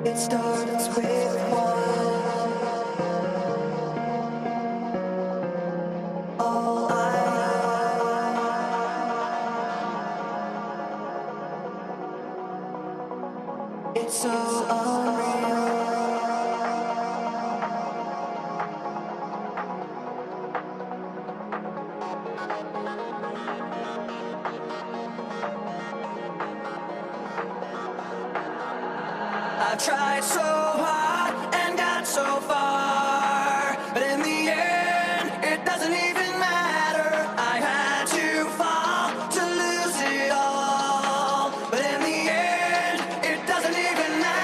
It starts with one. All it's so unreal. I tried so hard and got so far, but in the end, it doesn't even matter. I had to fall to lose it all, but in the end, it doesn't even matter.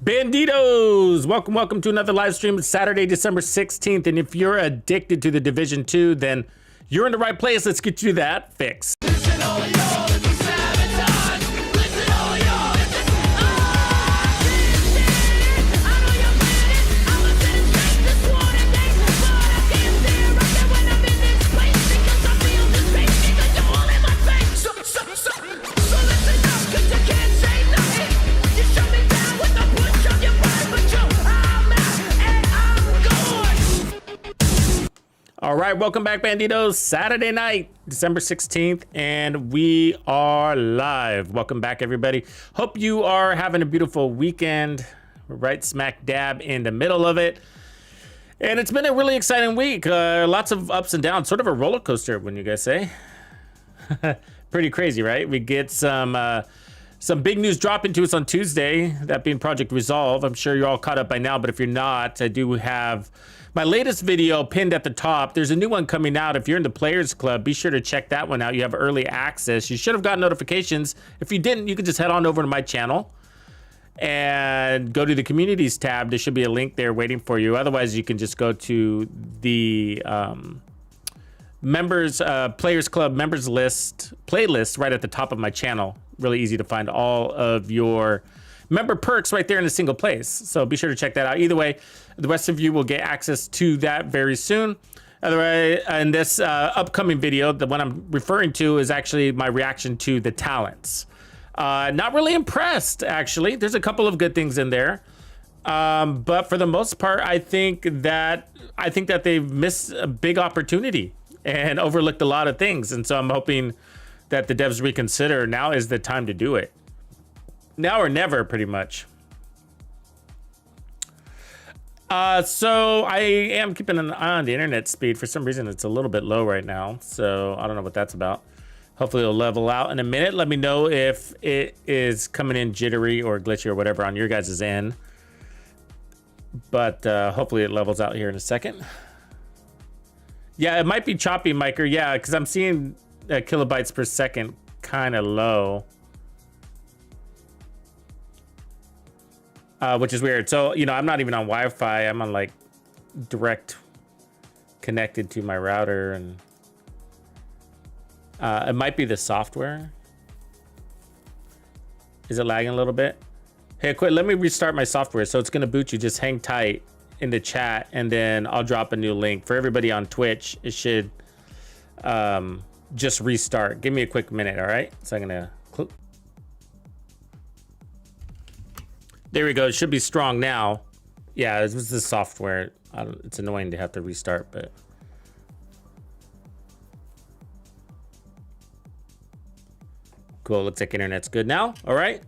Bandidos, welcome to another live stream. It's Saturday, December 16th, and if you're addicted to the Division 2, then you're in the right place. Let's get you that fix. All right, welcome back, Bandidos. Saturday night, December 16th, and we are live. Welcome back, everybody. Hope you are having a beautiful weekend. We're right smack dab in the middle of it. And it's been a really exciting week. Lots of ups and downs, sort of a roller coaster, wouldn't you guys say? Pretty crazy, right? We get some big news dropping to us on Tuesday, that being Project Resolve. I'm sure you're all caught up by now, but if you're not, I do have my latest video pinned at the top. There's a new one coming out. If you're in the Players Club, be sure to check that one out. You have early access. You should have gotten notifications. If you didn't, you can just head on over to my channel and go to the Communities tab. There should be a link there waiting for you. Otherwise, you can just go to the Players Club members list playlist right at the top of my channel. Really easy to find all of your member perks right there in a single place. So be sure to check that out. Either way, the rest of you will get access to that very soon. Otherwise, in this upcoming video, the one I'm referring to is actually my reaction to the talents. Not really impressed, actually. There's a couple of good things in there. But for the most part, I think that they've missed a big opportunity and overlooked a lot of things. And so I'm hoping that the devs reconsider. Now is the time to do it. Now or never, pretty much. So I am keeping an eye on the internet speed. For some reason, it's a little bit low right now. So I don't know what that's about. Hopefully it'll level out in a minute. Let me know if it is coming in jittery or glitchy or whatever on your guys' end. But hopefully it levels out here in a second. Yeah, it might be choppy, Miker. Yeah, because I'm seeing kilobytes per second kind of low. Which is weird. So, you know, I'm not even on Wi-Fi. I'm on like direct connected to my router, and it might be the software. Is it lagging a little bit? Hey, quit. Let me restart my software. So it's going to boot you. Just hang tight in the chat, and then I'll drop a new link for everybody on Twitch. It should just restart. Give me a quick minute, all right? So I'm gonna there we go. It should be strong now. Yeah, this was the software. It's annoying to have to restart, but cool. Looks like internet's good now. All right.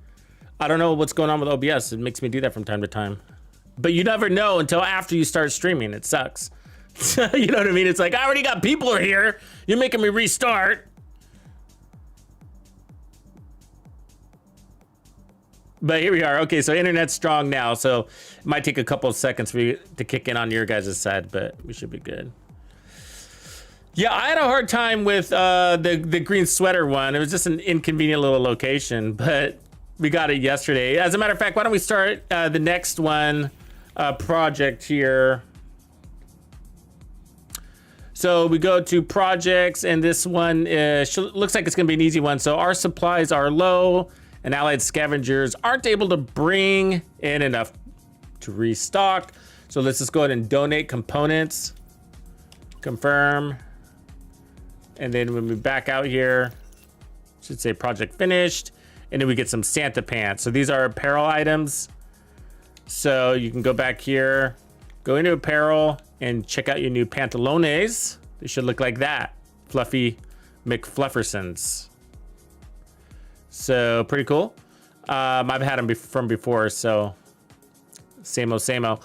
I don't know what's going on with OBS. It makes me do that from time to time, but you never know until after you start streaming. It sucks. You know what I mean? It's like, I already got people here. You're making me restart. But here we are. Okay, so internet's strong now, so it might take a couple of seconds for you to kick in on your guys' side, but we should be good. Yeah, I had a hard time with the green sweater one. It was just an inconvenient little location, but we got it yesterday. As a matter of fact, why don't we start the next one project here. So we go to projects, and this one looks like it's going to be an easy one. So our supplies are low, and allied scavengers aren't able to bring in enough to restock. So let's just go ahead and donate components. Confirm. And then when we back out here, should say project finished. And then we get some Santa pants. So these are apparel items. So you can go back here, go into apparel, and check out your new pantalones. They should look like that. Fluffy McFluffersons. So pretty cool. I've had them from before, so same-o, same-o.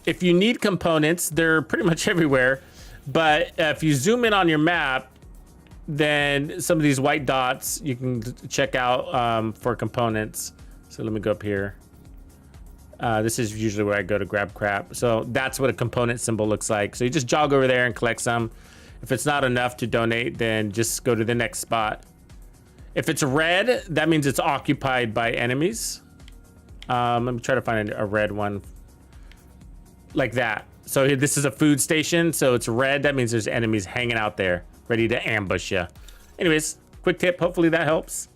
If you need components, they're pretty much everywhere. But if you zoom in on your map, then some of these white dots you can check out for components. So let me go up here. This is usually where I go to grab crap. So that's what a component symbol looks like. So you just jog over there and collect some. If it's not enough to donate, then just go to the next spot. If it's red, that means it's occupied by enemies. Let me try to find a red one like that. So this is a food station, so it's red. That means there's enemies hanging out there, ready to ambush you. Anyways, quick tip. Hopefully that helps.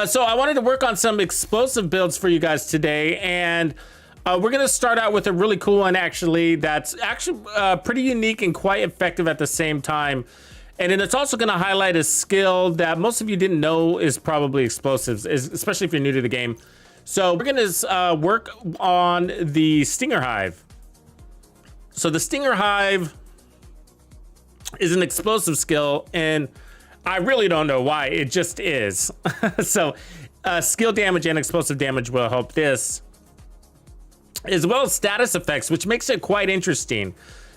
So I wanted to work on some explosive builds for you guys today, and we're gonna start out with a really cool one actually that's actually pretty unique and quite effective at the same time. And then it's also gonna highlight a skill that most of you didn't know is probably explosives, especially if you're new to the game. So we're gonna work on the Stinger Hive. So the Stinger Hive is an explosive skill, and I really don't know why, it just is. So skill damage and explosive damage will help this, as well as status effects, which makes it quite interesting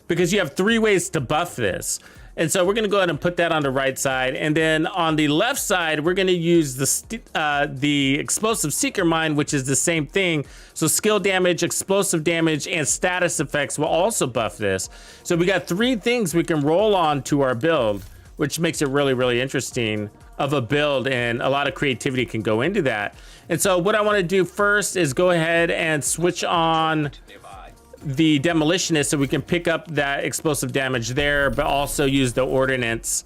because you have 3 ways to buff this. And so we're gonna go ahead and put that on the right side. And then on the left side, we're gonna use the explosive seeker mine, which is the same thing. So skill damage, explosive damage, and status effects will also buff this. So we got 3 things we can roll on to our build, which makes it really, really interesting of a build, and a lot of creativity can go into that. And so what I wanna do first is go ahead and switch on the demolitionist so we can pick up that explosive damage there, but also use the ordnance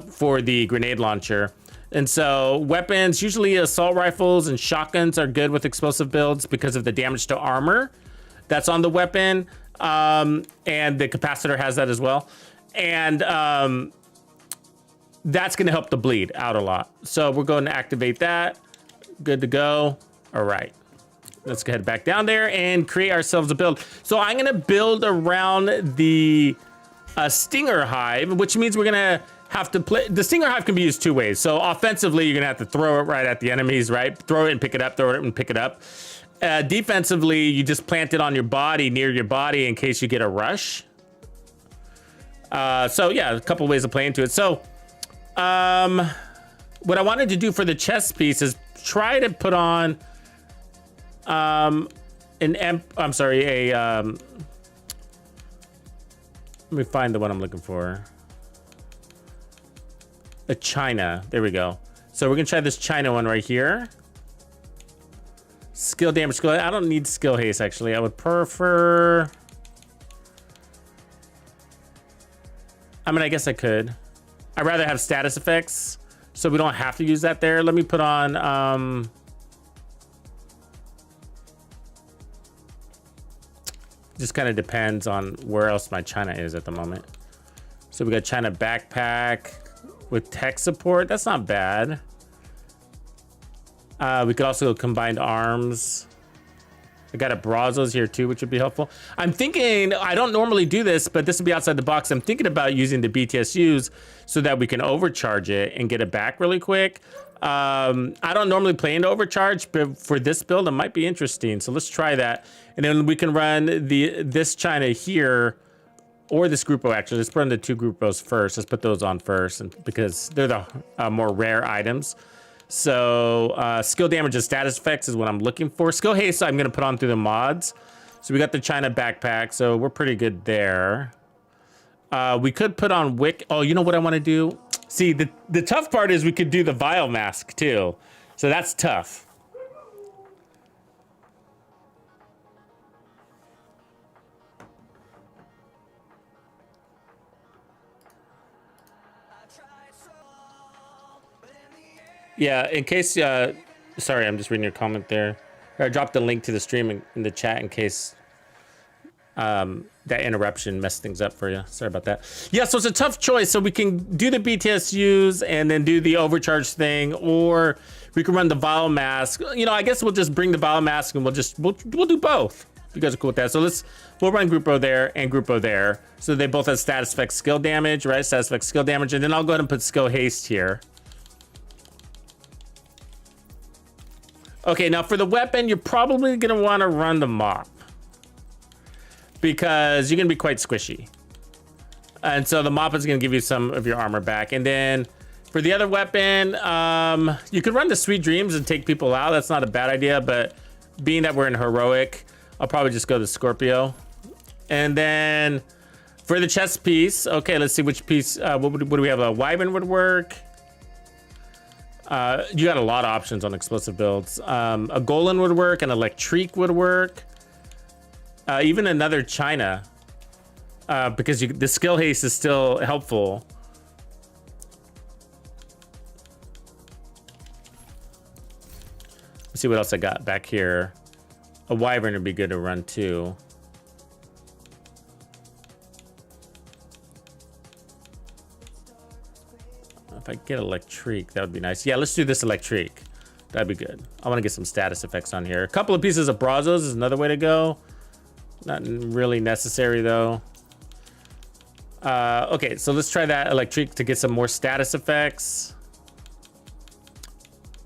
for the grenade launcher. And so weapons, usually assault rifles and shotguns are good with explosive builds because of the damage to armor that's on the weapon. And the capacitor has that as well. And that's gonna help the bleed out a lot. So we're going to activate that. Good to go. All right. Let's go ahead back down there and create ourselves a build. So I'm gonna build around the Stinger Hive, which means we're gonna have to play. The Stinger Hive can be used 2 ways. So offensively, you're gonna have to throw it right at the enemies, right? Throw it and pick it up, throw it and pick it up. Defensively, you just plant it on your body, near your body, in case you get a rush. So yeah, a couple ways to play into it. So what I wanted to do for the chest piece is try to put on let me find the one I'm looking for. A China. There we go. So we're gonna try this China one right here. Skill damage. Skill. I don't need skill haste actually. I would prefer. I mean, I guess I could. I'd rather have status effects, so we don't have to use that there. Let me put on just kind of depends on where else my China is at the moment. So we got China backpack with tech support. That's not bad. We could also combine arms. I got a Brazos here too, which would be helpful. I'm thinking, I don't normally do this, but this would be outside the box. I'm thinking about using the BTSUs so that we can overcharge it and get it back really quick. I don't normally play into overcharge, but for this build, it might be interesting. So let's try that. And then we can run this China here, or this Grupo actually. Let's run the 2 Grupos first. Let's put those on first, and because they're the more rare items. So skill damage and status effects is what I'm looking for. Skill haste I'm gonna put on through the mods. So we got the China backpack, so we're pretty good there. We could put on Wick. Oh, you know what I wanna do? See, the tough part is we could do the vial mask too. So that's tough. Yeah, in case, sorry, I'm just reading your comment there. I dropped the link to the stream in the chat in case that interruption messed things up for you. Sorry about that. Yeah, so it's a tough choice. So we can do the BTSUs and then do the overcharge thing, or we can run the vial mask. You know, I guess we'll just bring the vial mask and we'll do both. You guys are cool with that. So we'll run Grupo there and Grupo there. So they both have status effect skill damage, right? Status effect skill damage. And then I'll go ahead and put skill haste here. Okay, now for the weapon, you're probably gonna wanna run the mop because you're gonna be quite squishy. And so the mop is gonna give you some of your armor back. And then for the other weapon, you could run the Sweet Dreams and take people out. That's not a bad idea, but being that we're in heroic, I'll probably just go to Scorpio. And then for the chest piece, okay, let's see which piece, what do we have? A Wyvern would work. You got a lot of options on explosive builds. A Golan would work, an Electrique would work. Even another China, because the skill haste is still helpful. Let's see what else I got back here. A Wyvern would be good to run too. If I get Electrique, that would be nice. Yeah, let's do this Electrique. That'd be good. I want to get some status effects on here. A couple of pieces of Brazos is another way to go. Not really necessary though. Okay, so let's try that Electrique to get some more status effects.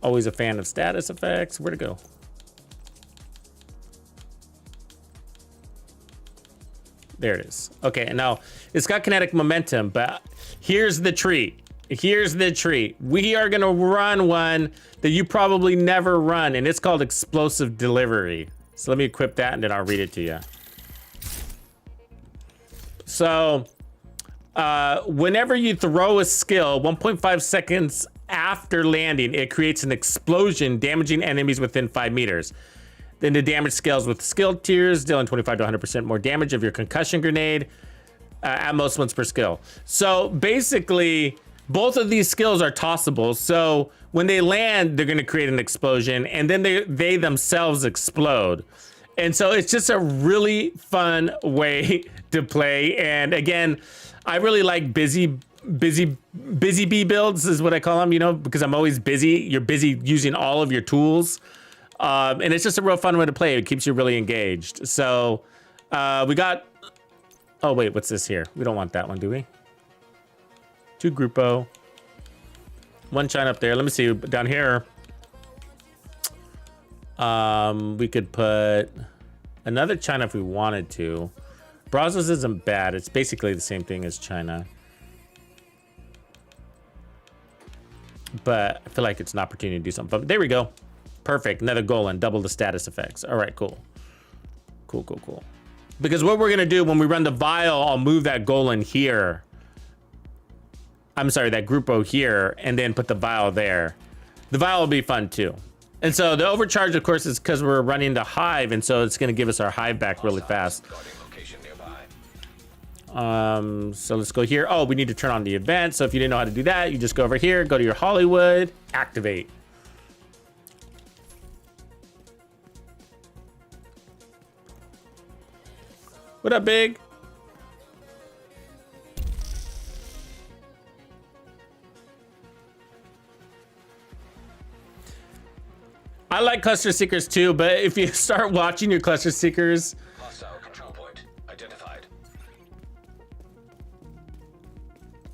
Always a fan of status effects. Where'd it go? There it is. Okay, and now it's got kinetic momentum, but here's the treat. Here's the treat. We are gonna run one that you probably never run, and it's called Explosive Delivery. So let me equip that and then I'll read it to you. So whenever you throw a skill, 1.5 seconds after landing, it creates an explosion damaging enemies within 5 meters. Then the damage scales with skill tiers, dealing 25 to 100% more damage of your concussion grenade at most once per skill. So basically, both of these skills are tossable. So when they land, they're going to create an explosion, and then they themselves explode. And so it's just a really fun way to play. And again, I really like busy bee builds is what I call them, you know, because I'm always busy. You're busy using all of your tools. And it's just a real fun way to play. It keeps you really engaged. So we got, oh wait, what's this here? We don't want that one, do we? 2 Grupo. 1 China up there. Let me see down here. We could put another China if we wanted to. Brazos isn't bad. It's basically the same thing as China. But I feel like it's an opportunity to do something. But there we go. Perfect. Another Golan. Double the status effects. All right, cool. Cool, cool, cool. Because what we're going to do when we run the vial, I'll move that Golan here. I'm sorry, that Grupo here, and then put the vial there. The vial will be fun too. And so the overcharge, of course, is because we're running the hive, and so it's going to give us our hive back really fast. So let's go here. Oh, we need to turn on the event. So if you didn't know how to do that, you just go over here, go to your HollyWood, activate. What up, Big? I like cluster seekers too, but if you start watching your cluster seekers, Hostile control point identified.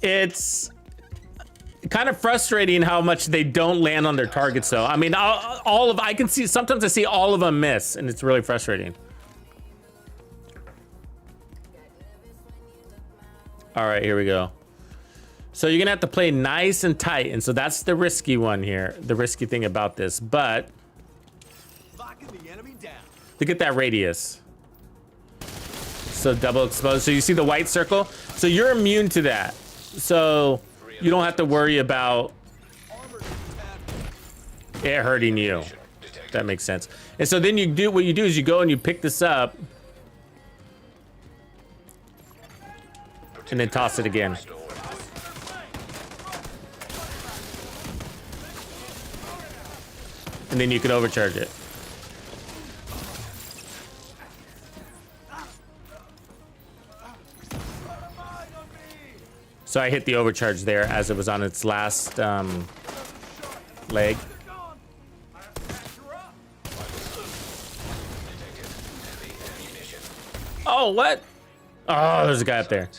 it's kind of frustrating how much they don't land on their targets though. I mean, I can see, sometimes I see all of them miss, and it's really frustrating. All right, here we go. So you're gonna have to play nice and tight, and so that's the risky one here, the risky thing about this, but look at that radius. So double exposed. So you see the white circle? So you're immune to that. So you don't have to worry about it hurting you. That makes sense. And so then what you do is you go and you pick this up and then toss it again. And then you can overcharge it. So I hit the overcharge there as it was on its last leg. Oh, what? Oh, there's a guy up there.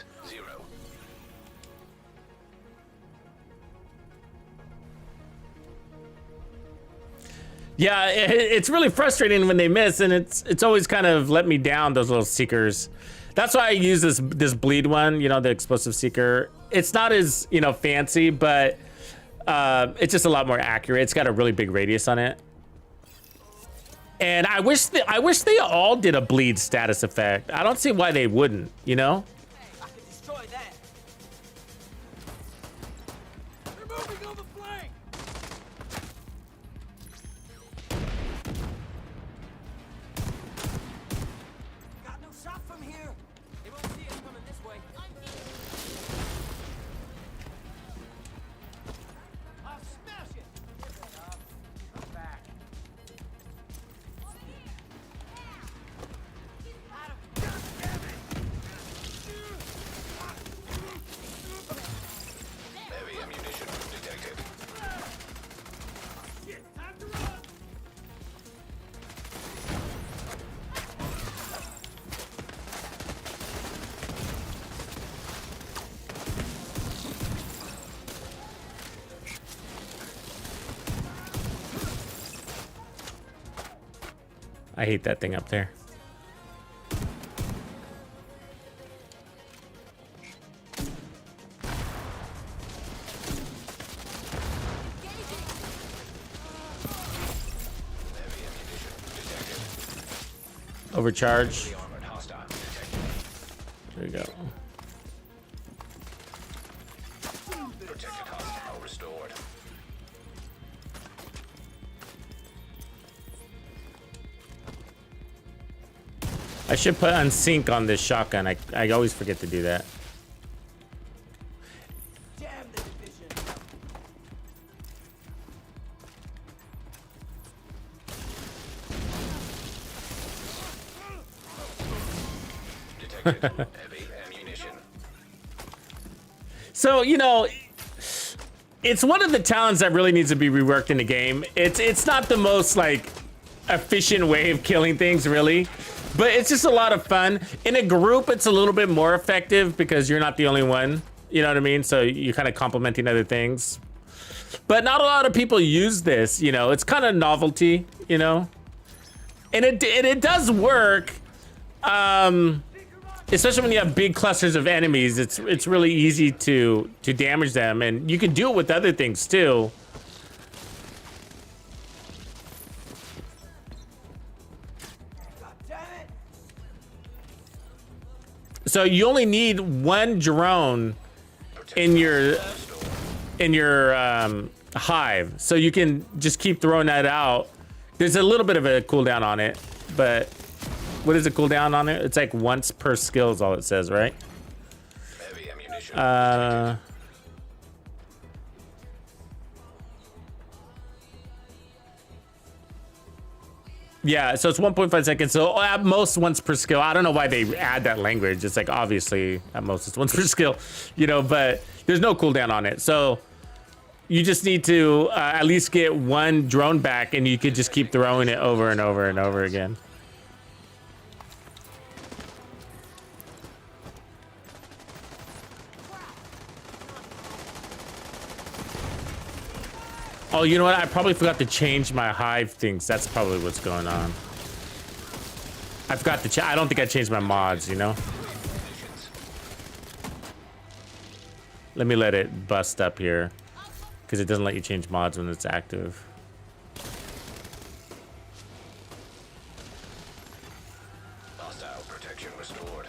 Yeah, it's really frustrating when they miss, and it's always kind of let me down, those little seekers. That's why I use this bleed one, you know, the explosive seeker. It's not as, you know, fancy, but it's just a lot more accurate. It's got a really big radius on it. And I wish they all did a bleed status effect. I don't see why they wouldn't, you know? I can destroy that. They're moving on the flank. Got no shot from here. They won't see us coming this way. I'll smash it. Come back. Heavy ammunition detected. Shit, time to run. I hate that thing up there. Overcharge. Armored hostile detected. There you go. Protected hostile restored. I should put unsync on this shotgun. I always forget to do that. Damn the division. Detected heavy ammunition. So, you know, it's one of the talents that really needs to be reworked in the game. It's not the most like efficient way of killing things, really, but it's just a lot of fun. In a group, it's a little bit more effective because you're not the only one. You know what I mean? So you're kind of complementing other things. But not a lot of people use this, you know. It's kind of novelty, you know. And it does work. Especially when you have big clusters of enemies, it's really easy to damage them, and you can do it with other things too. God damn it. So you only need one drone in your hive, so you can just keep throwing that out. There's a little bit of a cooldown on it, but what is the cooldown on it? It's like once per skill is all it says, right? Heavy ammunition. Yeah, so it's 1.5 seconds. So at most once per skill. I don't know why they add that language. It's like obviously at most it's once per skill, you know, but there's no cooldown on it. So you just need to at least get one drone back, and you could just keep throwing it over and over and over again. Oh, you know what? I probably forgot to change my hive things. That's probably what's going on. I forgot to I don't think I changed my mods, you know? Let me let it bust up here, because it doesn't let you change mods when it's active. Hostile protection restored.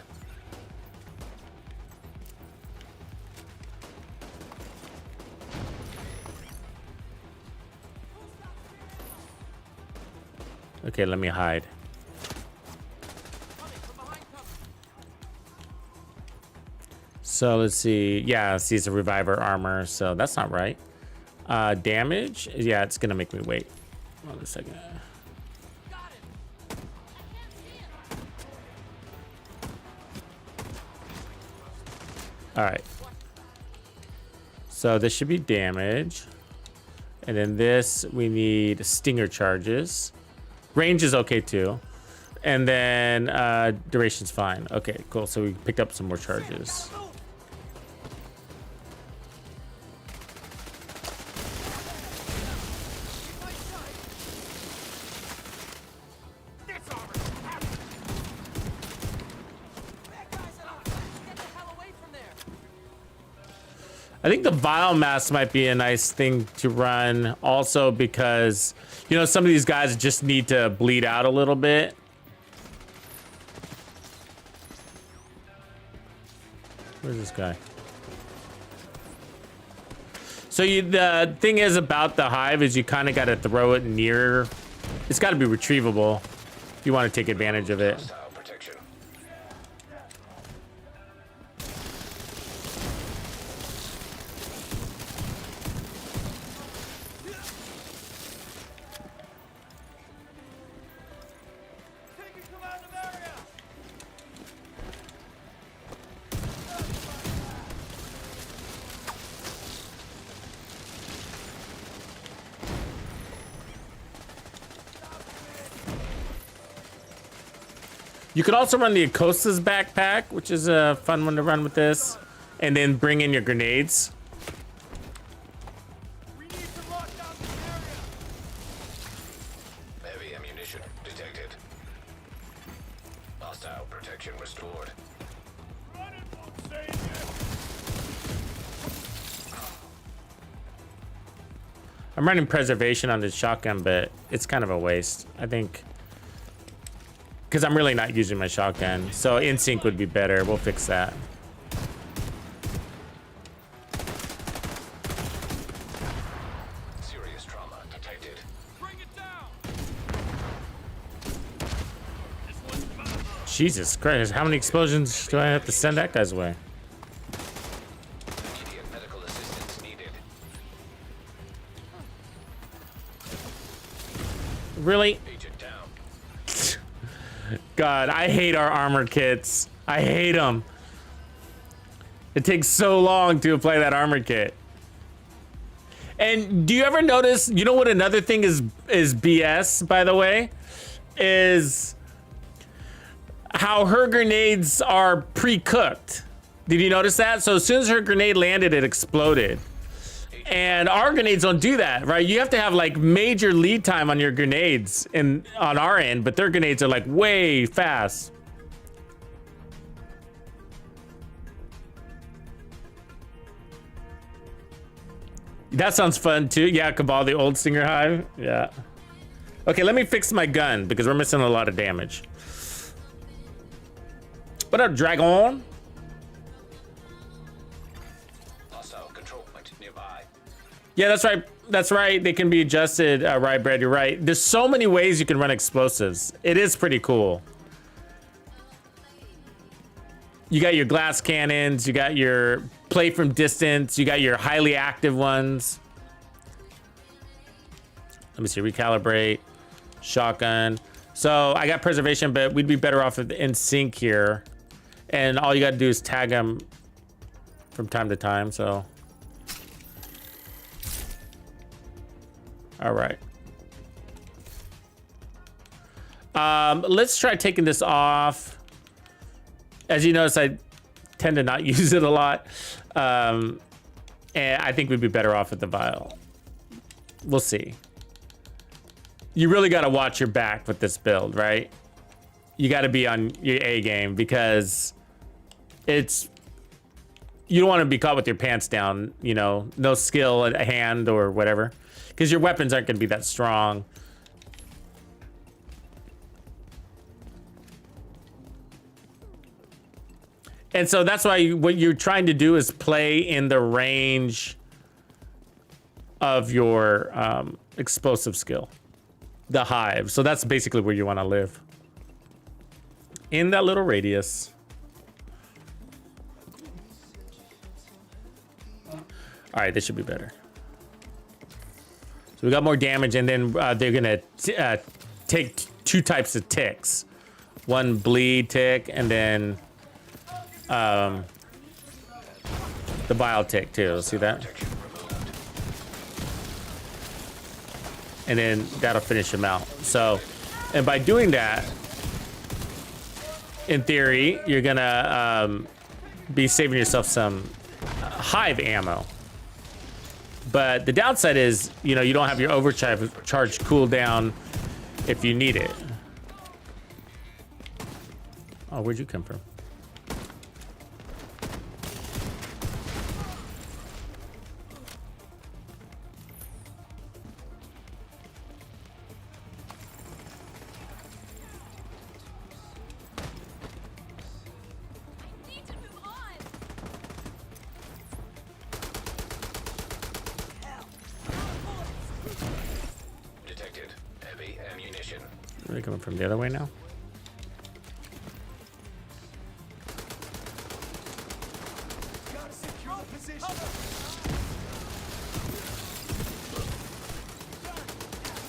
Okay, let me hide. So let's see. Yeah, see, it's a reviver armor, so that's not right. Damage? Yeah, it's gonna make me wait. Hold on a second. All right. So this should be damage. And then this, we need stinger charges. Range is okay too. And then duration's fine. Okay, cool. So we picked up some more charges. I think the vial mask might be a nice thing to run also because, you know, some of these guys just need to bleed out a little bit. Where's this guy? So the thing is about the hive is you kind of got to throw it near. It's got to be retrievable if you want to take advantage of it. Hostile protection. You could also run the Acosta's backpack, which is a fun one to run with this, and then bring in your grenades. Heavy ammunition detected. Hostile protection restored. I'm running preservation on this shotgun, but it's kind of a waste, I think. Because I'm really not using my shotgun. So in sync would be better. We'll fix that. Serious trauma detected. Bring it down. Jesus Christ, how many explosions do I have to send that guy's way? Immediate medical assistance needed. Really? Agent down. God, I hate our armor kits. I hate them. It takes so long to apply that armor kit. And do you ever notice, you know what another thing is BS, by the way? Is how her grenades are pre-cooked. Did you notice that? So as soon as her grenade landed, it exploded. And our grenades don't do that, right? You have to have like major lead time on your grenades on our end, but their grenades are like way fast. That sounds fun too. Yeah, Cabal, the old Stinger Hive. Yeah. Okay, let me fix my gun because we're missing a lot of damage. What up, Dragon? Hostile control point nearby. Yeah, that's right. That's right. They can be adjusted. Right, Brad, you're right. There's so many ways you can run explosives. It is pretty cool. You got your glass cannons. You got your play from distance. You got your highly active ones. Let me see. Recalibrate. Shotgun. So I got preservation, but we'd be better off in sync here. And all you got to do is tag them from time to time, so. All right. Let's try taking this off. As you notice, I tend to not use it a lot. And I think we'd be better off with the vial. We'll see. You really got to watch your back with this build, right? You got to be on your A game because you don't want to be caught with your pants down, you know, no skill at hand or whatever, because your weapons aren't going to be that strong. And so that's why what you're trying to do is play in the range of your explosive skill, the hive. So that's basically where you want to live, in that little radius. All right, this should be better. So we got more damage, and then they're gonna take two types of ticks. One bleed tick, and then the bile tick too. See that? And then that'll finish him out. So, and by doing that, in theory, you're gonna be saving yourself some hive ammo. But the downside is, you know, you don't have your overcharge cooldown if you need it. Oh, where'd you come from? Are they coming from the other way now?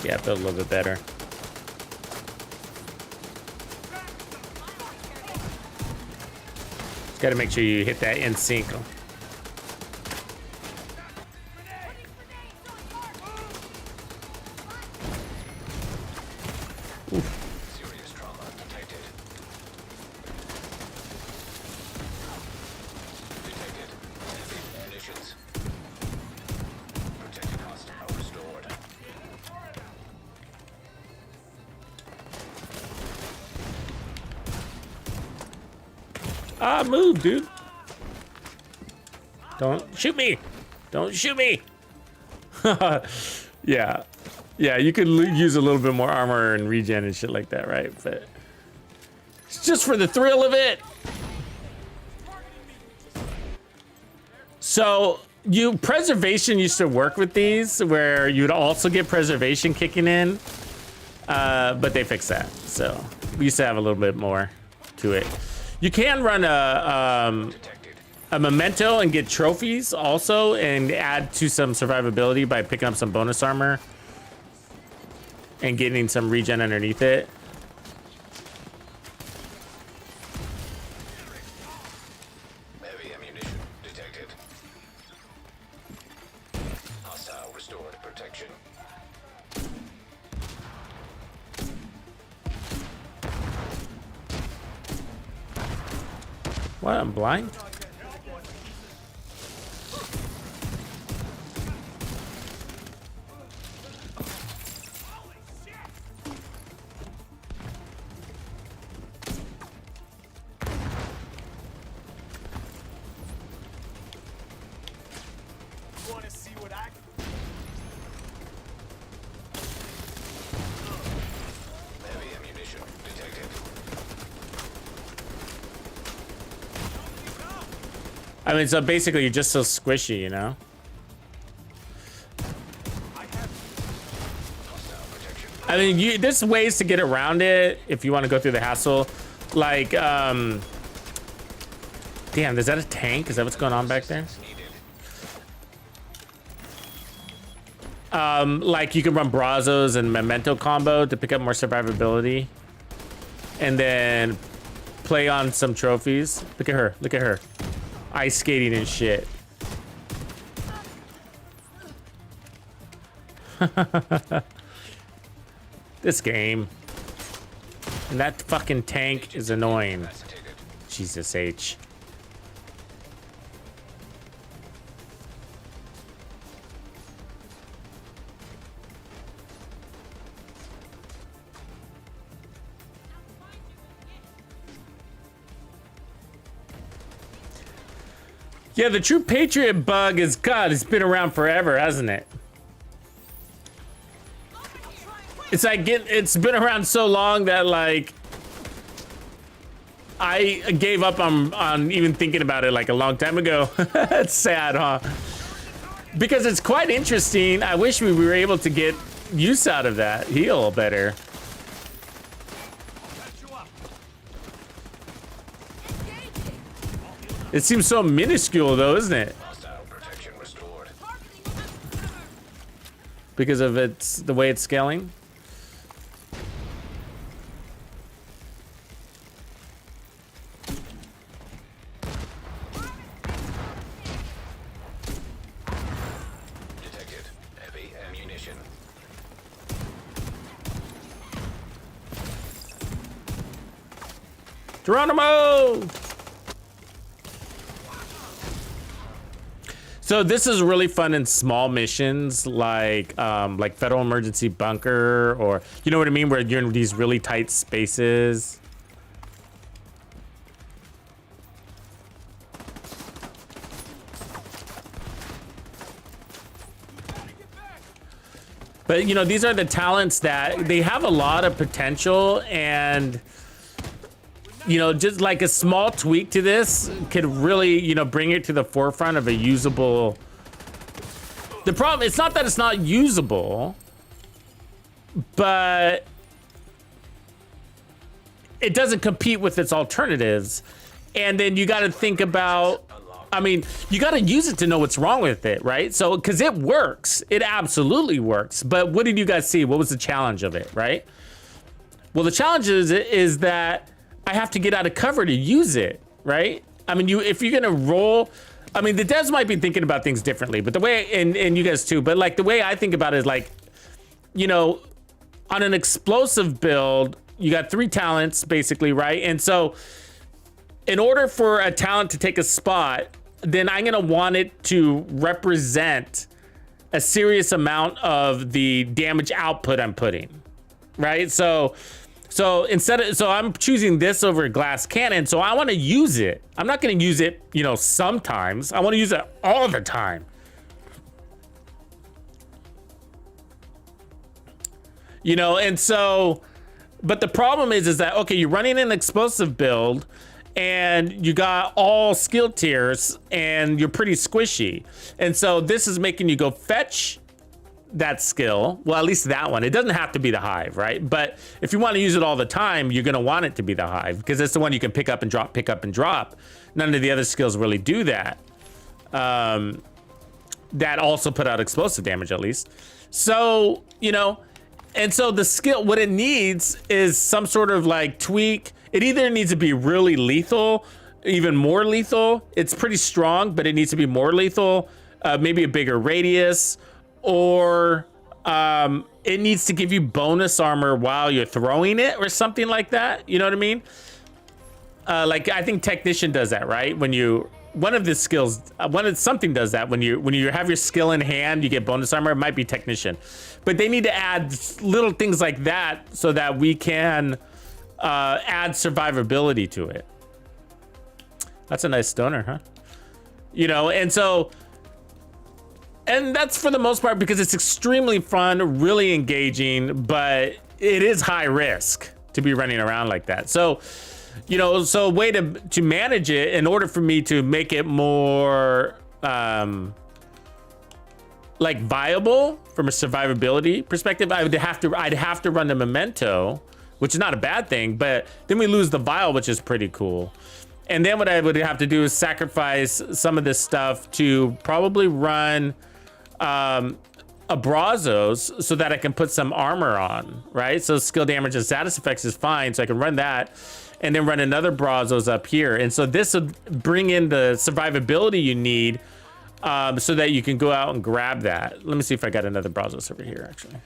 Yeah, feel a little bit better. Just gotta make sure you hit that in sync. Ah, move, dude. Don't shoot me. Don't shoot me. Yeah. Yeah, you could use a little bit more armor and regen and shit like that, right? But it's just for the thrill of it. So, preservation used to work with these, where you'd also get preservation kicking in. But they fixed that. So, we used to have a little bit more to it. You can run a memento and get trophies also, and add to some survivability by picking up some bonus armor and getting some regen underneath it. Heavy ammunition detected. Hostile restored protection. What? I'm blind? Heavy ammunition detected. I mean, so basically you're just so squishy, you know? I mean, there's ways to get around it if you want to go through the hassle. Like, damn, is that a tank? Is that what's going on back there? Like you can run Brazos and Memento combo to pick up more survivability. and then play on some trophies. Look at her. Look at her. Ice skating and shit. This game. And that fucking tank is annoying. Jesus H. Yeah, the True Patriot bug is, God, it's been around forever, hasn't it? It's like, it's been around so long that, like, I gave up on even thinking about it, like, a long time ago. It's sad, huh? Because it's quite interesting. I wish we were able to get use out of that. Heal better. It seems so minuscule, though, isn't it? Because of the way it's scaling. Detected heavy ammunition. Geronimo! So this is really fun in small missions, like Federal Emergency Bunker, or you know what I mean, where you're in these really tight spaces. But you know, these are the talents that they have a lot of potential, and you know, just like a small tweak to this could really, you know, bring it to the forefront of a usable. The problem, it's not that it's not usable, but it doesn't compete with its alternatives. And then you got to think about, I mean, you got to use it to know what's wrong with it, right? So, because it works, it absolutely works. But what did you guys see? What was the challenge of it, right? Well, the challenge is that I have to get out of cover to use it, right? I mean, if you're gonna roll, I mean, the devs might be thinking about things differently, but the way, and you guys too, but like the way I think about it is like, you know, on an explosive build, you got 3 talents basically, right? And so in order for a talent to take a spot, then I'm gonna want it to represent a serious amount of the damage output I'm putting, right? So I'm choosing this over a glass cannon, so I want to use it. I'm not going to use it, you know, sometimes. I want to use it all the time. You know, and so, but the problem is that, okay, you're running an explosive build and you got all skill tiers and you're pretty squishy. And so this is making you go fetch that skill. Well, at least that one. It doesn't have to be the hive, right? But if you want to use it all the time, you're going to want it to be the hive because it's the one you can pick up and drop, pick up and drop. None of the other skills really do that. That also put out explosive damage, at least. So, you know, and so the skill, what it needs is some sort of like tweak. It either needs to be really lethal, even more lethal. It's pretty strong, but it needs to be more lethal. Maybe a bigger radius. Or it needs to give you bonus armor while you're throwing it or something like that. You know what I mean? Like I think Technician does that, right? When you, one of the skills, something does that when you have your skill in hand, you get bonus armor. It might be Technician, but they need to add little things like that so that we can add survivability to it. That's a nice stoner, huh? You know, and so. And that's for the most part because it's extremely fun, really engaging, but it is high risk to be running around like that. So, you know, so a way to manage it in order for me to make it more like viable from a survivability perspective, I'd have to run the memento, which is not a bad thing, but then we lose the vial, which is pretty cool. And then what I would have to do is sacrifice some of this stuff to probably run Brazos so that I can put some armor on, right? So skill damage and status effects is fine, so I can run that and then run another Brazos up here. And so this would bring in the survivability you need so that you can go out and grab that. Let me see if I got another Brazos over here, actually.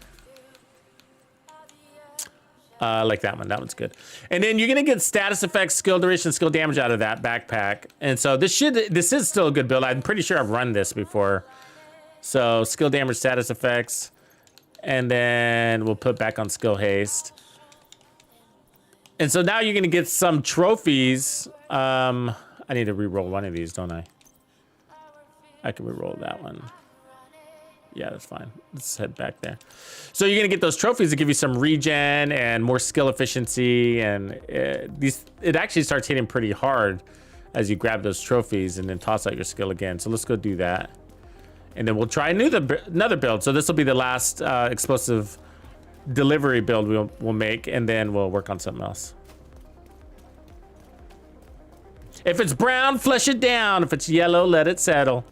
Like that one. That one's good. And then you're gonna get status effects, skill duration, skill damage out of that backpack. And so this is still a good build. I'm pretty sure I've run this before. So skill damage, status effects, and then we'll put back on skill haste. And so now you're gonna get some trophies. I need to re-roll one of these, don't I? I can re-roll that one. Yeah, that's fine. Let's head back there. So you're gonna get those trophies that give you some regen and more skill efficiency, and it actually starts hitting pretty hard as you grab those trophies and then toss out your skill again. So let's go do that, and then we'll try another build. So this will be the last explosive delivery build we'll make, and then we'll work on something else. If it's brown, flush it down. If it's yellow, let it settle.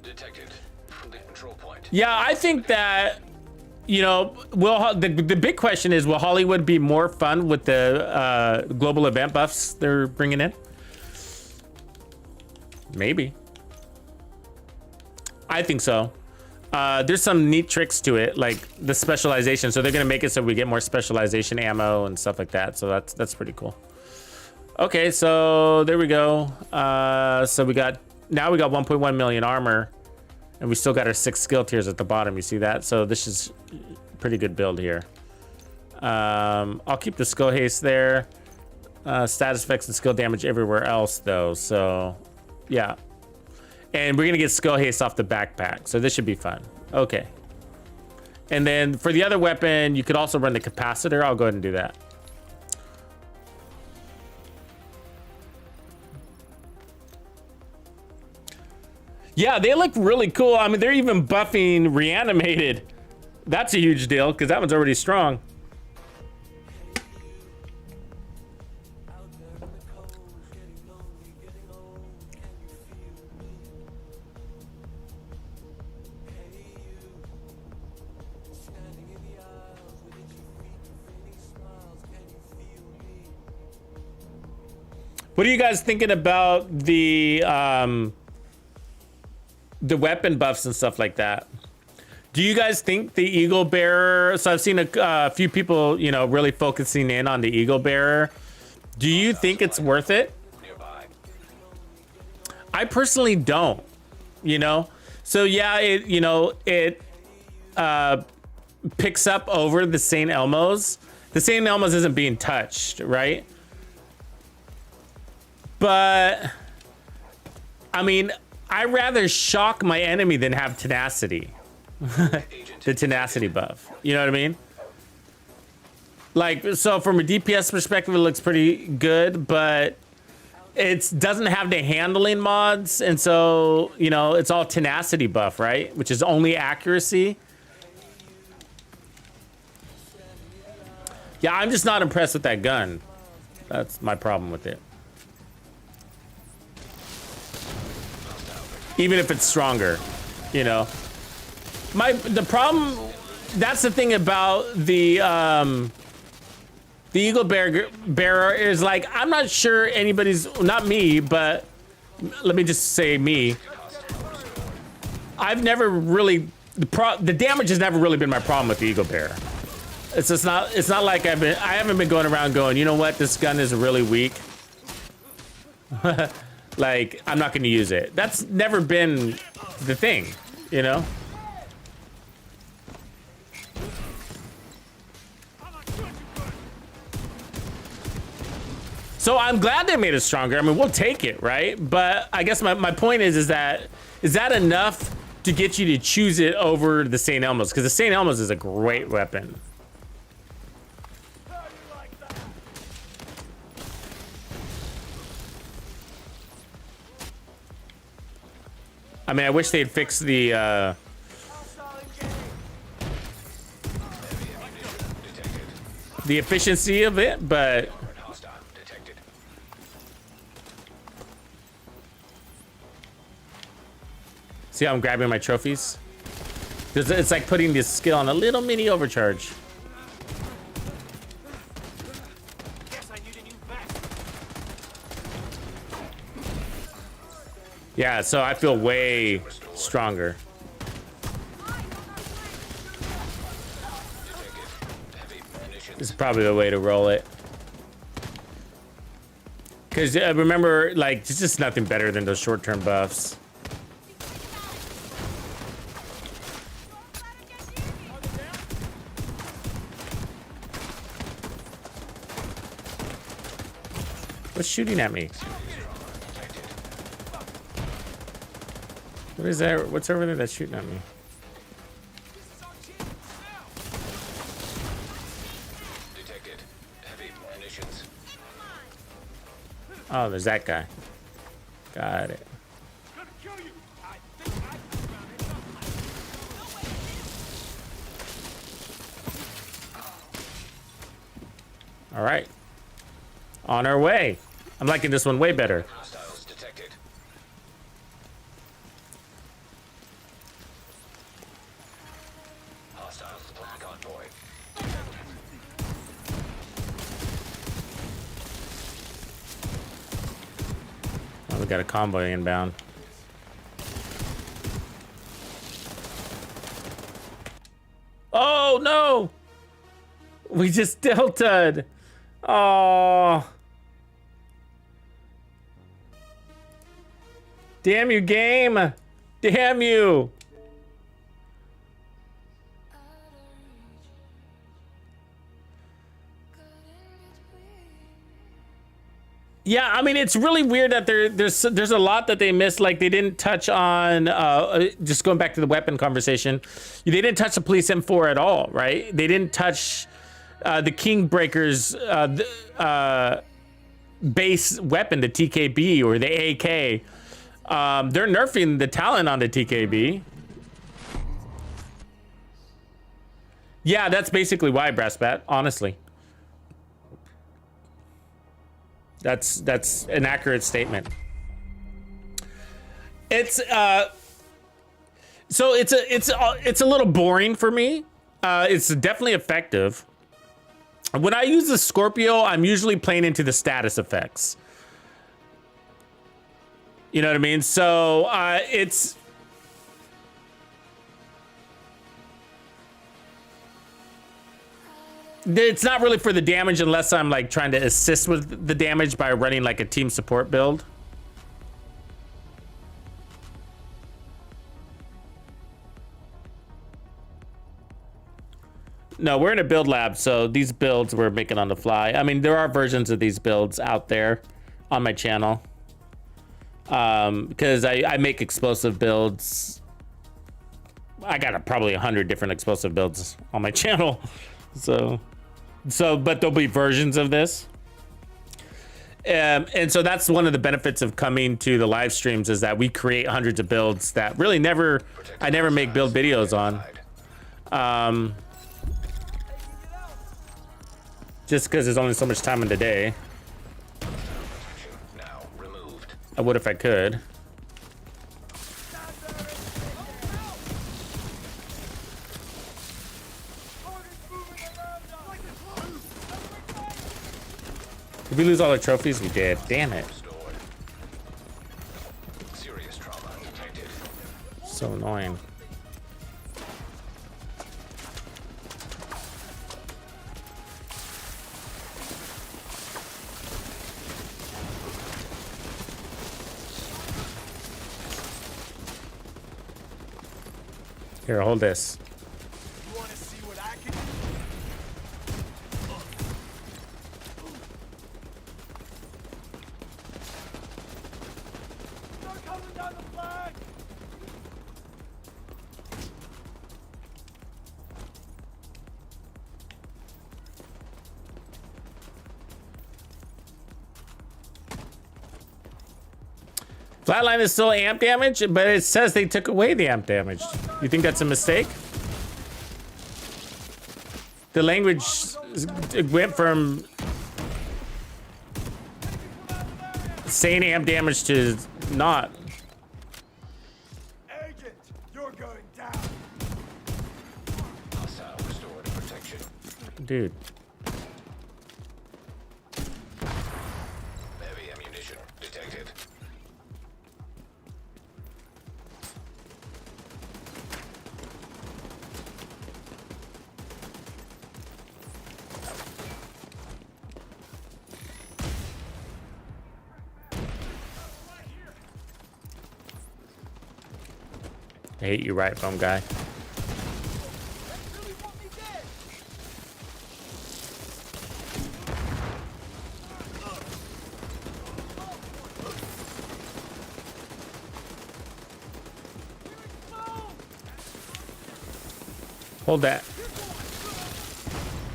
Detected from the control point. Yeah, I think that, you know, the big question is, will HollyWood be more fun with the global event buffs they're bringing in? Maybe. I think so. There's some neat tricks to it, like the specialization. So they're gonna make it so we get more specialization ammo and stuff like that. So that's pretty cool. Okay, so there we go. So we got 1.1 million armor, and we still got our 6 skill tiers at the bottom. You see that? So this is a pretty good build here. I'll keep the skill haste there. Status effects and skill damage everywhere else though. So yeah. And we're gonna get skill haste off the backpack. So this should be fun. Okay. And then for the other weapon, you could also run the capacitor. I'll go ahead and do that. Yeah, they look really cool. I mean, they're even buffing reanimated. That's a huge deal because that one's already strong. What are you guys thinking about the weapon buffs and stuff like that? Do you guys think the Eagle Bearer? So I've seen a few people, you know, really focusing in on the Eagle Bearer. Do you think it's worth it? Nearby. I personally don't. You know, so yeah, it picks up over the St. Elmo's. The St. Elmo's isn't being touched, right? But I mean, I'd rather shock my enemy than have tenacity. The tenacity buff. You know what I mean? Like, so from a DPS perspective, it looks pretty good, but it doesn't have the handling mods. And so, you know, it's all tenacity buff, right? Which is only accuracy. Yeah, I'm just not impressed with that gun. That's my problem with it. Even if it's stronger, you know. The problem, that's the thing about the Eagle Bearer is, like, I'm not sure anybody's, not me, but let me just say me. I've never really, the damage has never really been my problem with the Eagle Bearer. It's just not, it's not like I haven't been going around going, you know what, this gun is really weak. Like, I'm not gonna use it. That's never been the thing, you know? So I'm glad they made it stronger. I mean, we'll take it, right? But I guess my point is that enough to get you to choose it over the St. Elmo's? Because the St. Elmo's is a great weapon. I mean, I wish they'd fix the the efficiency of it, but Hostile detected. see how I'm grabbing my trophies? It's like putting this skill on a little mini overcharge. Yeah, so I feel way stronger. This is probably the way to roll it. Because remember, like, it's just nothing better than those short-term buffs. What's shooting at me? What is that? What's over there that's shooting at me? Detected. Heavy munitions. Oh, there's that guy. Got it. All right. On our way. I'm liking this one way better. Hostiles detected. Hostiles supply convoy. Oh, we got a convoy inbound. Oh no! We just delta'd. Oh. Damn you, game. Damn you. Yeah, I mean, it's really weird that there's a lot that they missed. Like, they didn't touch on, just going back to the weapon conversation, they didn't touch the police M4 at all, right? They didn't touch the Kingbreaker's base weapon, the TKB or the AK. They're nerfing the talent on the TKB. Yeah, that's basically why, Brassbat, honestly. That's an accurate statement. It's so it's a little boring for me. It's definitely effective. When I use the Scorpio, I'm usually playing into the status effects. You know what I mean? So it's not really for the damage unless I'm like trying to assist with the damage by running like a team support build. No, we're in a build lab, so these builds we're making on the fly. I mean, there are versions of these builds out there on my channel. Because I make explosive builds. I got probably 100 different explosive builds on my channel. But there'll be versions of this. And so that's one of the benefits of coming to the live streams is that we create hundreds of builds that really I never make build videos on. Just because there's only so much time in the day. Now removed. I would if I could. Did we lose all our trophies? We did. Damn it. Restored. Serious trauma detected. So annoying. Here, hold this. You want to see what I can do? They're coming down the flag! Flatline is still amp damage, but it says they took away the amp damage. You think that's a mistake? The language went from saying amp damage to not. Agent, you're going down. Hostile restored protection. Dude. Heavy ammunition detected. I hate you, right, phone guy. Really want me dead? Hold that.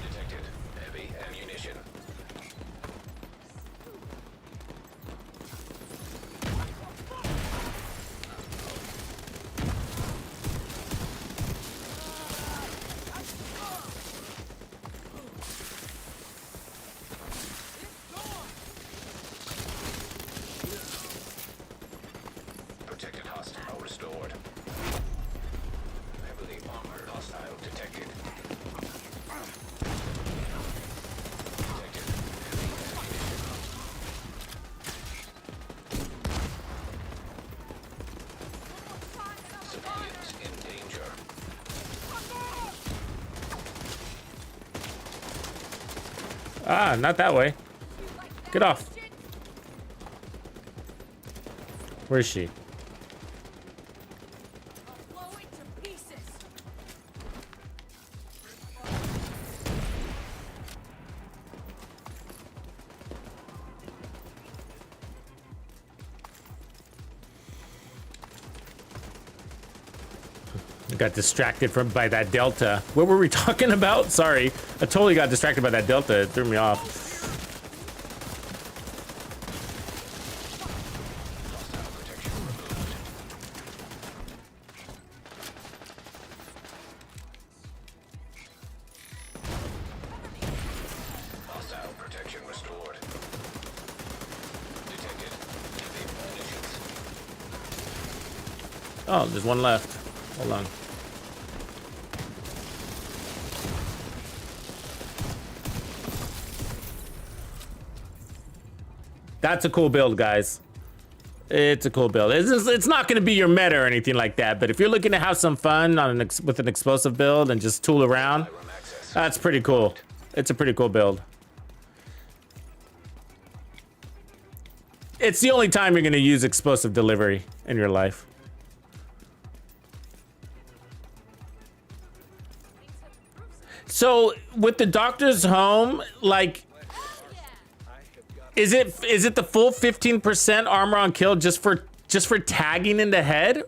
Detected. Heavy ammunition. Protected hostile restored. Heavily armored hostile detected. Detected. Heavy ammunition. Civilians in danger. Ah, not that way. Get off. Where is she? Blow it to pieces. I got distracted by that Delta. What were we talking about? Sorry. I totally got distracted by that Delta. It threw me off. Hostile protection removed. Hostile protection restored. Detected. Heavy munitions. Oh, there's one left. Hold on. That's a cool build, guys. It's a cool build. It's not going to be your meta or anything like that, but if you're looking to have some fun on with an explosive build and just tool around, Room access. that's pretty cool. It's a pretty cool build. It's the only time you're going to use explosive delivery in your life. So with the doctor's home, like, is it the full 15% armor on kill just for tagging in the head?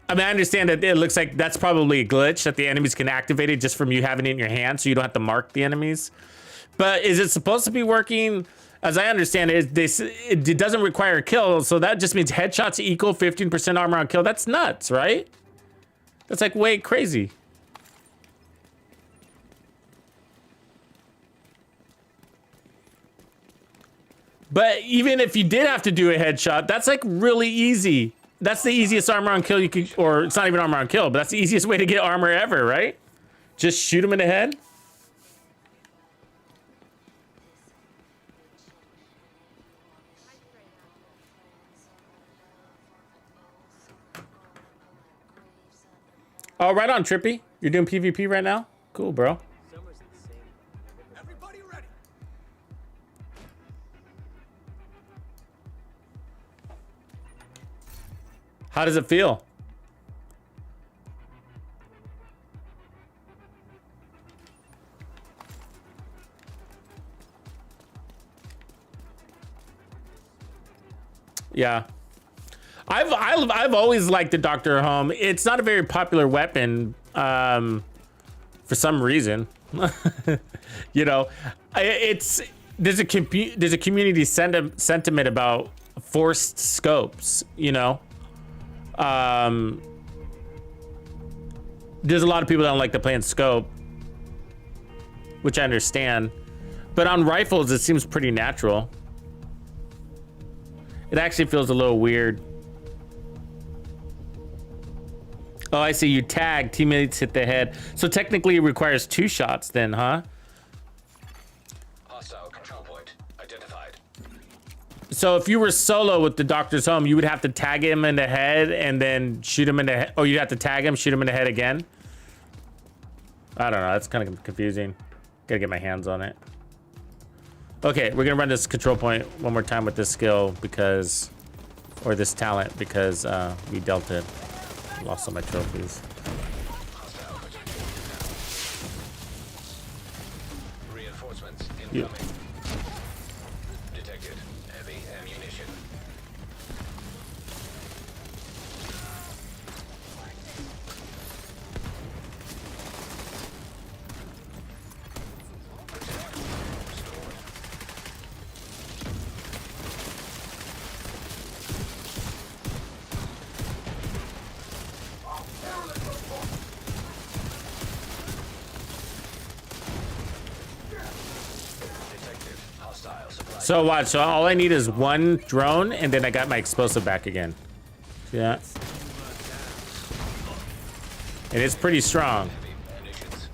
I mean, I understand that it looks like that's probably a glitch that the enemies can activate it just from you having it in your hand, so you don't have to mark the enemies. But is it supposed to be working? As I understand it, it doesn't require a kill, so that just means headshots equal 15% armor on kill. That's nuts, right? That's like way crazy. But even if you did have to do a headshot, that's like really easy. That's the easiest armor on kill you could, or it's not even armor on kill, but that's the easiest way to get armor ever, right? Just shoot him in the head. Oh, right on, Trippy. You're doing PvP right now? Cool, bro. Everybody ready? How does it feel? Yeah. I've always liked the Doctor Home. It's not a very popular weapon for some reason. You know, there's a community sentiment about forced scopes, you know. There's a lot of people that don't like to play in scope, which I understand. But on rifles, it seems pretty natural. It actually feels a little weird. Oh, I see. You tag, teammates hit the head. So technically it requires 2 shots then, huh? Hostile control point identified. So if you were solo with the Doctor's Home, you would have to tag him in the head and then shoot him in the head. Oh, you'd have to tag him, shoot him in the head again? I don't know. That's kind of confusing. Gotta get my hands on it. Okay, we're gonna run this control point one more time with this skill because, or this talent because we dealt it. Lost all my trophies. Hostile protection. Reinforcements You- incoming. Detected heavy ammunition. Protection restored. Detected hostile supply. So watch, so all I need is 1 drone and then I got my explosive back again. See that? And it's pretty strong. Heavy munitions.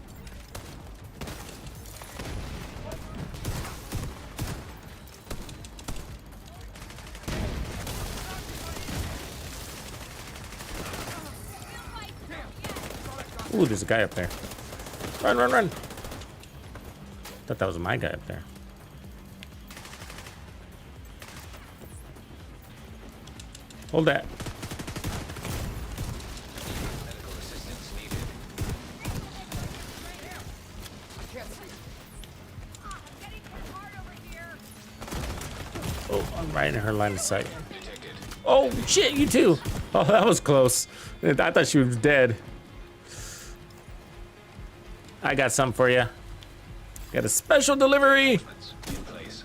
Ooh, there's a guy up there. Run, run, run. Thought that was my guy up there. Hold that. Medical assistance needed. Oh, I'm right in her line of sight. Detected. Oh, shit, you too. Oh, that was close. I thought she was dead. I got something for you. Got a special delivery. In place.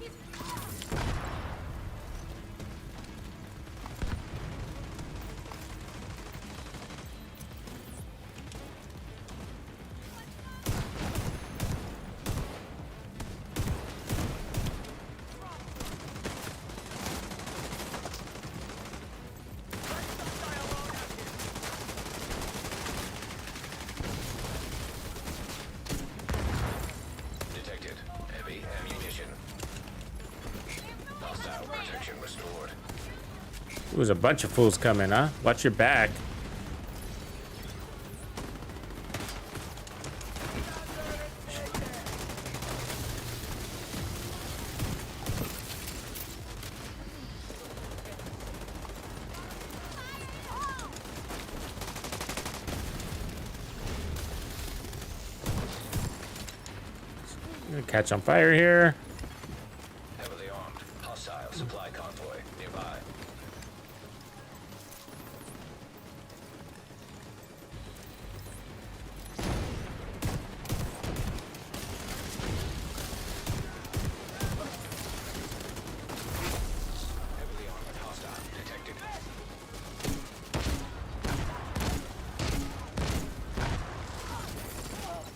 Detected heavy ammunition. Hostile protection restored. There's a bunch of fools coming, huh? Watch your back. Gonna catch on fire here. Heavily armed. Hostile supply convoy nearby. Heavily armored hostile detected.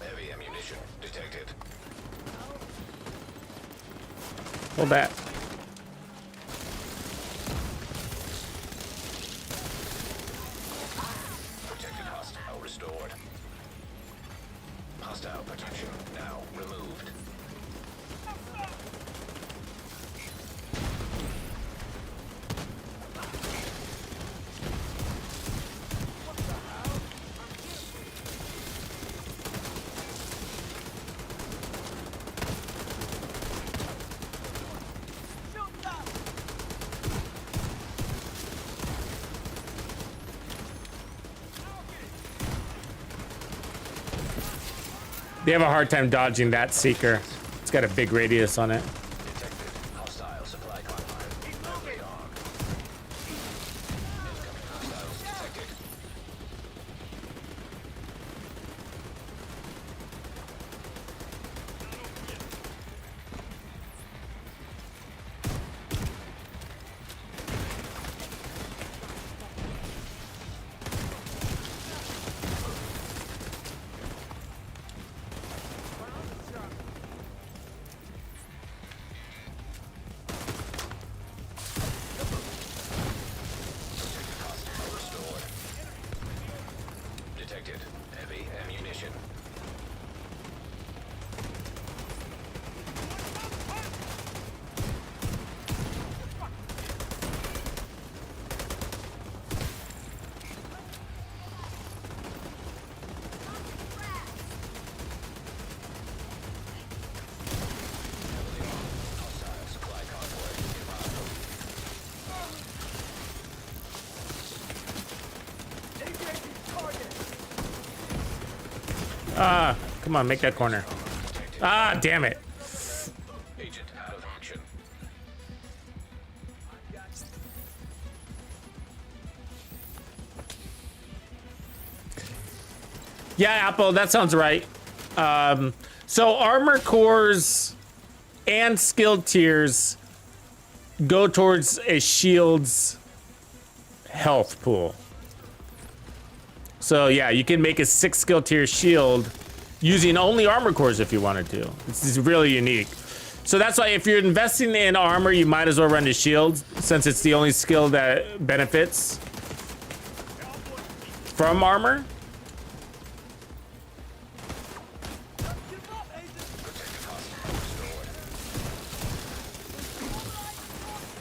Heavy ammunition detected. Hold that. Protected hostile restored. Hostile protection now removed. They have a hard time dodging that seeker. It's got a big radius on it. Detected hostile supply convoy. Heavily armed. Incoming hostiles detected. Ah, come on, make that corner. Ah, damn it. Agent out of action. Yeah, Apple, that sounds right. So armor cores and skill tiers go towards a shield's health pool. So yeah, you can make a 6 skill tier shield using only armor cores if you wanted to. This is really unique. So that's why if you're investing in armor, you might as well run the shield since it's the only skill that benefits from armor.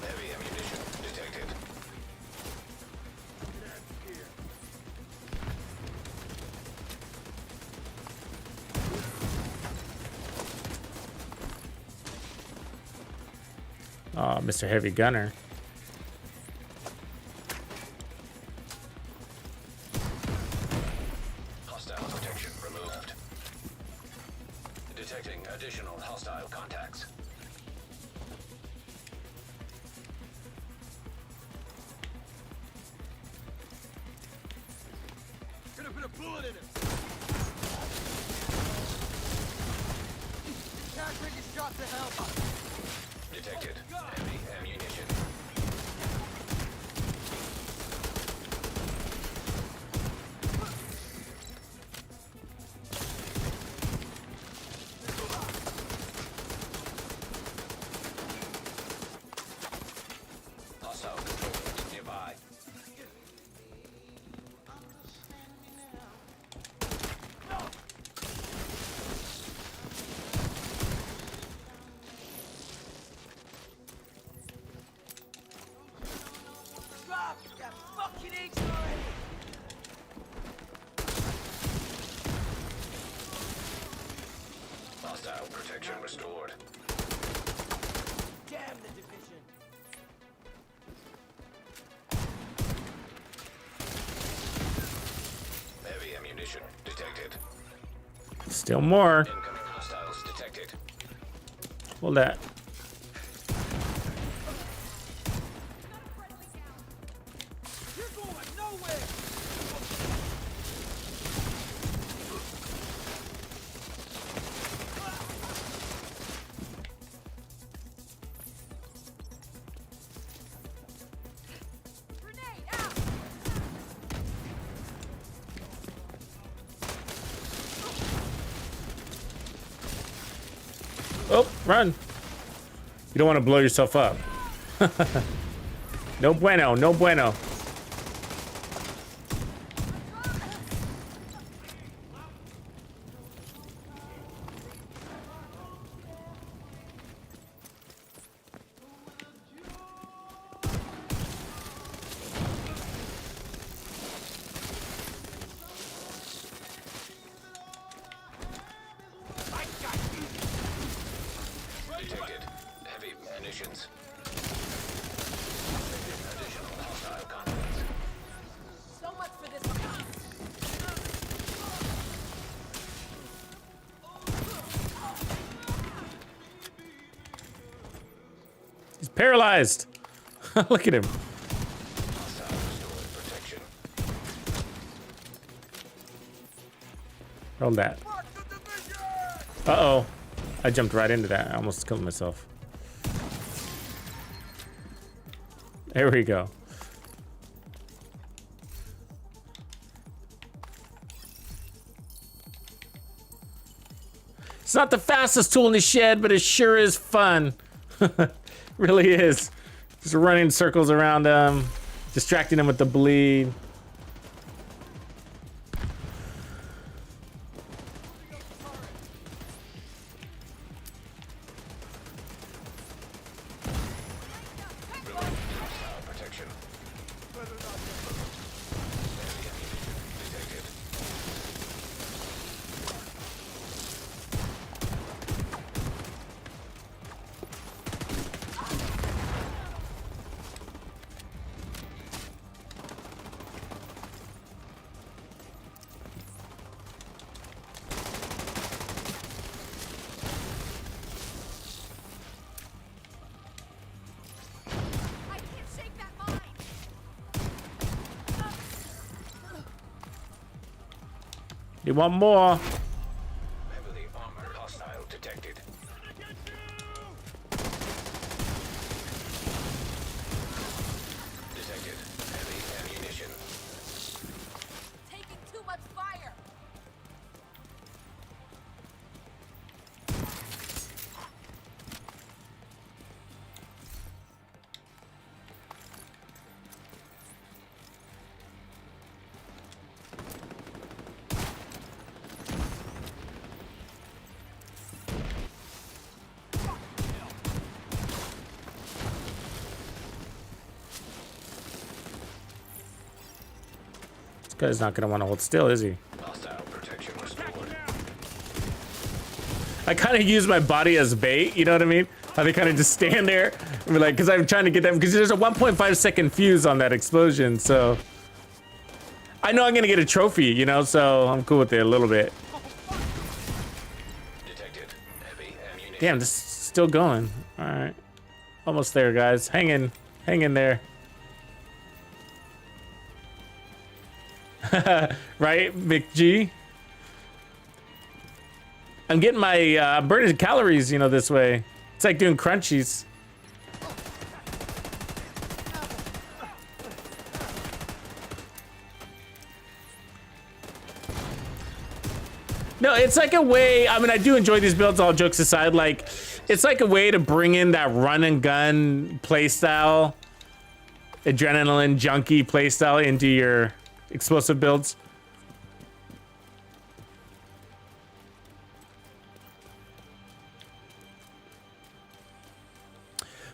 Heavy ammunition detected. Oh, Mr. Heavy Gunner. Hostile protection removed. Detecting additional hostile contacts. Gonna put a bullet in him. Can't bring his shot to hell. Detected. Heavy ammunition. Hostile control point nearby. Drop that fucking ignorant. Hostile protection restored. Damn the division. Heavy ammunition detected. Still more. Incoming hostiles detected. Hold that. You're going nowhere. Grenade out! Oh, run. You don't want to blow yourself up. No bueno, no bueno. Detected. Heavy munitions. Additional hostile contacts. So much for this. He's paralyzed. Look at him. Hostile restored protection. Hold that. Uh-oh. I jumped right into that. I almost killed myself. There we go. It's not the fastest tool in the shed, but it sure is fun. Really is. Just running circles around them, distracting them with the bleed. Hostile protection. Heavy ammunition detected. You want more? Heavily armored hostile detected. Detected. Heavy ammunition. Taking too much fire. This guy's not gonna want to hold still, is he? Hostile protection restored. I kind of use my body as bait, you know what I mean? How they kind of just stand there and be like, because I'm trying to get them, because there's a 1.5 second fuse on that explosion, so I know I'm gonna get a trophy, you know, so I'm cool with it a little bit. Detected. Heavy ammunition. Damn, this is still going. All right, almost there, guys. Hang in there. Right, McG? I'm getting my burning calories, you know, this way. It's like doing crunchies. No, it's like a way, I mean, I do enjoy these builds, all jokes aside. Like, it's like a way to bring in that run and gun playstyle, adrenaline junkie playstyle into your explosive builds.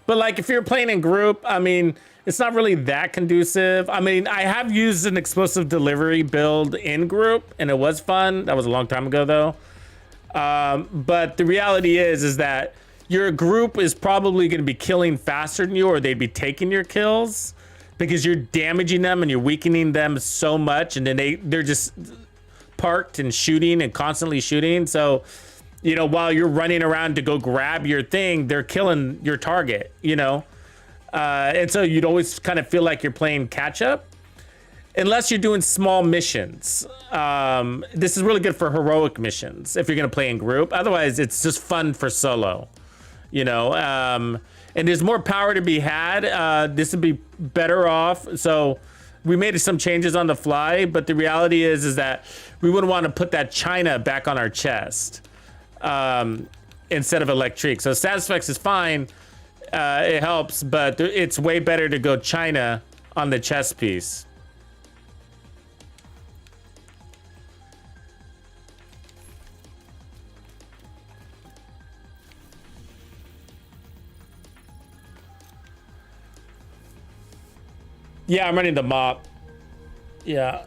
But like if you're playing in group, I mean, it's not really that conducive. I mean, I have used an explosive delivery build in group and it was fun. That was a long time ago though. But the reality is that your group is probably going to be killing faster than you, or they'd be taking your kills because you're damaging them and you're weakening them so much. And then they're just parked and shooting and constantly shooting. So, you know, while you're running around to go grab your thing, they're killing your target, you know? And so you'd always kind of feel like you're playing catch up unless you're doing small missions. This is really good for heroic missions if you're going to play in group. Otherwise, it's just fun for solo, you know? And there's more power to be had. This would be better off. So we made some changes on the fly, but the reality is that we wouldn't want to put that China back on our chest. Instead of electric. So Satisfax is fine. It helps, but it's way better to go China on the chest piece. Yeah, I'm running the mop. Yeah.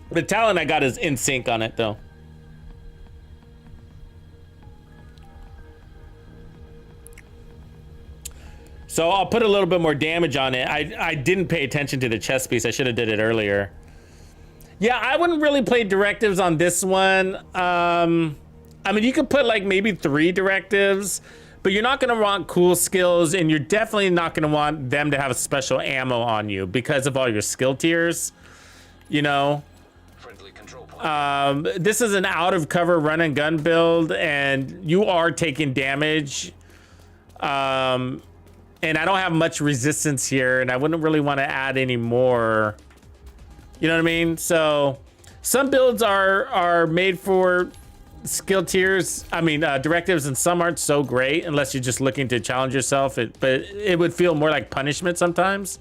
The talent I got is in sync on it though. So I'll put a little bit more damage on it. I didn't pay attention to the chest piece. I should have did it earlier. Yeah, I wouldn't really play directives on this one. I mean, you could put like maybe 3 directives, but you're not gonna want cool skills, and you're definitely not gonna want them to have special ammo on you because of all your skill tiers, you know? Friendly control point. This is an out of cover run and gun build, and you are taking damage. And I don't have much resistance here, and I wouldn't really want to add any more. You know what I mean? So some builds are made for skill tiers. I mean, directives, and some aren't so great unless you're just looking to challenge yourself. But it would feel more like punishment sometimes.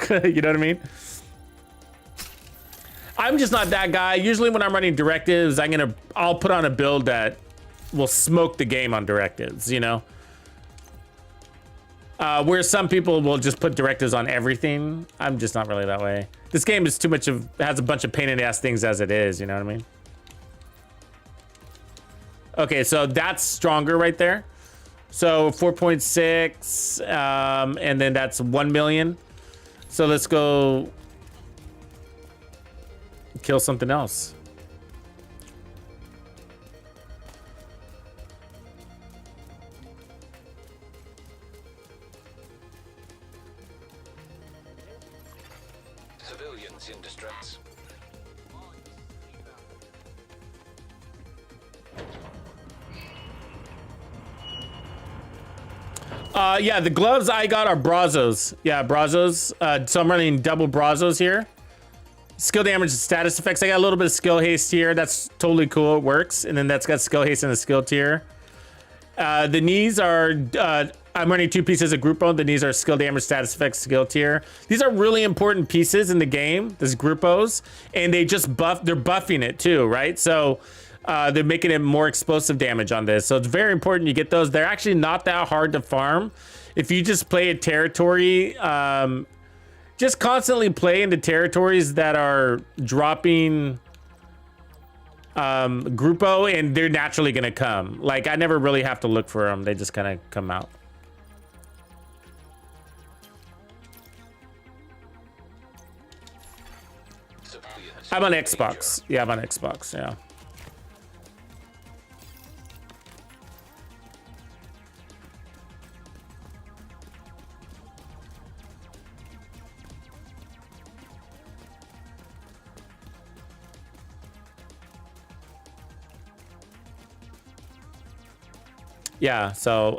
You know what I mean? I'm just not that guy. Usually when I'm running directives, I'll put on a build that will smoke the game on directives, you know? Where some people will just put directives on everything. I'm just not really that way. This game is has a bunch of pain in the ass things as it is, you know what I mean? Okay, so that's stronger right there. So 4.6, and then that's 1 million. So let's go kill something else. Civilians in distress. Yeah, the gloves I got are Brazos. Yeah, Brazos. So I'm running double Brazos here. Skill damage and status effects. I got a little bit of skill haste here. That's totally cool. It works. And then that's got skill haste in the skill tier. The knees are, I'm running 2 pieces of Grupo. The knees are skill damage, status effects, skill tier. These are really important pieces in the game, this Grupos. And they just they're buffing it too, right? So they're making it more explosive damage on this. So it's very important you get those. They're actually not that hard to farm. If you just play a territory, just constantly play into territories that are dropping Grupo, and they're naturally gonna come. Like, I never really have to look for them. They just kind of come out. I'm on Xbox. Yeah, I'm on Xbox, yeah. Yeah, so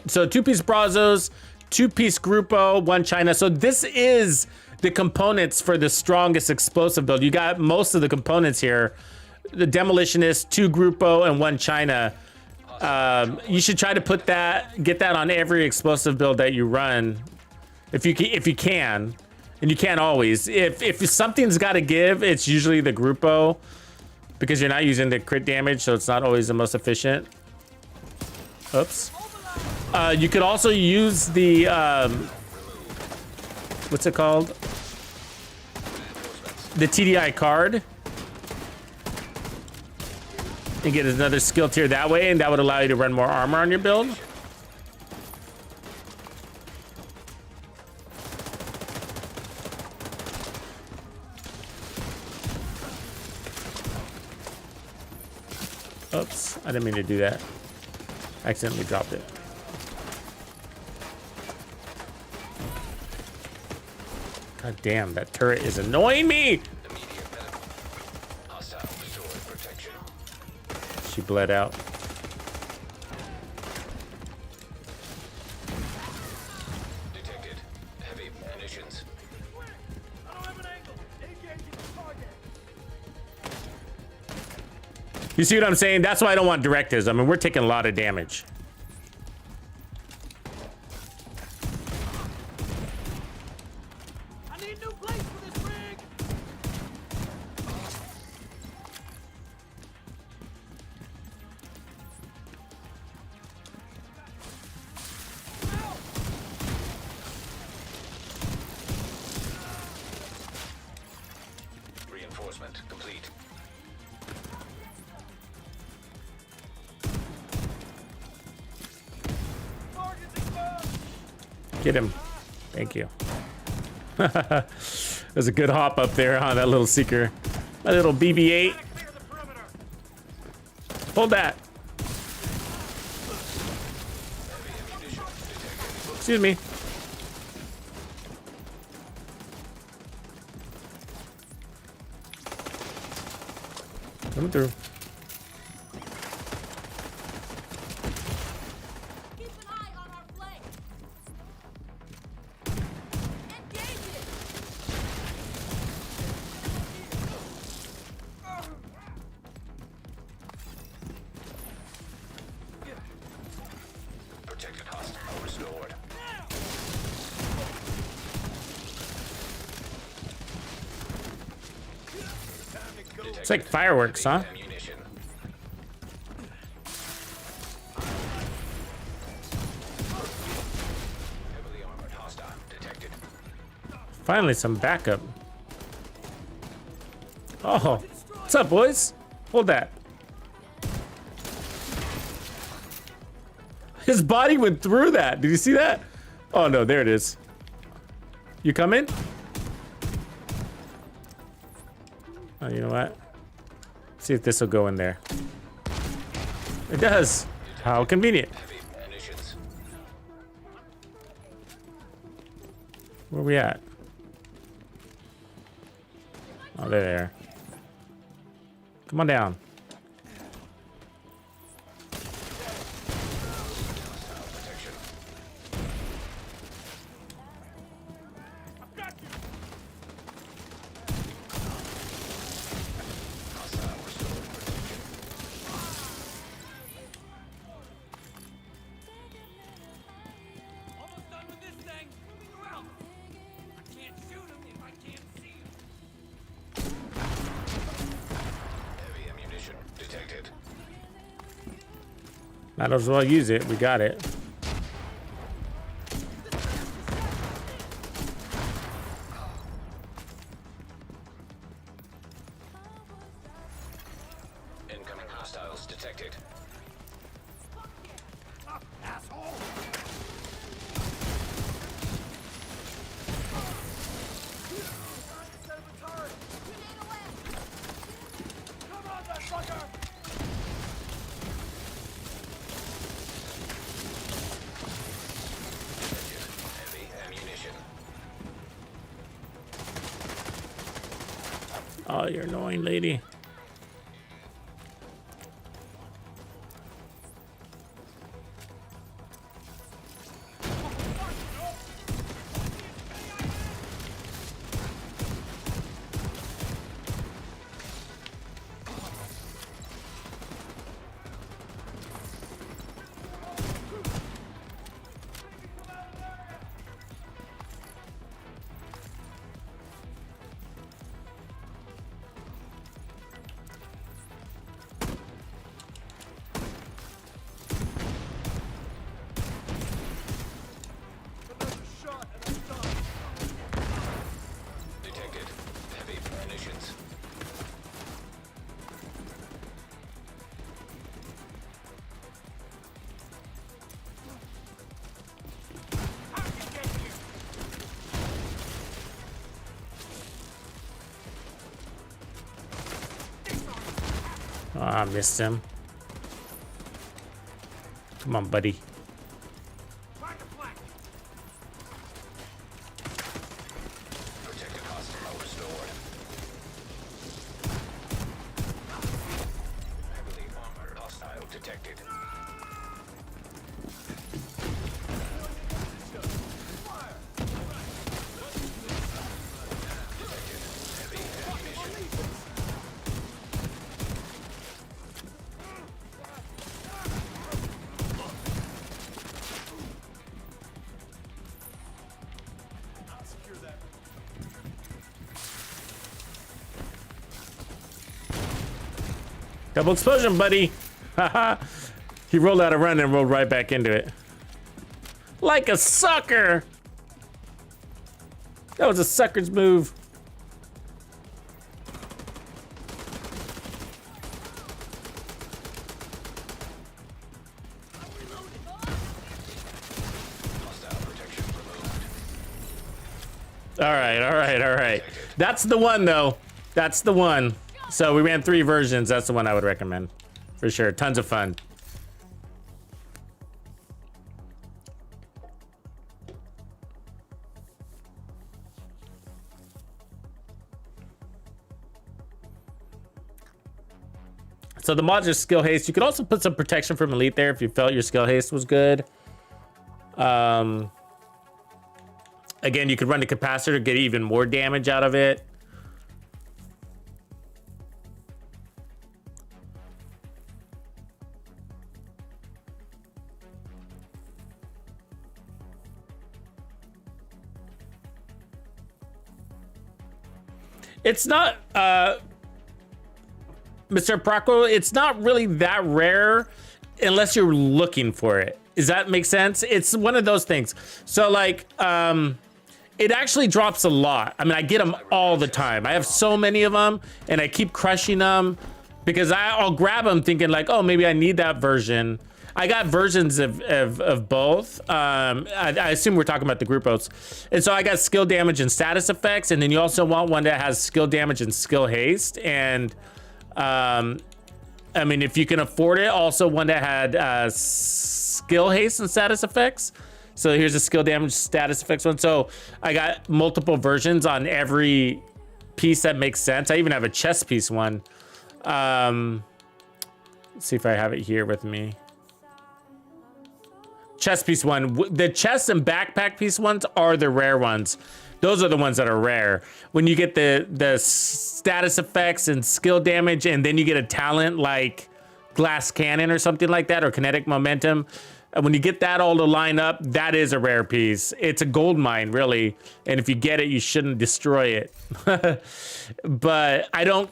2-piece Brazos, 2-piece Grupo, 1 China. So this is the components for the strongest explosive build. You got most of the components here. The Demolitionist, 2 Grupo, and 1 China. You should try to get that on every explosive build that you run, if you can, and you can't always. If something's got to give, it's usually the Grupo, because you're not using the crit damage, so it's not always the most efficient. Oops. You could also use the what's it called? The TDI card, and get another skill tier that way, and that would allow you to run more armor on your build. Oops, I didn't mean to do that. I accidentally dropped it. God damn, that turret is annoying me! She bled out. Detected. Heavy munitions. I don't have an angle. Engaging the target. You see what I'm saying? That's why I don't want directives. I mean, we're taking a lot of damage. I need a new place for this rig. Reinforcement complete. Target's exposed. Get him. Thank you. There's a good hop up there, huh? That little seeker. My little BB-8. Clear the perimeter. Hold that. Excuse me. Coming through. Keep an eye on our flank. Engage it. Protected hostile restored. It's like fireworks, huh? Ammunition. Heavily armored hostile detected. Finally, some backup. Oh, what's up, boys? Hold that. His body went through that. Did you see that? Oh no, there it is. You coming? Oh, you know what? See if this will go in there. It does. How convenient. Heavy munitions. Where we at? Oh, they're there. Come on down. Protection. I've got you. Hostile restored protection. Almost done with this thing. Moving around. I can't shoot him if I can't see him. Heavy ammunition detected. Might as well use it. We got it. Incoming hostiles detected. Asshole. Grenade away. Come on, that sucker. Heavy ammunition. Oh, you're annoying, lady. Another shot and I'm done. Detected. Heavy munitions. How did you get here? Oh, I missed him. Come on, buddy. Find a flank. Protected hostile restored. Heavily armored hostile detected. Detected. Heavy ammunition. I'll secure that. Double explosion, buddy. Haha. He rolled out a run and rolled right back into it. Like a sucker. That was a sucker's move. Hostile protection removed. All right, all right, all right. That's the one, though. That's the one. So we ran 3 versions. That's the one I would recommend. For sure. Tons of fun. So the mods are skill haste. You could also put some protection from elite there if you felt your skill haste was good. Again, you could run the capacitor, get even more damage out of it. It's not, Mr. Procco, it's not really that rare unless you're looking for it. Does that make sense? It's one of those things. So like, it actually drops a lot. I mean, I get them all the time. I have so many of them and I keep crushing them because I'll grab them thinking like, oh, maybe I need that version. I got versions of both. I assume we're talking about the group oaths. And so I got skill damage and status effects. And then you also want one that has skill damage and skill haste. And I mean, if you can afford it, also one that had skill haste and status effects. So here's a skill damage status effects one. So I got multiple versions on every piece that makes sense. I even have a chest piece one. Let's see if I have it here with me. Chest piece one. The chest and backpack piece ones are the rare ones. Those are the ones that are rare. When you get the status effects and skill damage, and then you get a talent like glass cannon or something like that, or kinetic momentum. And when you get that all to line up, that is a rare piece. It's a gold mine, really. And if you get it, you shouldn't destroy it. But I don't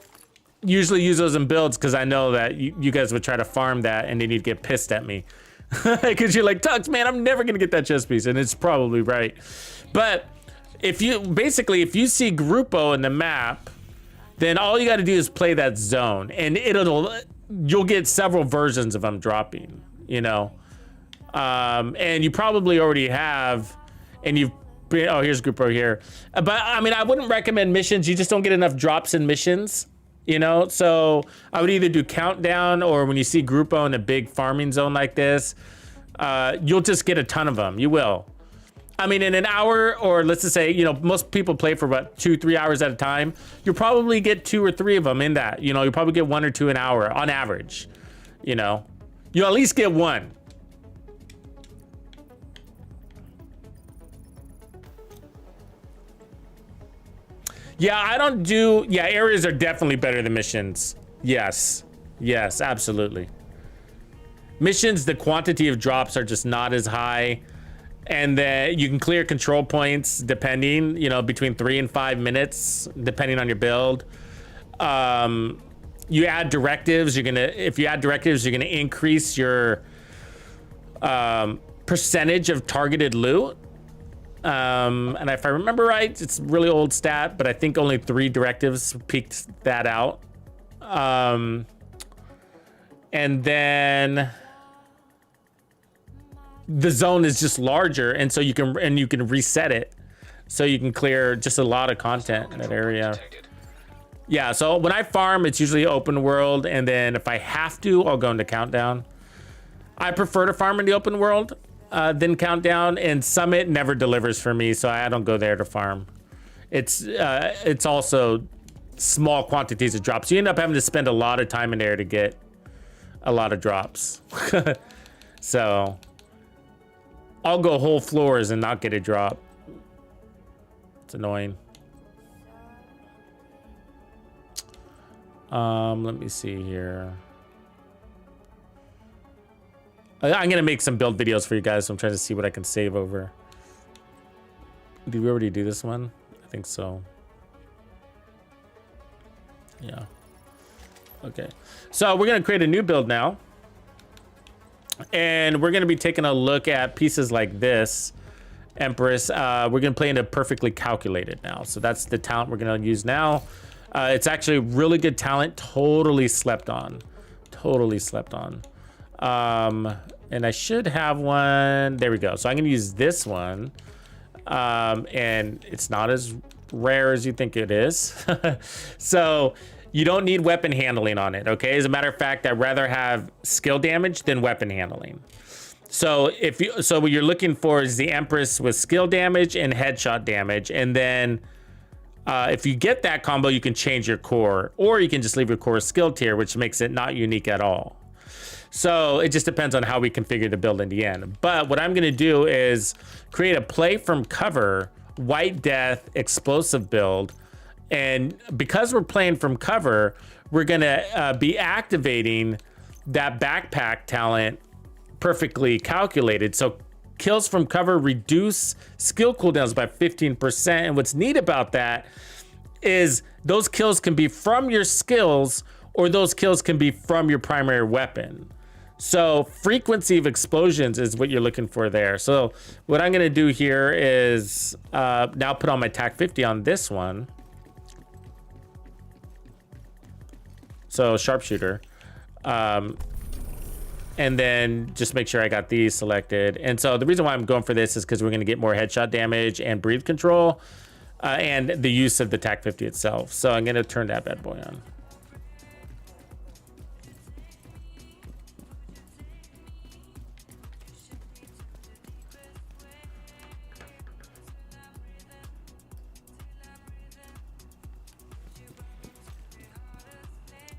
usually use those in builds because I know that you guys would try to farm that and then you'd get pissed at me. Because you're like, Tux, man, I'm never going to get that chest piece. And it's probably right. But if you see Grupo in the map, then all you got to do is play that zone. And you'll get several versions of them dropping, you know. And you probably already have, and you've been, oh, here's Grupo here. But I mean, I wouldn't recommend missions. You just don't get enough drops in missions, you know? So I would either do countdown, or when you see Grupo in a big farming zone like this, you'll just get a ton of them. You will. I mean, in an hour, or let's just say, you know, most people play for about 2-3 hours at a time. You'll probably get 2 or 3 of them in that. You know, you'll probably get 1 or 2 an hour on average. You know, you'll at least get 1. Yeah, I don't do, yeah, areas are definitely better than missions. Yes, absolutely. Missions, the quantity of drops are just not as high. And then you can clear control points depending, you know, between 3 and 5 minutes, depending on your build. You add directives, if you add directives, you're gonna increase your percentage of targeted loot. And if I remember right, it's a really old stat, but I think only 3 directives peaked that out. And then the zone is just larger, and so you can reset it, so you can clear just a lot of content in that area. Yeah, so when I farm, it's usually open world, and then if I have to, I'll go into countdown. I prefer to farm in the open world than countdown, and Summit never delivers for me, so I don't go there to farm. It's also small quantities of drops. You end up having to spend a lot of time in there to get a lot of drops. So I'll go whole floors and not get a drop. It's annoying. Let me see here. I'm gonna make some build videos for you guys, so I'm trying to see what I can save over. Did we already do this one? I think so. Yeah. Okay. So we're gonna create a new build now. And we're gonna be taking a look at pieces like this, Empress. We're gonna play into Perfectly Calculated now. So that's the talent we're gonna use now. It's actually really good talent, totally slept on. Totally slept on. And I should have one. There we go. So I'm gonna use this one. And it's not as rare as you think it is. So you don't need weapon handling on it, okay? As a matter of fact, I'd rather have skill damage than weapon handling. So what you're looking for is the Empress with skill damage and headshot damage, and then if you get that combo, you can change your core, or you can just leave your core skill tier, which makes it not unique at all. So it just depends on how we configure the build in the end. But what I'm gonna do is create a play from cover, White Death explosive build. And because we're playing from cover, we're gonna be activating that backpack talent Perfectly Calculated. So kills from cover reduce skill cooldowns by 15%. And what's neat about that is those kills can be from your skills, or those kills can be from your primary weapon. So frequency of explosions is what you're looking for there. So what I'm gonna do here is now put on my TAC 50 on this one. So sharpshooter. And then just make sure I got these selected. And so the reason why I'm going for this is because we're gonna get more headshot damage and breathe control and the use of the TAC 50 itself. So I'm gonna turn that bad boy on.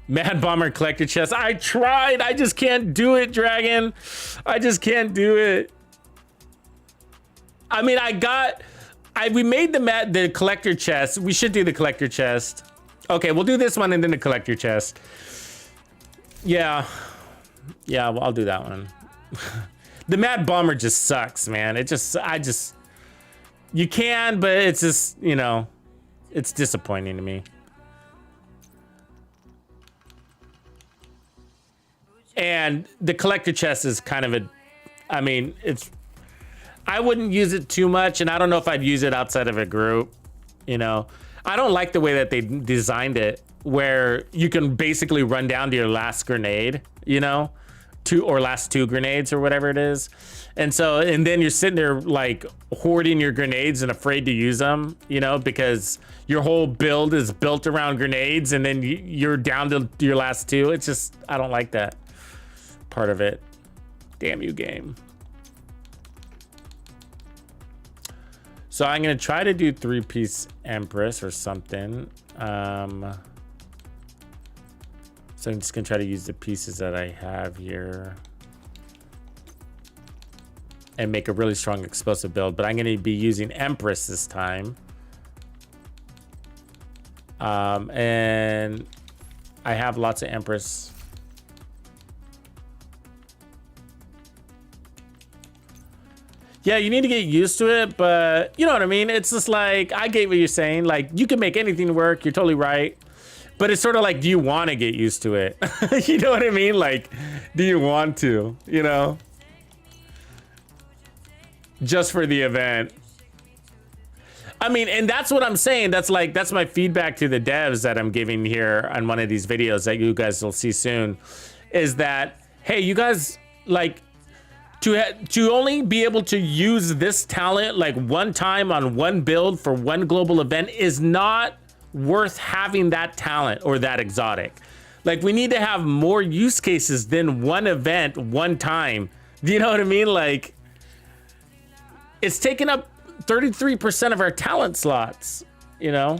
Mad Bomber collector chest. I tried. I just can't do it, Dragon. I just can't do it. I mean, we made the collector chest. We should do the collector chest. Okay, we'll do this one and then the collector chest. Yeah. Yeah, well, I'll do that one. The Mad Bomber just sucks, man. You can, but it's just, you know, it's disappointing to me. And the collector chest is kind of I mean, I wouldn't use it too much, and I don't know if I'd use it outside of a group, you know. I don't like the way that they designed it, where you can basically run down to your last grenade, you know, last two grenades or whatever it is. And then you're sitting there like hoarding your grenades and afraid to use them, you know, because your whole build is built around grenades, and then you're down to your last two. It's just, I don't like that part of it. Damn you, game. So I'm gonna try to do 3-piece Empress or something. So I'm just gonna try to use the pieces that I have here and make a really strong explosive build, but I'm gonna be using Empress this time. And I have lots of Empress. Yeah, you need to get used to it, but you know what I mean? It's just like, I get what you're saying. Like, you can make anything work. You're totally right. But it's sort of like, do you want to get used to it? You know what I mean? Like, do you want to, you know? Just for the event. I mean, and that's what I'm saying. That's my feedback to the devs that I'm giving here on one of these videos that you guys will see soon, is that, hey, you guys, like, to only be able to use this talent like one time on one build for one global event is not worth having that talent or that exotic. Like, we need to have more use cases than one event, one time. Do you know what I mean? Like, it's taking up 33% of our talent slots, you know,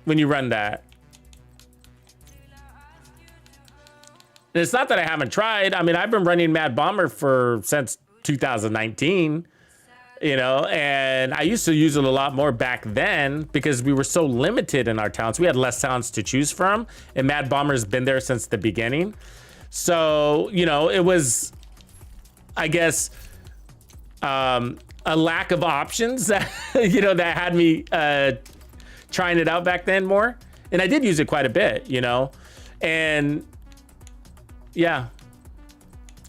when you run that. And it's not that I haven't tried. I mean, I've been running Mad Bomber since 2019, you know, and I used to use it a lot more back then because we were so limited in our talents. We had less talents to choose from, and Mad Bomber's been there since the beginning. So, you know, it was, I guess, a lack of options that, you know, that had me trying it out back then more. And I did use it quite a bit, you know, and yeah,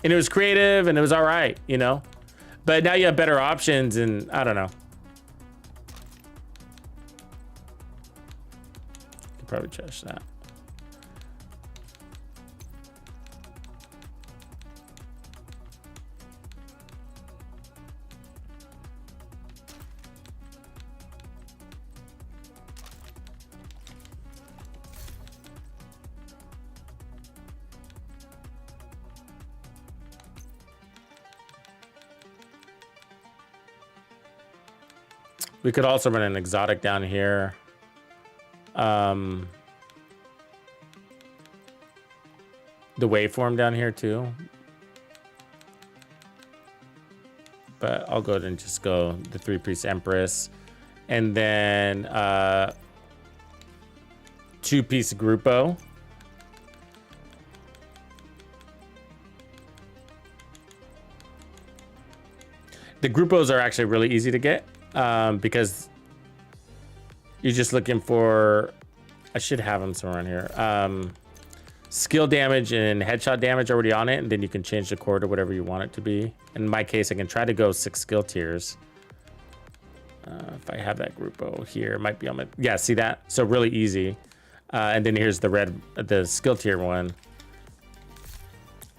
and it was creative and it was all right, you know, but now you have better options, and I don't know. Could probably change that. We could also run an exotic down here. The waveform down here too. But I'll go ahead and just go the 3-piece Empress. And then 2-piece Grupo. The Grupos are actually really easy to get. Because you're just looking for, I should have them somewhere on here. Skill damage and headshot damage already on it, and then you can change the core to whatever you want it to be. In my case, I can try to go 6 skill tiers. If I have that Grupo here, it might be on my, yeah, see that? So really easy. And then here's the skill tier one.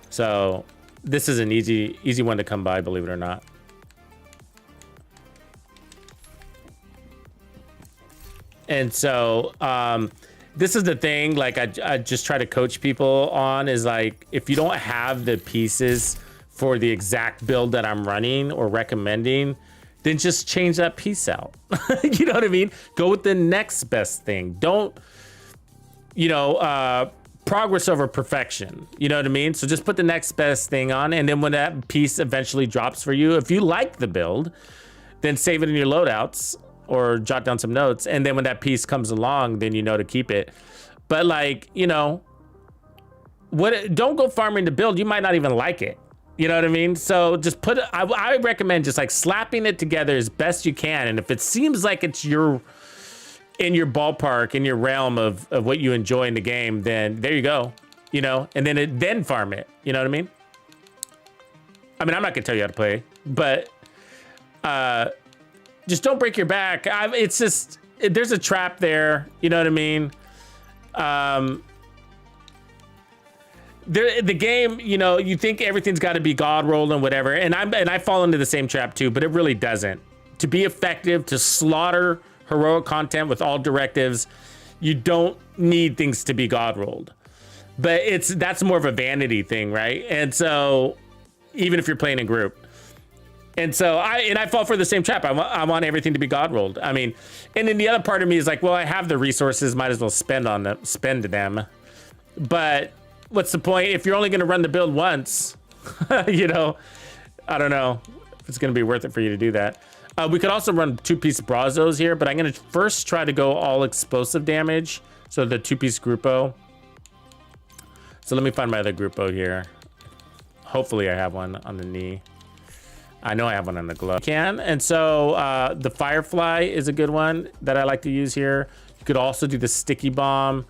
So this is an easy one to come by, believe it or not. And so this is the thing, like I just try to coach people on, is like, if you don't have the pieces for the exact build that I'm running or recommending, then just change that piece out. You know what I mean? Go with the next best thing. Don't, you know, progress over perfection. You know what I mean? So just put the next best thing on, and then when that piece eventually drops for you, if you like the build, then save it in your loadouts or jot down some notes, and then when that piece comes along, then you know to keep it. But like, you know, don't go farming to build. You might not even like it. You know what I mean? So just put, I recommend just like slapping it together as best you can. And if it seems like it's in your ballpark, in your realm of what you enjoy in the game, then there you go, you know, and then farm it. You know what I mean? I mean, I'm not gonna tell you how to play, but just don't break your back. It's just, there's a trap there. You know what I mean? The game, you know, you think everything's got to be god rolled and whatever, and I fall into the same trap too, but it really doesn't. To be effective, to slaughter heroic content with all directives, you don't need things to be god rolled. But that's more of a vanity thing, right? And so, even if you're playing in group, and so I fall for the same trap. I want everything to be god rolled. I mean, and then the other part of me is like, well, I have the resources, might as well spend them. But what's the point if you're only going to run the build once? You know, I don't know if it's going to be worth it for you to do that. We could also run 2-piece Brazos here, but I'm going to first try to go all explosive damage. So the 2-piece Gruppo. So let me find my other Gruppo here. Hopefully I have one on the knee. I know I have one on the glove. And so the Firefly is a good one that I like to use here. You could also do the Sticky Bomb.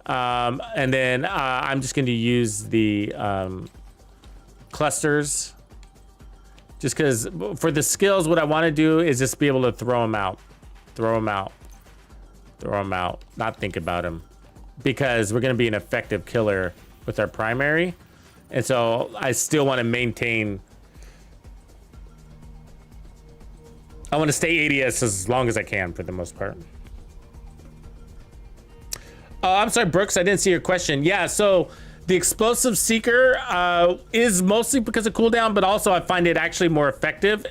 And then I'm just going to use the clusters. Just because for the skills, what I want to do is just be able to throw them out. Not think about them. Because we're going to be an effective killer with our primary. And so I still want to maintain... I want to stay ADS as long as I can for the most part. I'm sorry, Brooks, I didn't see your question. Yeah, so the Explosive Seeker is mostly because of cooldown, but also I find it actually more effective,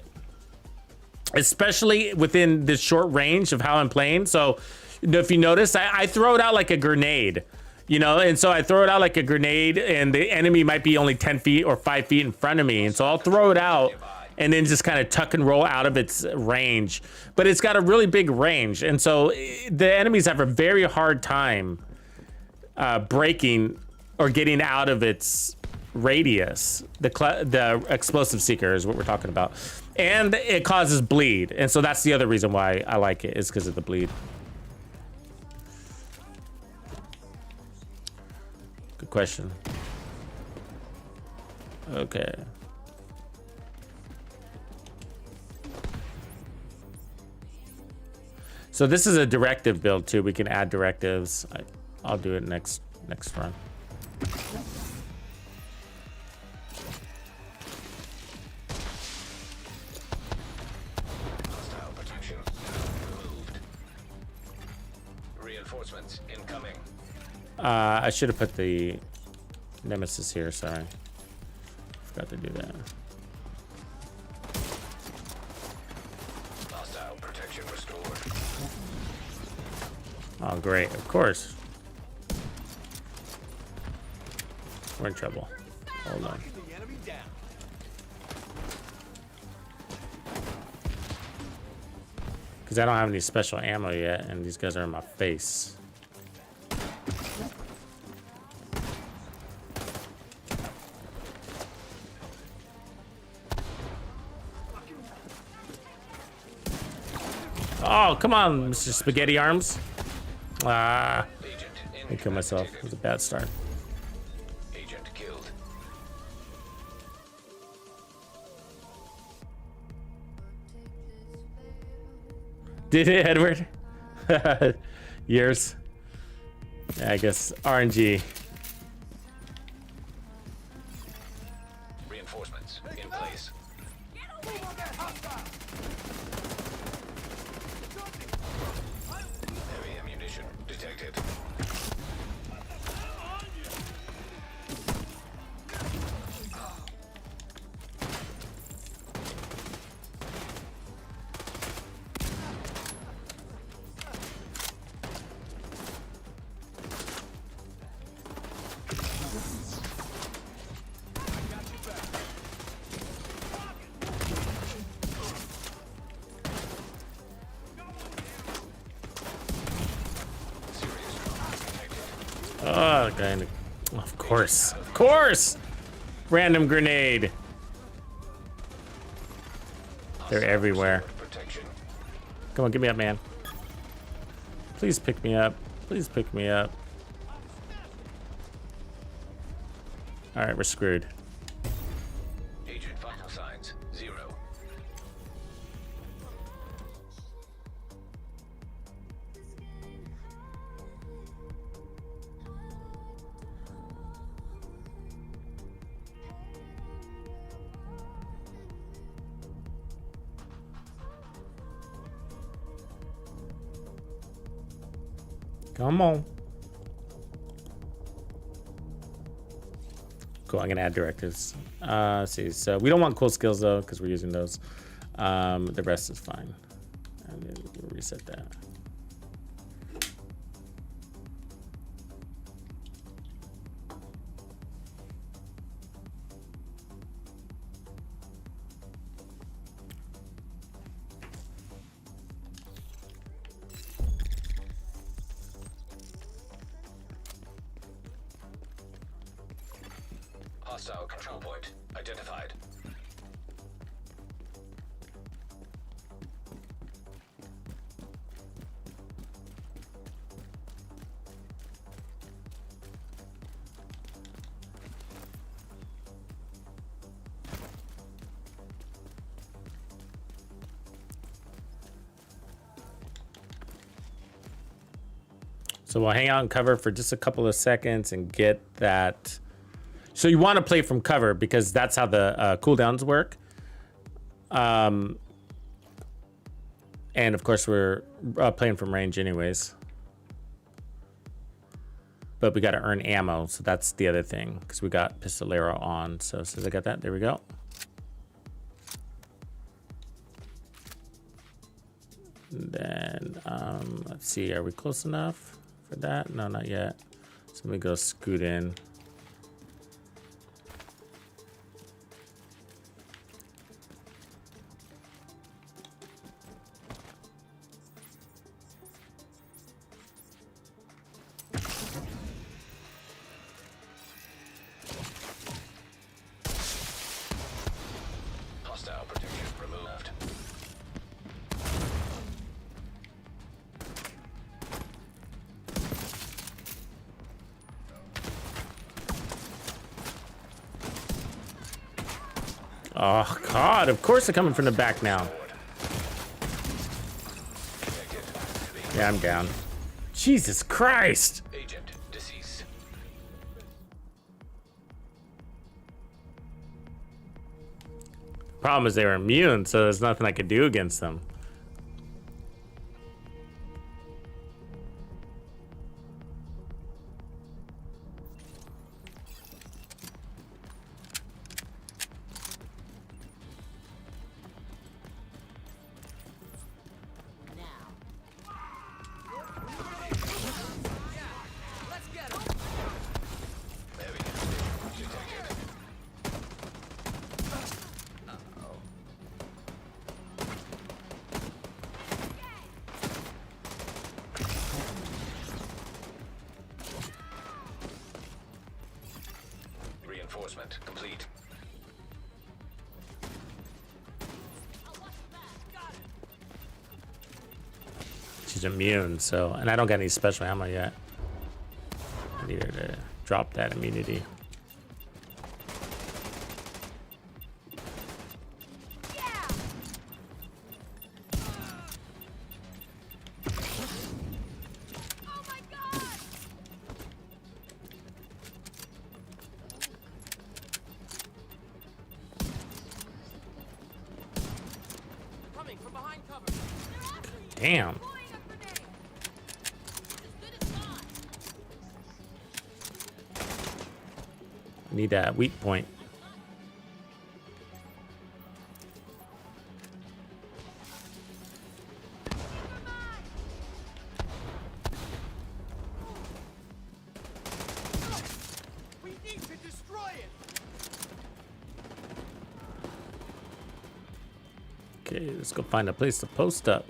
especially within the short range of how I'm playing. So if you notice, I throw it out like a grenade, you know, and so I throw it out like a grenade and the enemy might be only 10 feet or 5 feet in front of me. And so I'll throw it out and then just kind of tuck and roll out of its range. But it's got a really big range. And so the enemies have a very hard time breaking or getting out of its radius. The Explosive Seeker is what we're talking about. And it causes bleed. And so that's the other reason why I like it, is because of the bleed. Good question. Okay. So this is a directive build too. We can add directives. I'll do it next run. Hostile protection removed. Reinforcements incoming. I should have put the Nemesis here. Sorry, forgot to do that. Hostile protection restored. Oh, great! Of course. We're in trouble. Hold on. Because I don't have any special ammo yet, and these guys are in my face. Oh, come on, Mr. Spaghetti Arms. I killed myself. It was a bad start. Agent killed. Did it, Edward? Years. Yeah, I guess RNG. Reinforcements in place. Heavy ammunition detected. Oh, God. Of course. Of course! Random grenade. They're everywhere. Protection. Come on, get me up, man. Please pick me up. Please pick me up. All right, we're screwed. Agent vital signs 0. Come on. Cool, I'm gonna add directives. Let's see, so we don't want cool skills though, because we're using those. The rest is fine. And then we'll reset that. Hostile control point identified. So we'll hang out in cover for just a couple of seconds and get that. So you want to play from cover because that's how the cooldowns work. And of course we're playing from range anyways. But we got to earn ammo, so that's the other thing because we got Pistolero on. So since I got that, there we go. And then let's see, are we close enough for that? No, not yet. So let me go scoot in. Hostile protection removed. Oh God! Of course they're coming from the back now. Yeah, I'm down. Jesus Christ! Agent deceased. Problem is they were immune, so there's nothing I could do against them. Let's get him. Heavy detected. Reinforcement complete. She's immune, so, and I don't got any special ammo yet. I need her to drop that immunity. Yeah. Oh my God. Coming from behind cover. Damn. Deploying a grenade. As good as gone. Need that weak point. We need to destroy it. Okay, let's go find a place to post up.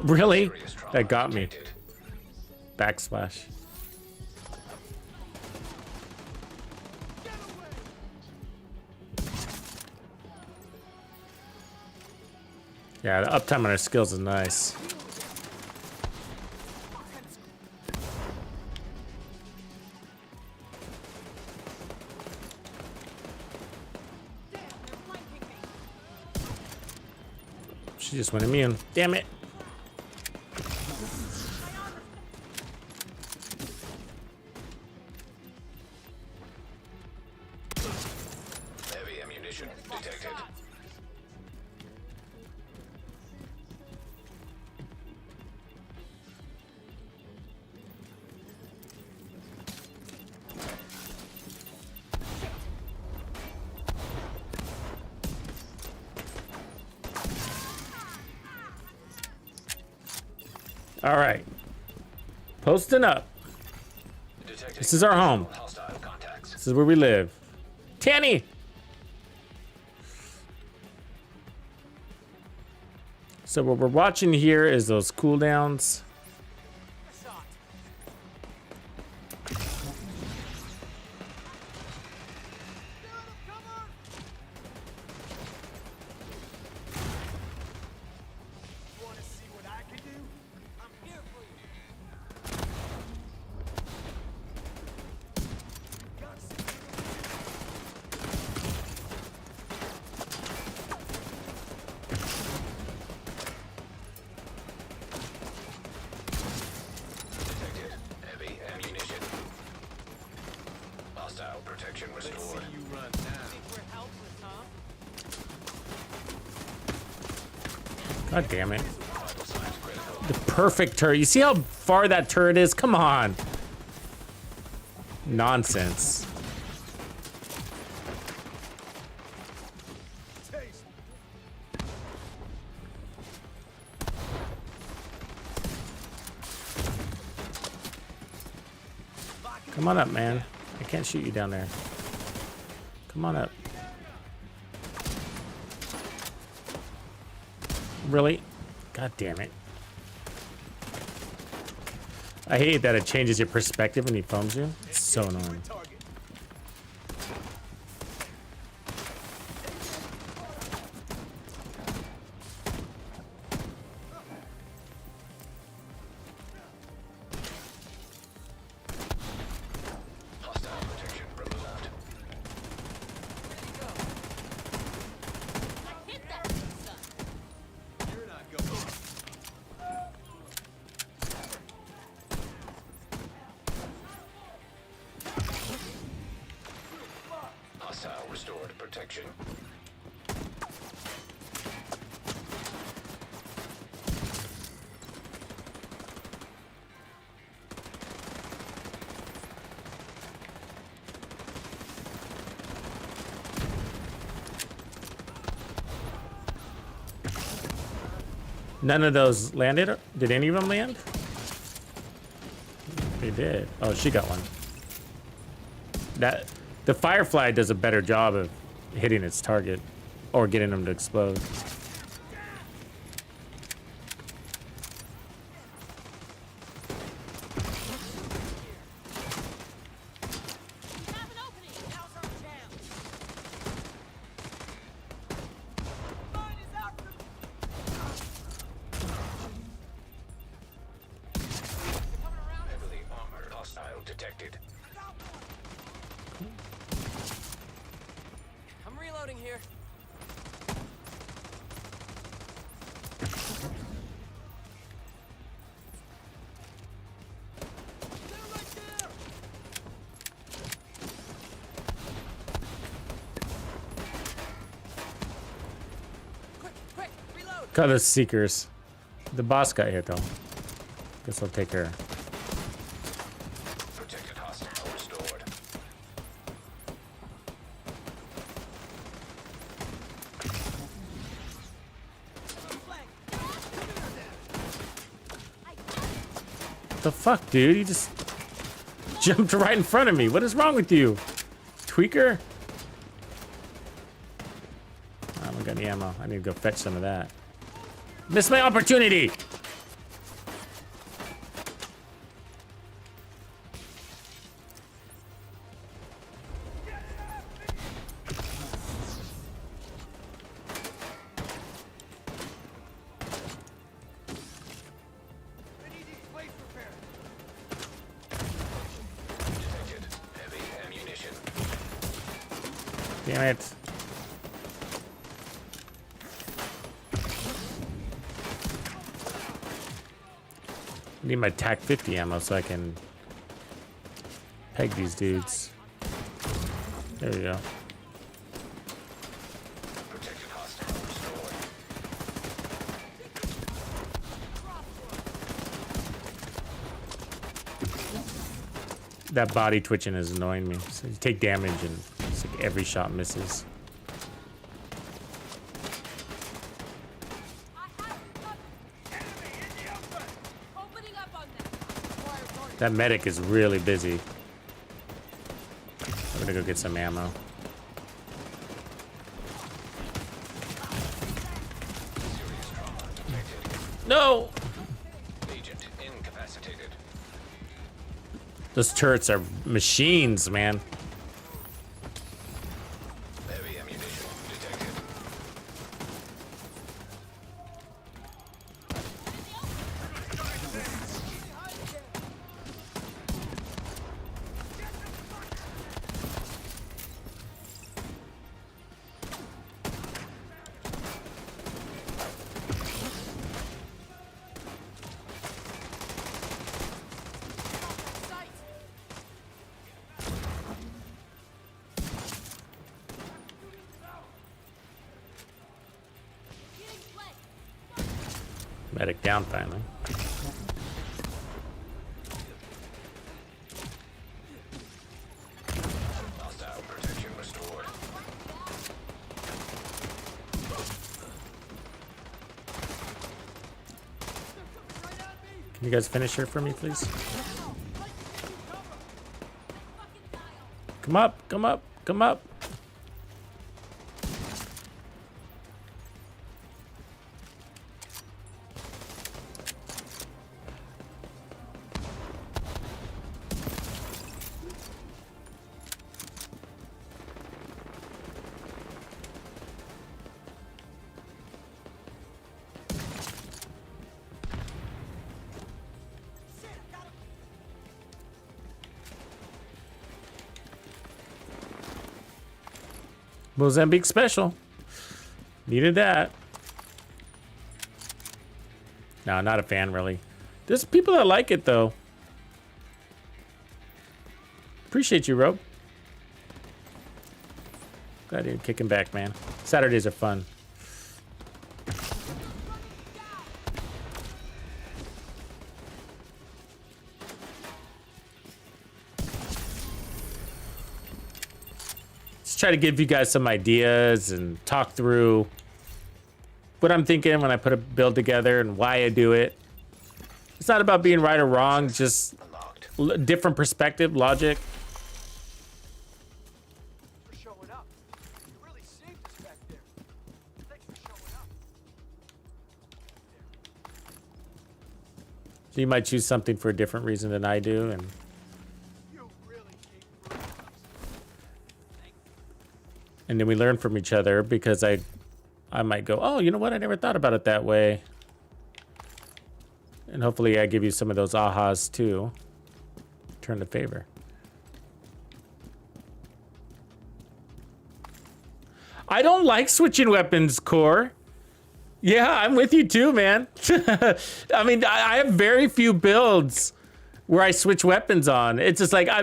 Really? Serious trauma That got me. detected. Backslash. Yeah, the uptime on our skills is nice. She just went immune. Damn it. Heavy ammunition detected. All right. Posting up. Detecting This is our home. hostile contacts. This is where we live. Tanny! So what we're watching here is those cooldowns. Wanna see what I can do? I'm here for you. Detected. Heavy ammunition. Hostile protection restored. You run now. Think we're helpless, huh? God damn it. Vital signs critical. The perfect turret. You see how far that turret is? Come on. Nonsense. Come on up, man. I can't shoot you down there. Come on up. Really? God damn it. I hate that it changes your perspective when he foams you. It's so annoying. Hostile protection removed. Hit that son. Hostile restored protection. None of those landed? Did any of them land? They did. Oh, she got one. The Firefly does a better job of hitting its target or getting them to explode. We have an opening. Now's our chance. Mine is out for coming around. Heavily armored. Hostile detected. I'm reloading here. Quick, reload. Got those seekers. The boss got hit though. Guess I'll take her. Protected hostile restored. What the fuck, dude? You just jumped right in front of me. What is wrong with you? Tweaker? I don't got any ammo. I need to go fetch some of that. Missed my opportunity! Damn it. I need my TAC 50 ammo so I can peg these dudes. There we go. Protected hostile restored. That body twitching is annoying me. So you take damage and it's like every shot misses. Opening up on them. That medic is really busy. I'm gonna go get some ammo. No! Agent incapacitated. Those turrets are machines, man. Heavy ammunition detected. Sight. Getting flanked. Medic down finally. Hostile protection restored. Can you guys finish her for me, please? Come up, come up, come up. Mozambique special. Needed that. No, not a fan, really. There's people that like it, though. Appreciate you, Rope. Glad you're kicking back, man. Saturdays are fun. Try to give you guys some ideas and talk through what I'm thinking when I put a build together and why I do it. It's not about being right or wrong, just Unlocked. different perspective, logic. For showing up. You really saved us back there. Thanks for showing up. So you might choose something for a different reason than I do, and You really came through. then we learn from each other because I might go, oh, you know what? I never thought about it that way. And hopefully I give you some of those ahas too. Turn the favor. I don't like switching weapons, Core. Yeah, I'm with you too, man. I mean, I have very few builds where I switch weapons on. It's just like, I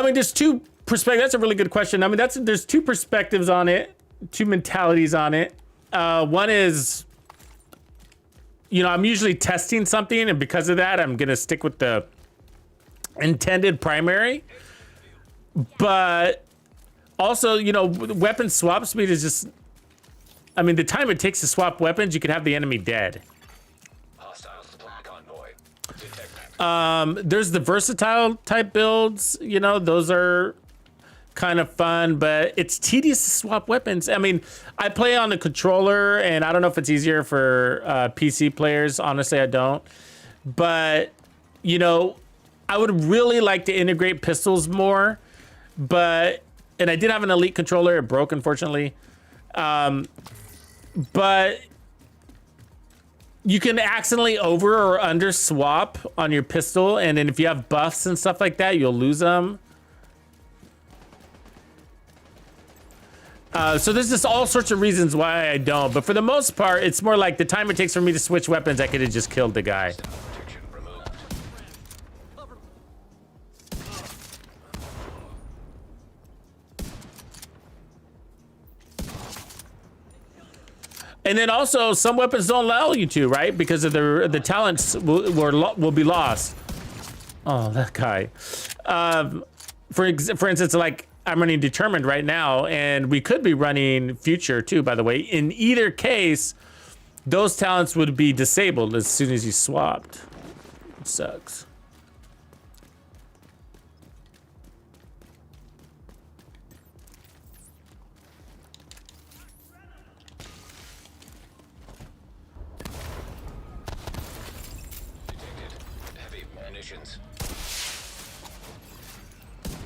mean, there's two perspectives. That's a really good question. I mean, there's two perspectives on it, two mentalities on it. One is, you know, I'm usually testing something, and because of that, I'm gonna stick with the intended primary. But also, you know, weapon swap speed is just, I mean, the time it takes to swap weapons, you could have the enemy dead. Hostile supply convoy detected. There's the versatile type builds, you know, those are kind of fun, but it's tedious to swap weapons. I mean, I play on the controller, and I don't know if it's easier for PC players. Honestly, I don't. But, you know, I would really like to integrate pistols more, and I did have an Elite controller. It broke, unfortunately. But you can accidentally over or under swap on your pistol, and then if you have buffs and stuff like that, you'll lose them. So there's just all sorts of reasons why I don't. But for the most part, it's more like the time it takes for me to switch weapons, I could have just killed the guy. Protection removed. And then also, some weapons don't allow you to, right? Because of the talents will be lost. Oh, that guy. For instance, like I'm running Determined right now, and we could be running Future too, by the way. In either case, those talents would be disabled as soon as you swapped. It sucks. Detected. Heavy munitions.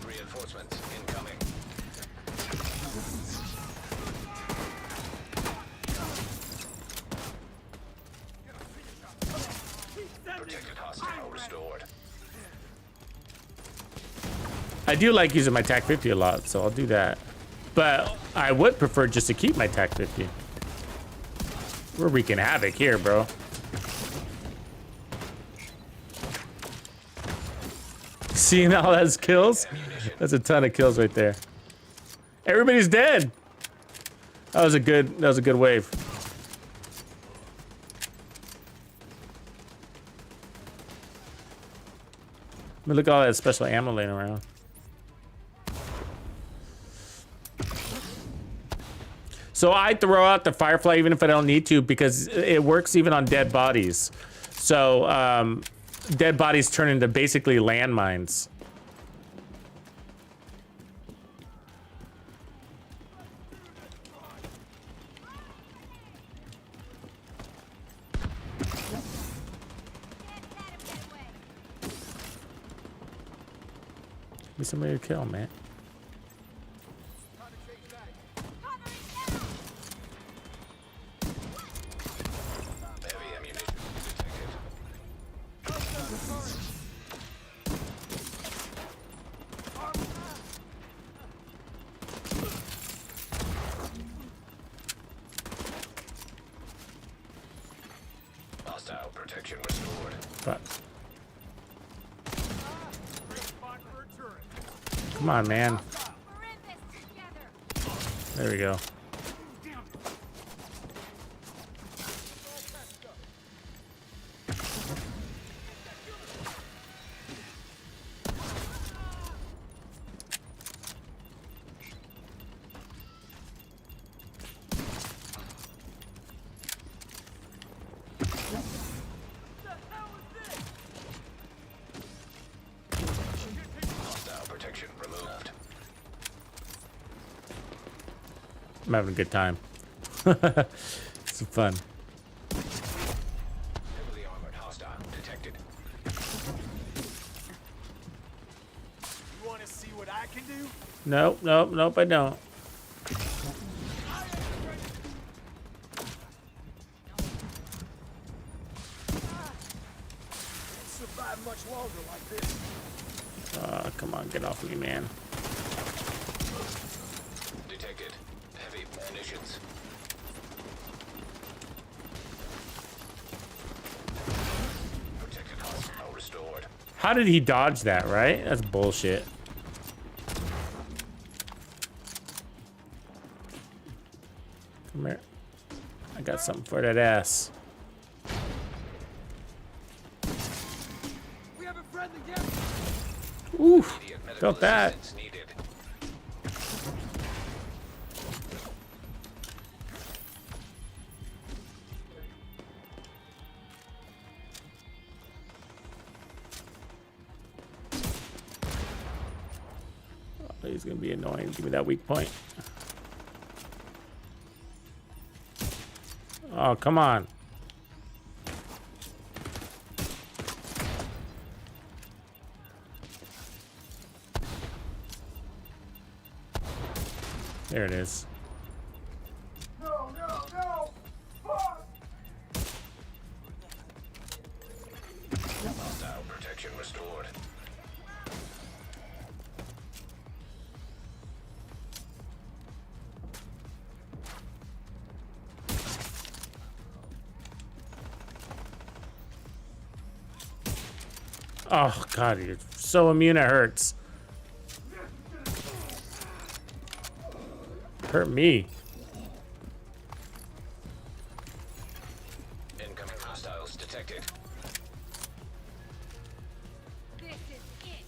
Reinforcements incoming. Protected hostile restored. I do like using my TAC 50 a lot, so I'll do that. But I would prefer just to keep my TAC 50. We're wreaking havoc here, bro. Seeing all those kills? That's a ton of kills right there. Everybody's dead. That was a good wave. I mean, look at all that special ammo laying around. So I throw out the Firefly even if I don't need to because it works even on dead bodies. So dead bodies turn into basically landmines. Give me somebody to kill, man. Heavy ammunition detected. Hostile protection restored. But come on, man. We're in this together. There we go. Hostile protection removed. I'm having a good time. It's fun. Heavily armored hostile detected. You want to see what I can do? Nope, nope, nope, I don't. Survive much longer like this. Come on, get off of me, man. Detected. Heavy munitions. Protected hostile restored. How did he dodge that, right? That's bullshit. Come here. I got something for that ass. We have a friendly guest. Ooh, Immediate medical felt that. assistance needed. Oh, he's gonna be annoying. Give me that weak point. Oh, come on. There it is. No, no, no! Fuck! Hostile protection restored. Oh god, you're so immune it hurts. Hurt me. Incoming hostiles detected. This is it.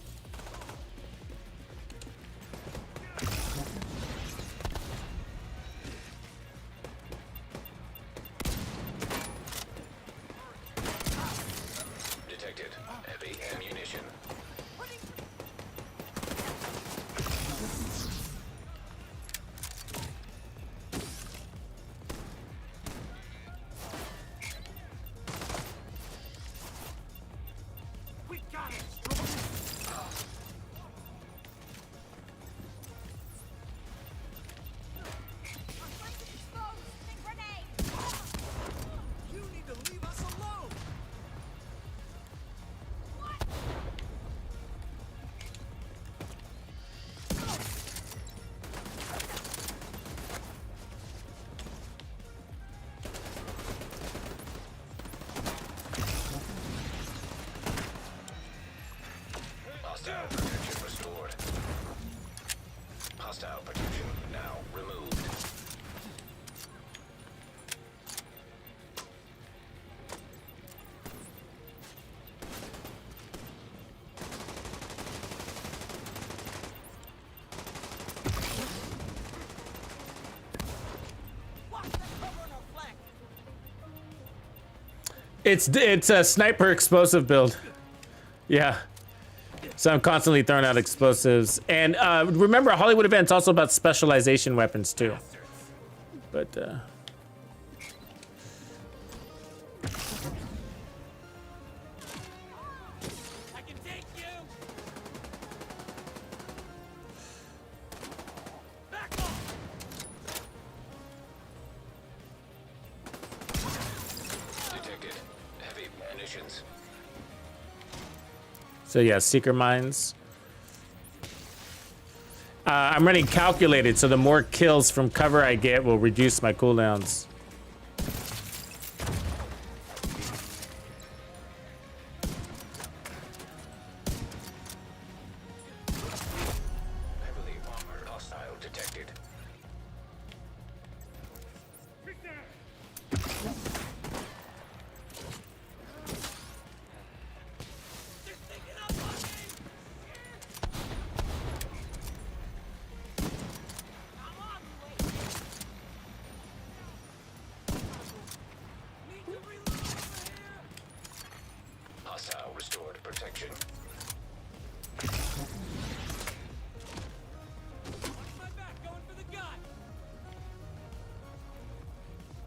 Detected. Heavy ammunition. We got it. You need to leave us alone. Hostile protection restored. Hostile protection now removed. It's a sniper explosive build. Yeah. So I'm constantly throwing out explosives. And remember, a HollyWood event's also about specialization weapons too. But I can take you. Back off. Detected. Heavy munitions. so yeah, seeker mines. I'm running calculated, so the more kills from cover I get will reduce my cooldowns. Heavily armored hostile detected. They're sneaking up on me. I'm on the way. Need to reload over here. Hostile restored protection. Watch my back, going for the gun.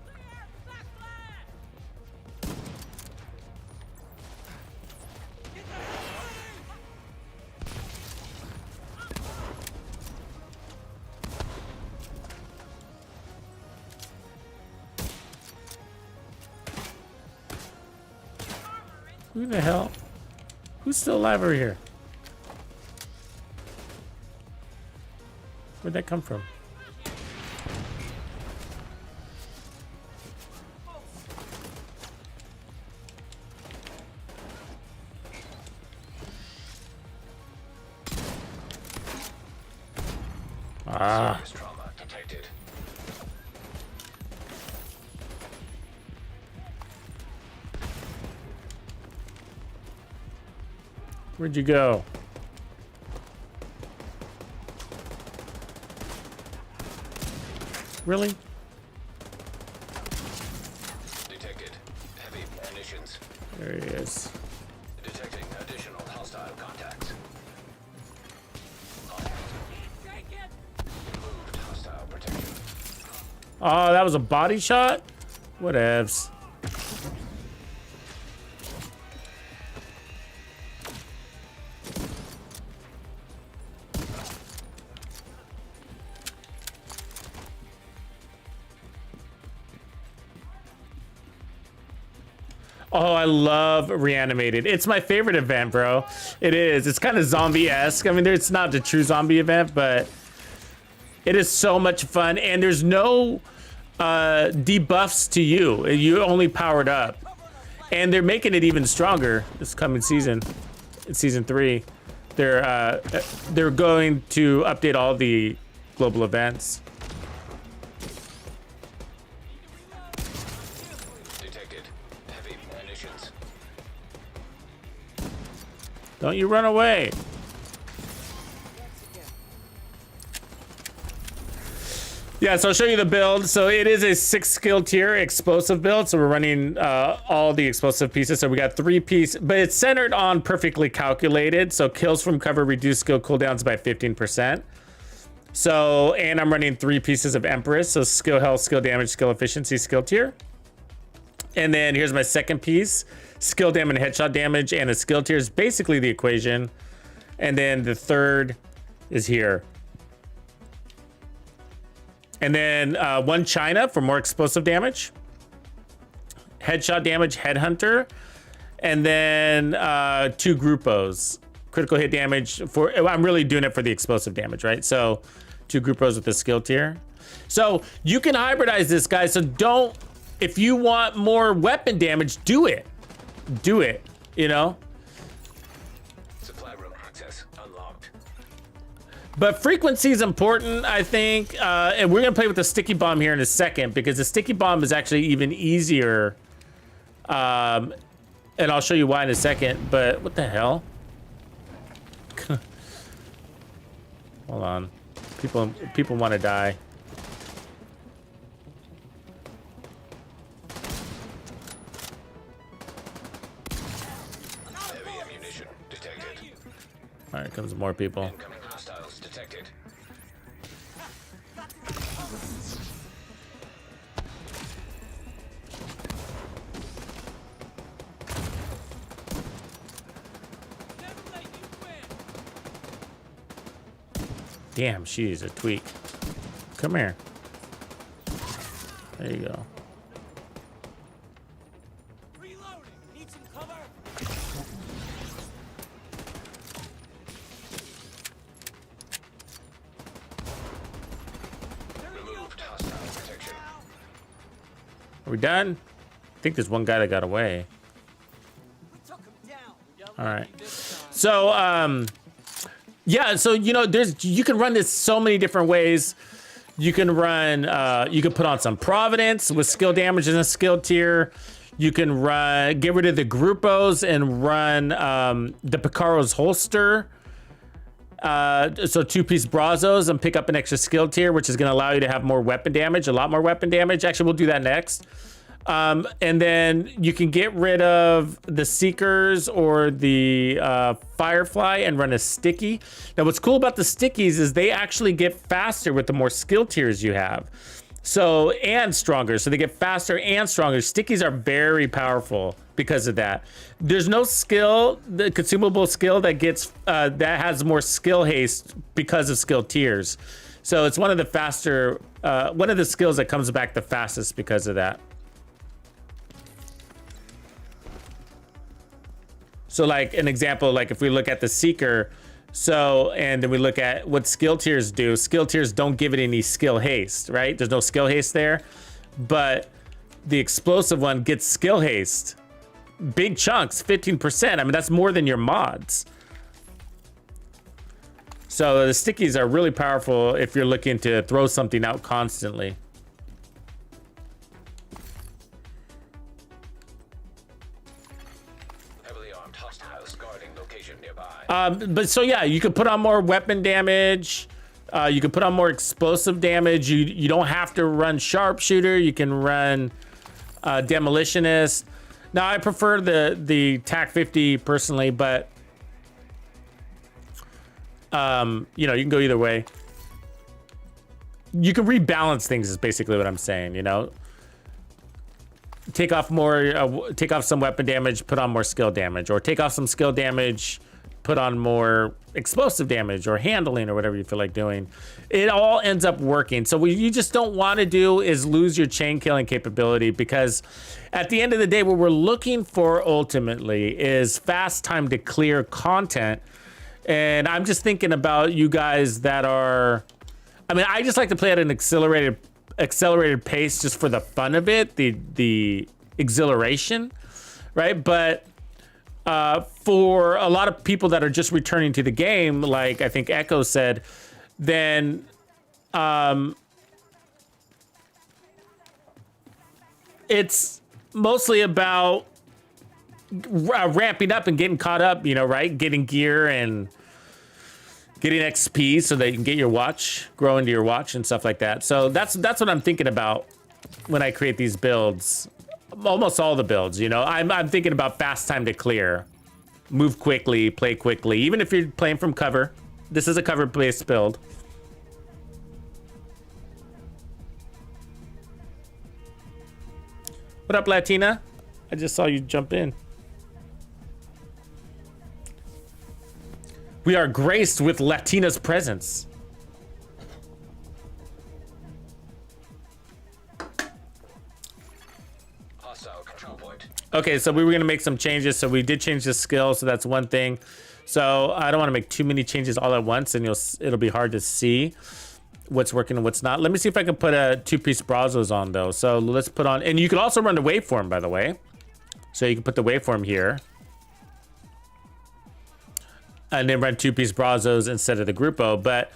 Clear, backflash. Get the hell moving. Who the hell? Who's still alive over here? Where'd that come from? Ah, Serious trauma detected. where'd you go? Really? Detected. Heavy munitions. There he is. Detecting additional hostile contacts. Can't take it. Removed hostile protection. Oh, that was a body shot? Whatevs. Oh, I love Reanimated. It's my favorite event, bro. It is. It's kind of zombie-esque. I mean, it's not the true zombie event, but it is so much fun. And there's no debuffs to you. You only powered up. And they're making it even stronger this coming season. in season 3, they're going to update all the global events. Detected. Heavy munitions. Don't you run away. Yeah, so I'll show you the build. So it is a 6 skill tier explosive build. So we're running all the explosive pieces. So we got 3 pieces, but it's centered on perfectly calculated. So kills from cover reduce skill cooldowns by 15%. So, and I'm running 3 pieces of Empress. So skill health, skill damage, skill efficiency, skill tier. And then here's my second piece. Skill damage, headshot damage, and a skill tier is basically the equation. And then the third is here. And then 1 China for more explosive damage. Headshot damage, Headhunter. And then 2 Gruppos. Critical hit damage for, I'm really doing it for the explosive damage, right? So 2 Gruppos with the skill tier. So you can hybridize this, guys. So don't, if you want more weapon damage, do it. Do it, you know? Supply room access unlocked. But frequency is important, I think. And we're gonna play with the sticky bomb here in a second because the sticky bomb is actually even easier. And I'll show you why in a second, but what the hell? Hold on. People want to die. Heavy ammunition detected. All right, comes more people. Incoming hostiles detected. Never let you win. Damn, she's a tweak. Come here. There you go. Reloading. Need some cover? Removed hostile protection. Are we done? I think there's one guy that got away. We took him down. All right. So, yeah, so, you know, you can run this so many different ways. You can run, you can put on some Providence with skill damage and a skill tier. You can get rid of the Gruppos and run the Picaro's holster. So 2-piece Brazos and pick up an extra skill tier, which is going to allow you to have more weapon damage, a lot more weapon damage. Actually, we'll do that next. And then you can get rid of the Seekers or the Firefly and run a sticky. Now, what's cool about the stickies is they actually get faster with the more skill tiers you have. So, and stronger. So they get faster and stronger. Stickies are very powerful because of that. There's no skill, the consumable skill that gets, that has more skill haste because of skill tiers. So it's one of the faster, one of the skills that comes back the fastest because of that. So like an example, like if we look at the Seeker, so, and then we look at what skill tiers do. Skill tiers don't give it any skill haste, right? There's no skill haste there, but the explosive one gets skill haste. Big chunks, 15%. I mean, that's more than your mods. So the stickies are really powerful if you're looking to throw something out constantly. But so yeah, you could put on more weapon damage. You could put on more explosive damage. You don't have to run sharpshooter. You can run demolitionist. Now I prefer the TAC 50 personally, but you know, you can go either way. You can rebalance things is basically what I'm saying, you know. Take off more, take off some weapon damage, put on more skill damage, or take off some skill damage, put on more explosive damage or handling or whatever you feel like doing. It all ends up working. So what you just don't want to do is lose your chain killing capability, because at the end of the day, what we're looking for ultimately is fast time to clear content. And I'm just thinking about you guys that are, I mean, I just like to play at an accelerated pace just for the fun of it, the exhilaration, right? But for a lot of people that are just returning to the game, like I think Echo said, then it's mostly about ramping up and getting caught up, you know, right? Getting gear and getting XP so that you can get your watch, grow into your watch and stuff like that. So that's what I'm thinking about when I create these builds. Almost all the builds, you know, I'm thinking about fast time to clear, move quickly, play quickly. Even if you're playing from cover, this is a cover-based build. What up, Latina? I just saw you jump in. We are graced with Latina's presence. Hostile control point. Okay, so we were gonna make some changes. So we did change the skill, so that's one thing. So I don't want to make too many changes all at once, and it'll be hard to see what's working and what's not. Let me see if I can put a two-piece Brazos on though. So let's put on, and you can also run the waveform, by the way. So you can put the waveform here, and then run two-piece Brazos instead of the Grupo. But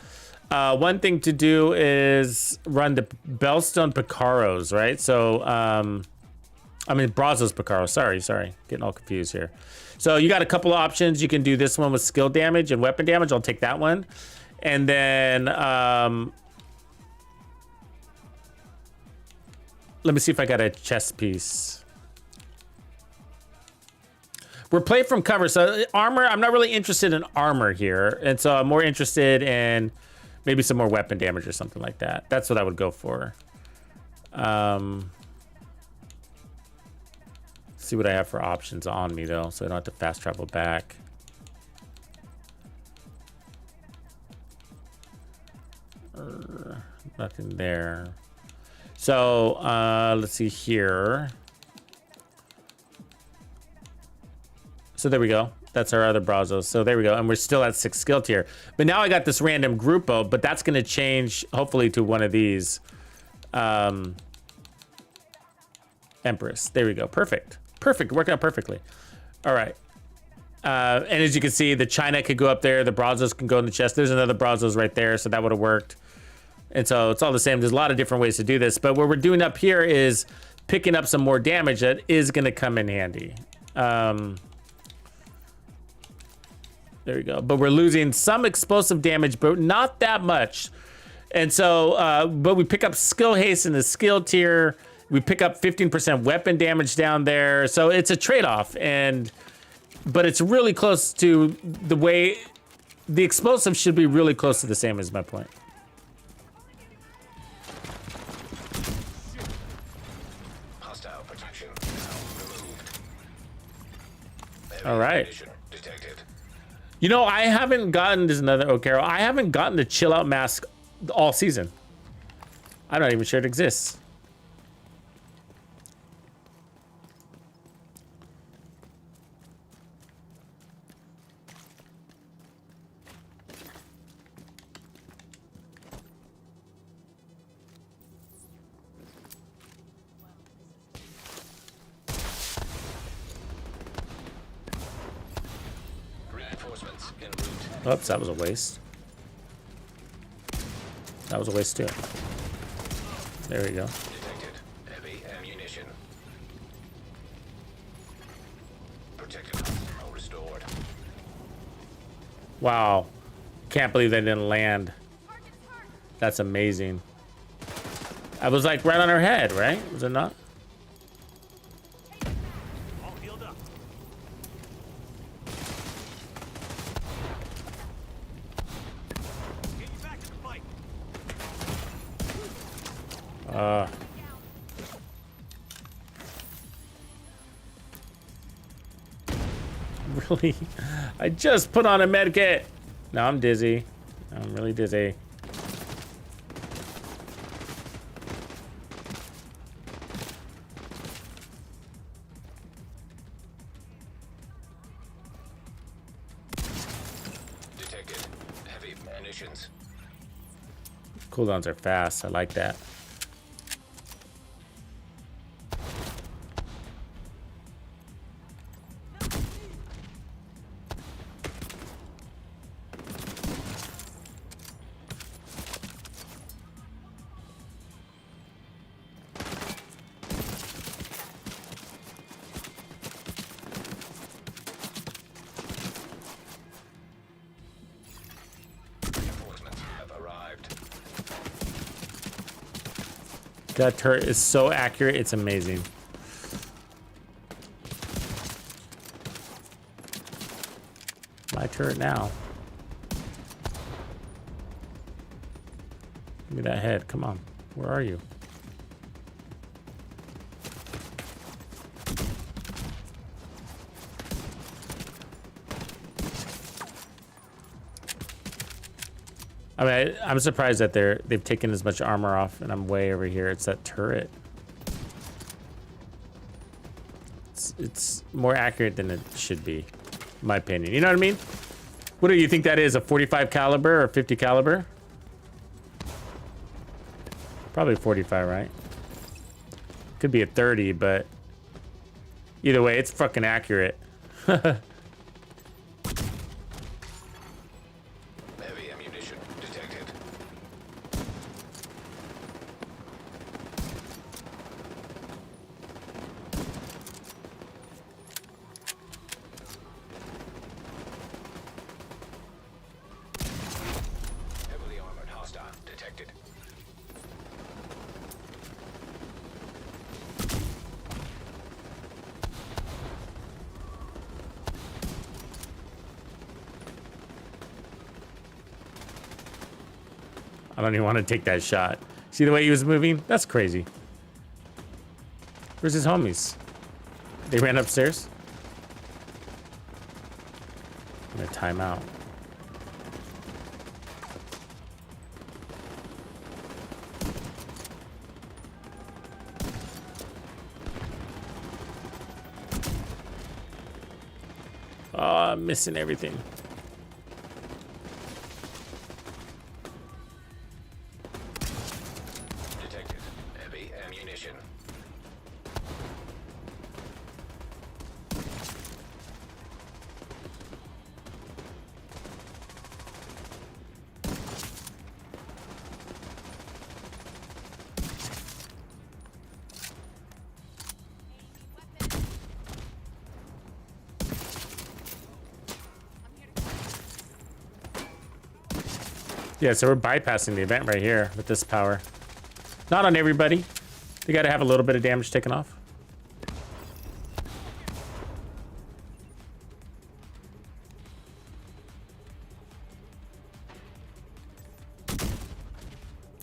one thing to do is run the Bellstone Picaros, right? So I mean Brazos Picaros. Sorry, getting all confused here. So you got a couple of options. You can do this one with skill damage and weapon damage. I'll take that one. And then let me see if I got a chest piece. We're playing from cover, so armor, I'm not really interested in armor here. And so I'm more interested in maybe some more weapon damage or something like that. That's what I would go for. See what I have for options on me though, so I don't have to fast travel back. Nothing there. So let's see here. So there we go. That's our other Brazos. So there we go. And we're still at 6 skill tier. But now I got this random Grupo, but that's going to change hopefully to one of these. Empress. There we go. Perfect. Perfect. Worked out perfectly. All right. And as you can see, the China could go up there. The Brazos can go in the chest. There's another Brazos right there. So that would have worked. And so it's all the same. There's a lot of different ways to do this. But what we're doing up here is picking up some more damage that is going to come in handy. There we go. But we're losing some explosive damage, but not that much. And so, but we pick up skill haste in the skill tier. We pick up 15% weapon damage down there. So it's a trade-off. But it's really close to the way the explosive should be really close to the same is my point. Hostile protection now removed. All right. Condition detected. You know, I haven't gotten, there's another O'Carroll. I haven't gotten the chill out mask all season. I'm not even sure it exists. Reinforcements en route. Oops, that was a waste. That was a waste too. There we go. Detected heavy ammunition. Protected arsenal restored. Wow. Can't believe they didn't land. That's amazing. I was like right on her head, right? Was it not? All healed up. Get you back in the fight. Really? I just put on a med kit. Now I'm dizzy. I'm really dizzy. Detected heavy munitions. Cooldowns are fast. I like that. That turret is so accurate, it's amazing. My turret now. Give me that head. Come on. Where are you? I mean, I'm surprised that they've taken as much armor off, and I'm way over here. It's that turret. It's more accurate than it should be, in my opinion. You know what I mean? What do you think that is? A 45 caliber or 50 caliber? Probably 45, right? Could be a 30, but either way, it's fucking accurate. Heavy ammunition detected. Heavily armored hostile detected. I don't even want to take that shot. See the way he was moving? That's crazy. Where's his homies? They ran upstairs? I'm gonna time out. Oh, I'm missing everything. Detected. Heavy ammunition. Yeah, so we're bypassing the event right here with this power. Not on everybody. You gotta have a little bit of damage taken off.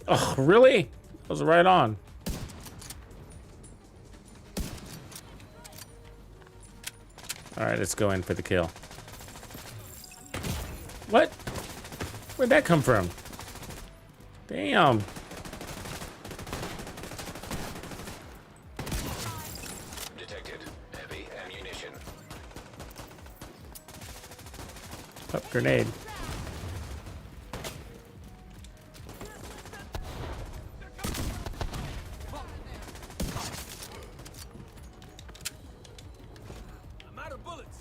Oh, really? That was right on. All right, let's go in for the kill. What? Where'd that come from? Damn. Detected. Heavy ammunition. Oh, grenade. I'm out of bullets.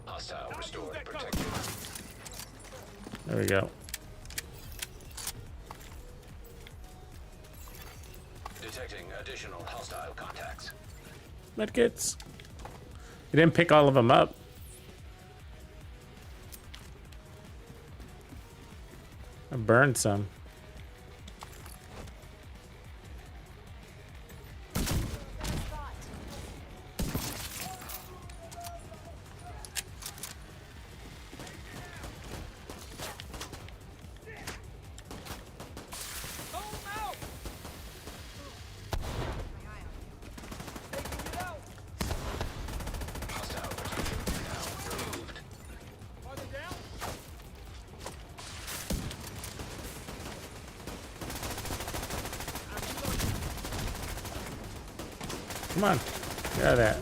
Hostile restored. that cover. Protected. There we go. Detecting additional hostile contacts. Medkits. You didn't pick all of them up. I burned some. Throw 'em out. Taking it out. Hostile protection now removed. Farther down. Come on. Get out of that.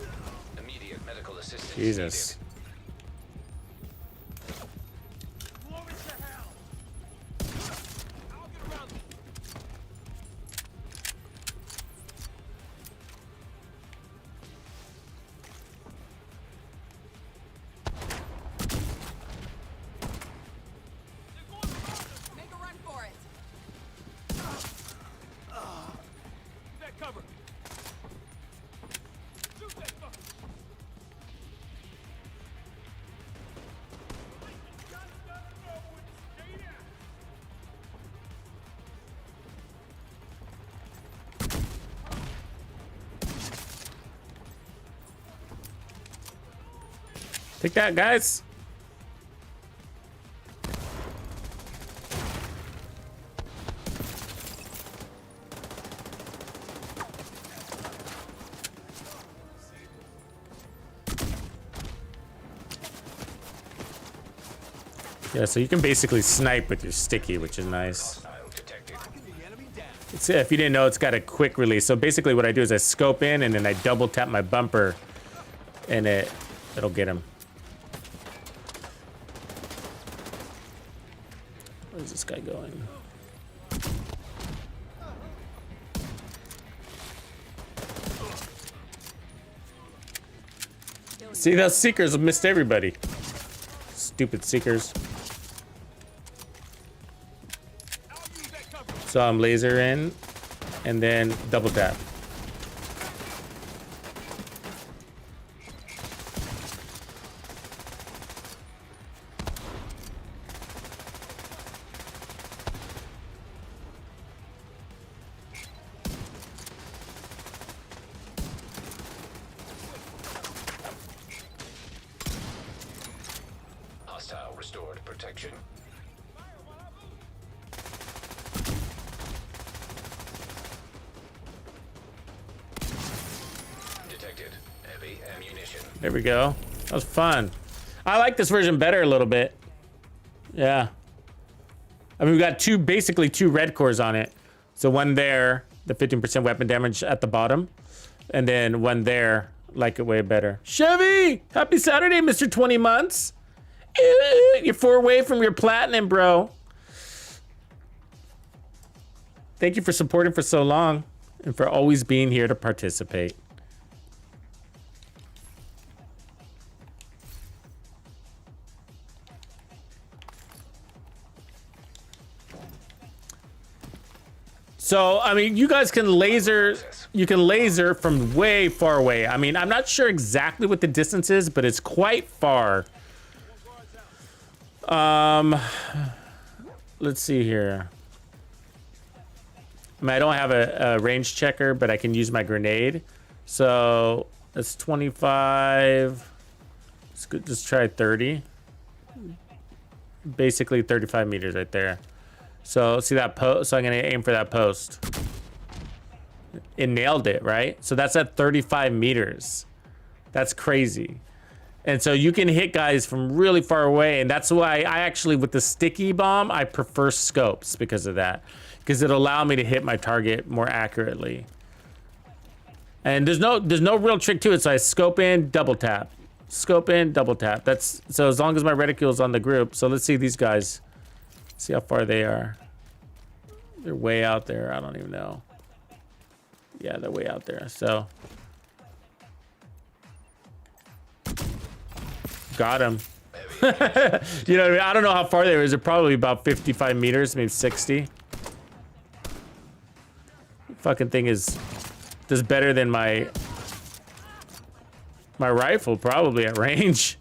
Immediate medical assistance Jesus. Glory to hell. I'll get around them. They're going to Make a run for it. that cover. Shoot that fucker. Take that, guys. Yeah, so you can basically snipe with your sticky, which is nice. Hostile detected. It's, if you didn't know, it's got a quick release. So basically what I do is I scope in and then I double tap my bumper and it'll get him. Where's this guy going? See, those seekers missed everybody. Stupid seekers. So I'm laser in and then double tap. Hostile restored protection. Detected heavy ammunition. There we go. That was fun. I like this version better a little bit. Yeah. I mean, we got basically two red cores on it. So one there, the 15% weapon damage at the bottom. And then one there, like it way better. Chevy! Happy Saturday, Mr. 20 months. You're 4 away from your platinum, bro. Thank you for supporting for so long and for always being here to participate. So, I mean, you guys can laser, from way far away. I mean, I'm not sure exactly what the distance is, but it's quite far. Let's see here. I mean, I don't have a range checker, but I can use my grenade. So, that's 25. Let's just try 30. Basically 35 meters right there. So see that post? So I'm gonna aim for that post. It nailed it, right? So that's at 35 meters. That's crazy. And so you can hit guys from really far away, and that's why I actually, with the sticky bomb, I prefer scopes because of that, because it'll allow me to hit my target more accurately. And there's no real trick to it. So I scope in, double tap, scope in, double tap. That's so as long as my reticule is on the group. So let's see these guys. See how far they are. They're way out there. I don't even know. Yeah, they're way out there. So got him. You know what I mean? I don't know how far they were. They're probably about 55 meters, maybe 60. Fucking thing does better than my rifle probably at range.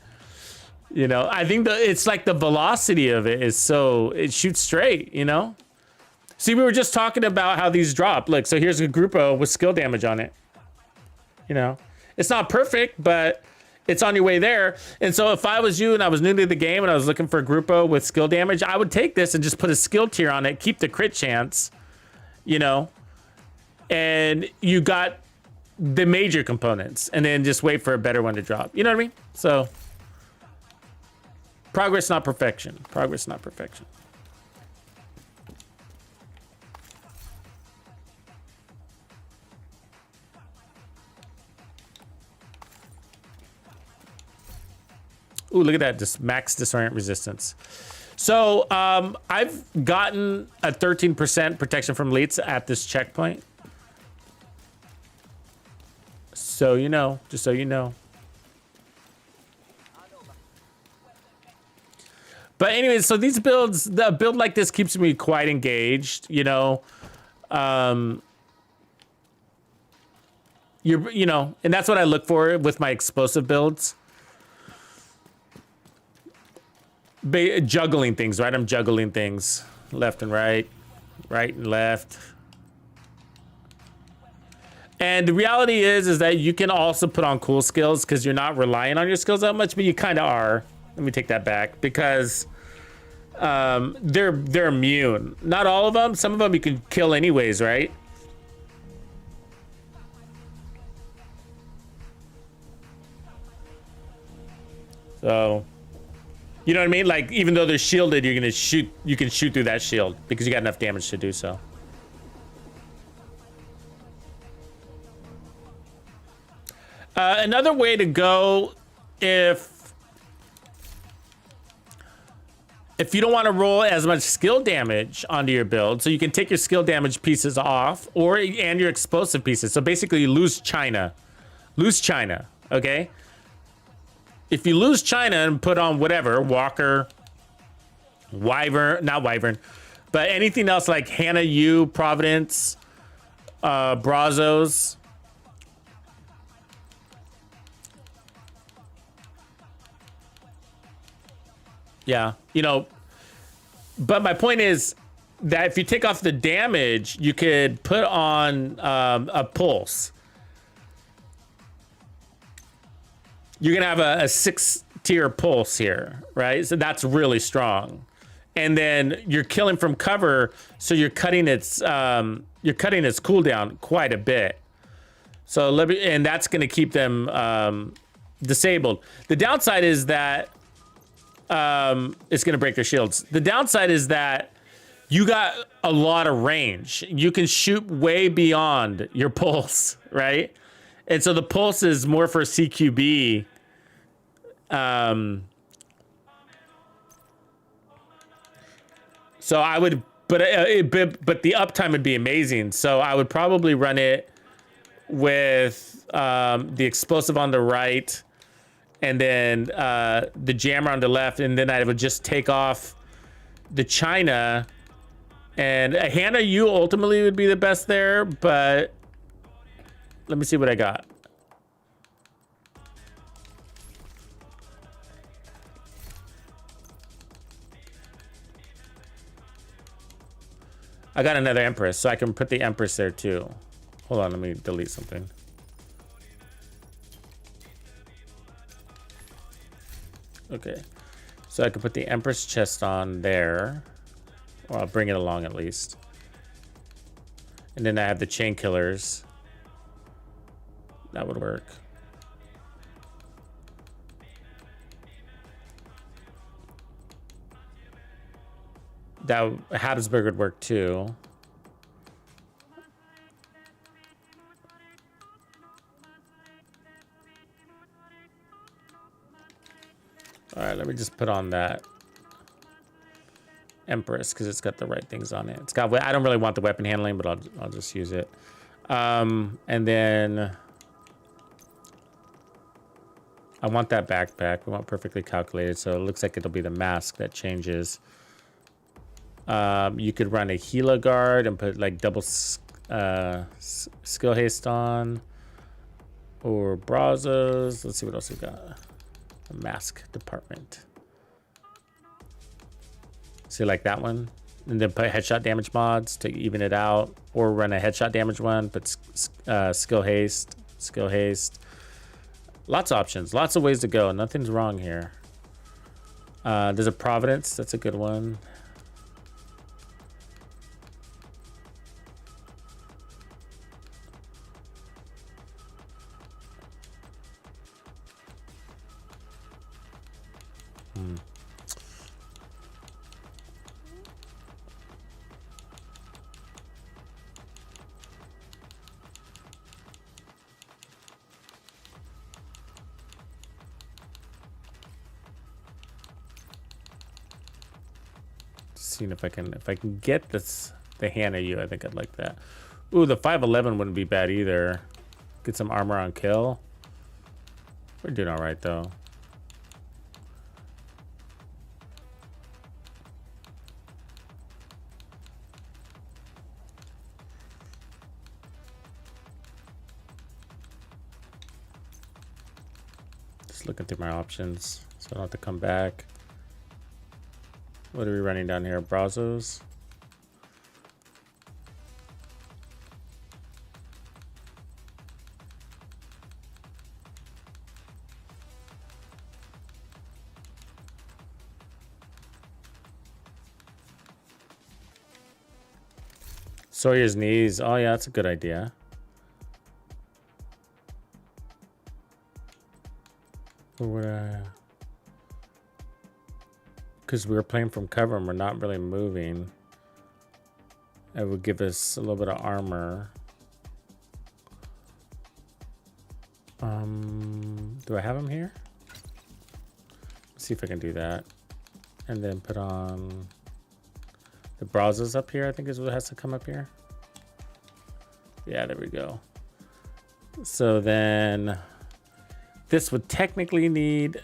You know, I think it's like the velocity of it is so, it shoots straight, you know? See, we were just talking about how these drop. Look, so here's a Gruppo with skill damage on it. You know, it's not perfect, but it's on your way there. And so if I was you and I was new to the game and I was looking for a Gruppo with skill damage, I would take this and just put a skill tier on it, keep the crit chance, you know, and you got the major components and then just wait for a better one to drop. You know what I mean? So progress, not perfection. Progress, not perfection. Ooh, look at that, just max disorient resistance. So I've gotten a 13% protection from elites at this checkpoint. So you know, just so you know. But anyways, so these builds, the build like this keeps me quite engaged, you know. You know, and that's what I look for with my explosive builds. Juggling things, right? I'm juggling things left and right, right and left. And the reality is that you can also put on cool skills because you're not relying on your skills that much, but you kind of are. Let me take that back because they're immune. Not all of them. Some of them you can kill anyways, right? So, you know what I mean? Like, even though they're shielded, you're gonna shoot. You can shoot through that shield because you got enough damage to do so. Another way to go, if you don't want to roll as much skill damage onto your build, so you can take your skill damage pieces off, and your explosive pieces. So basically, you lose China, okay? If you lose China and put on whatever, Walker, Wyvern, not Wyvern, but anything else like Hannah U, Providence, Brazos. Yeah, you know, but my point is that if you take off the damage, you could put on a pulse. You're gonna have a 6-tier pulse here, right? So that's really strong. And then you're killing from cover, so you're cutting its cooldown quite a bit. So and that's gonna keep them disabled. The downside is that it's gonna break their shields. The downside is that you got a lot of range. You can shoot way beyond your pulse, right? And so the pulse is more for CQB. So I would, but the uptime would be amazing. So I would probably run it with the explosive on the right, and then the jammer on the left, and then I would just take off the China. And a Hannah U ultimately would be the best there, but let me see what I got. I got another Empress, so I can put the Empress there too. Hold on, let me delete something. Okay, so I can put the Empress chest on there. Or I'll bring it along at least. And then I have the chain killers. That would work. That Habsburg would work too. All right, let me just put on that Empress because it's got the right things on it. It's got. I don't really want the weapon handling, but I'll just use it. And then I want that backpack. We want perfectly calculated, so it looks like it'll be the mask that changes. You could run a Gila guard and put like double skill haste on, or Brazos. Let's see what else we got. A mask department. See, like that one, and then put headshot damage mods to even it out, or run a headshot damage one, but skill haste. Lots of options, lots of ways to go. Nothing's wrong here. There's a Providence. That's a good one. Seeing if I can get the Hannah U, I think I'd like that. Ooh, the 511 wouldn't be bad either. Get some armor on kill. We're doing all right though. Just looking through my options so I don't have to come back. What are we running down here? Brazos. Sawyer's knees. Oh yeah, that's a good idea. Or would I? Because we were playing from cover and we're not really moving. It would give us a little bit of armor. Do I have him here? Let's see if I can do that. And then put on the browsers up here, I think is what has to come up here. Yeah, there we go. So then this would technically need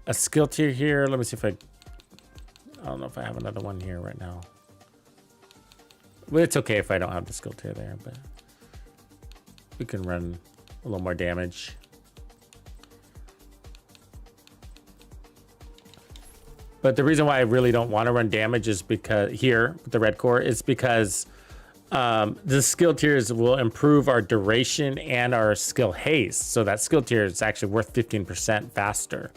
a skill tier here. Let me see if I don't know if I have another one here right now. Well, it's okay if I don't have the skill tier there, but we can run a little more damage. But the reason why I really don't want to run damage is because here with the red core is because the skill tiers will improve our duration and our skill haste. So that skill tier is actually worth 15% faster.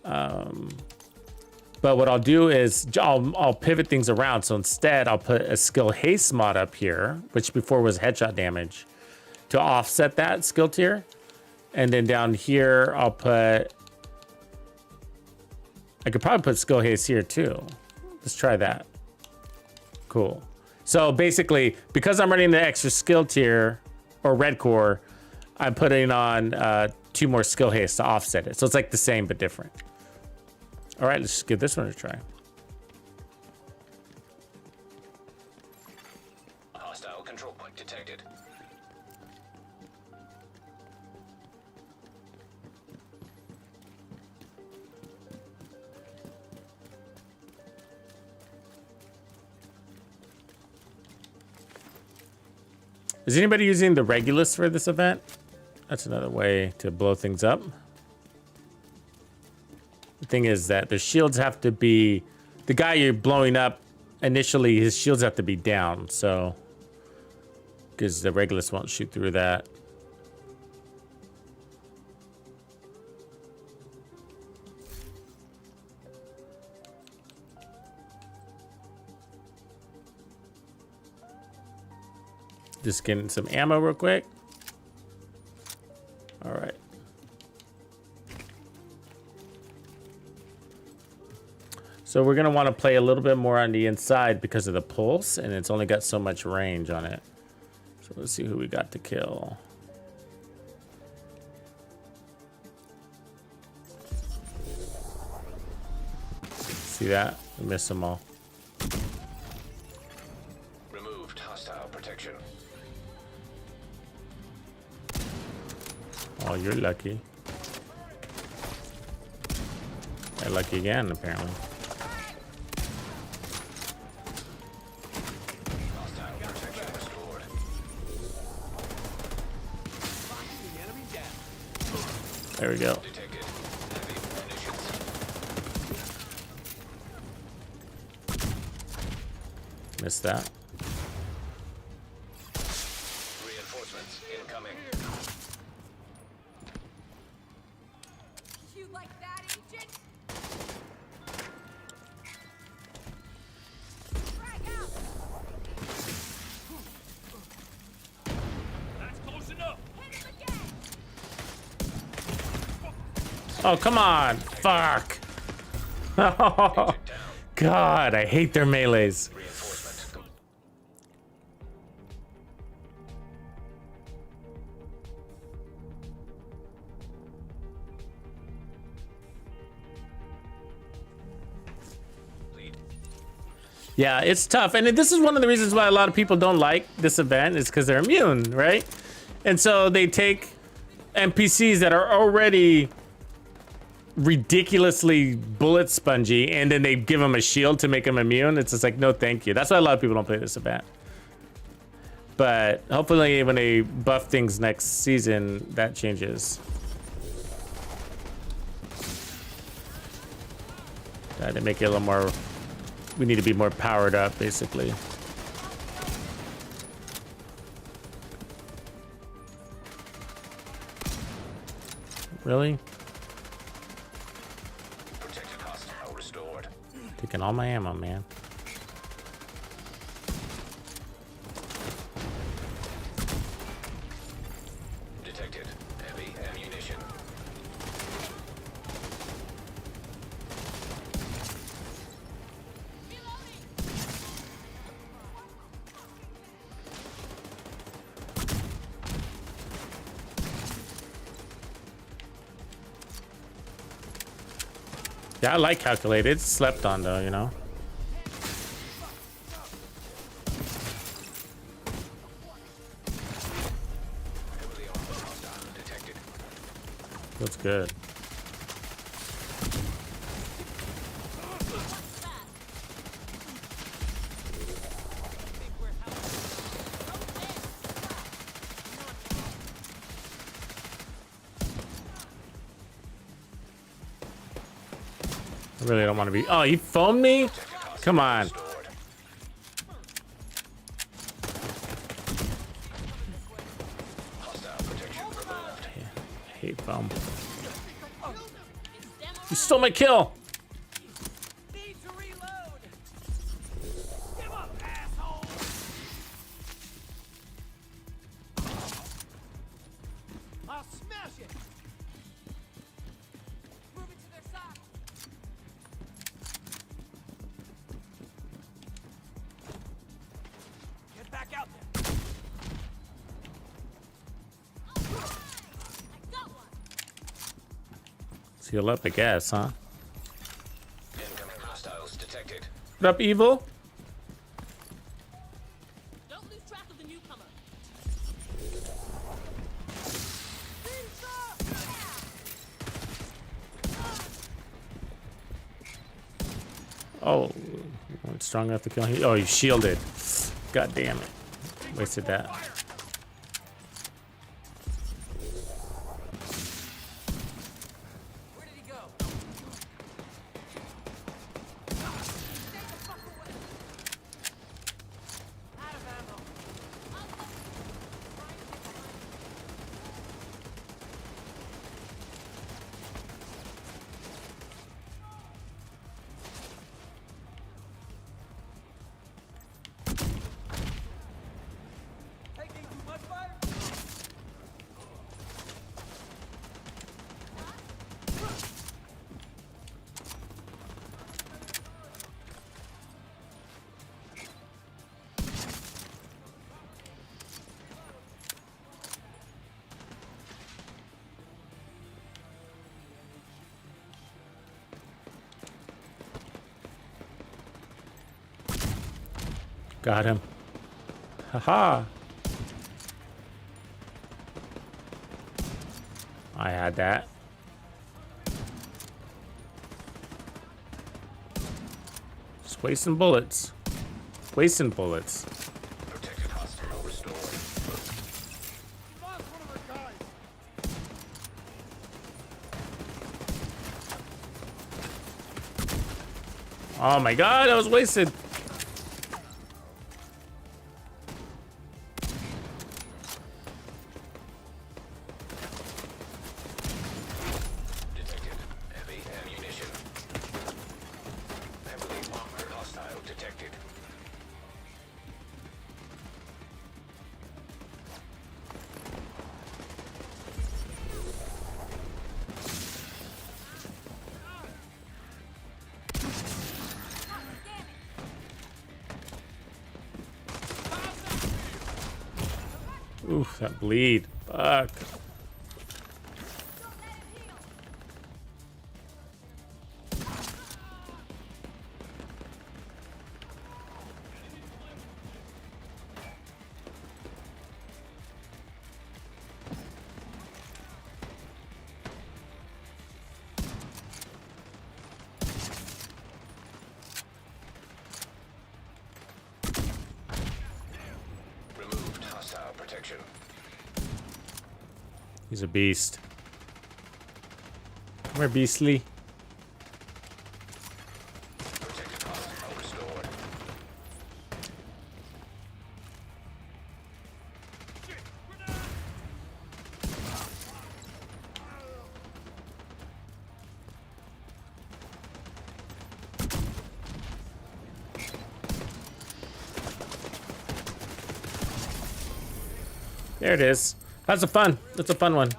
But what I'll do is I'll pivot things around. So instead I'll put a skill haste mod up here, which before was headshot damage, to offset that skill tier. And then down here, I could probably put skill haste here too. Let's try that. Cool. So basically, because I'm running the extra skill tier or red core, I'm putting on 2 more skill haste to offset it. So it's like the same, but different. All right, let's just give this one a try. Hostile control point detected. Is anybody using the Regulus for this event? That's another way to blow things up. The thing is that the shields have to be, the guy you're blowing up initially, his shields have to be down, so because the Regulus won't shoot through that. Just getting some ammo real quick. All right. So we're gonna want to play a little bit more on the inside because of the pulse, and it's only got so much range on it. So let's see who we got to kill. See that? We missed them all. Removed hostile protection. Oh, you're lucky. They're lucky again, apparently. Hostile protection restored. There we go. Detected. Heavy munitions. Missed that. Reinforcements incoming. You like that, agent? Frag out! That's close enough. Hit him again! Oh, come on. Fuck. Oh, God, I hate their melees. Reinforcement. Complete. Yeah, it's tough. And this is one of the reasons why a lot of people don't like this event is because they're immune, right? And so they take NPCs that are already ridiculously bullet spongy and then they give them a shield to make them immune. It's just like, no, thank you. That's why a lot of people don't play this event. But hopefully when they buff things next season, that changes. They make it a little more, we need to be more powered up, basically. Really? Protected hostile restored. Taking all my ammo, man. Yeah, I like calculated. It's slept on though, you know. Heavily armed. Hostile detected. Feels good. I really don't want to be. Oh, he phoned me? Come on. Stored. Hostile protection removed. I hate foam. You stole my kill. Need to reload. Give up, asshole. I'll smash it. Moving to their side. Get back out there. I got one. Seal up, I guess, huh? Incoming hostiles detected. What up, evil? Don't lose track of the newcomer. Oh, you weren't strong enough to kill him. Oh, you shielded. God damn it. Wasted that. Where did he go? Out of ammo. Taking too much fire? Got him. Haha. I had that. Just wasting bullets. Wasting bullets. Protected hostile restored. Lost one of our guys. Oh my god, I was wasted. Detected. Heavy ammunition. Heavily armored hostile detected. Oof, that bleed. Fuck. Removed hostile protection. He's a beast. Come here, beastly. Protected hostile restored. There it is. That's a fun. That's a fun one.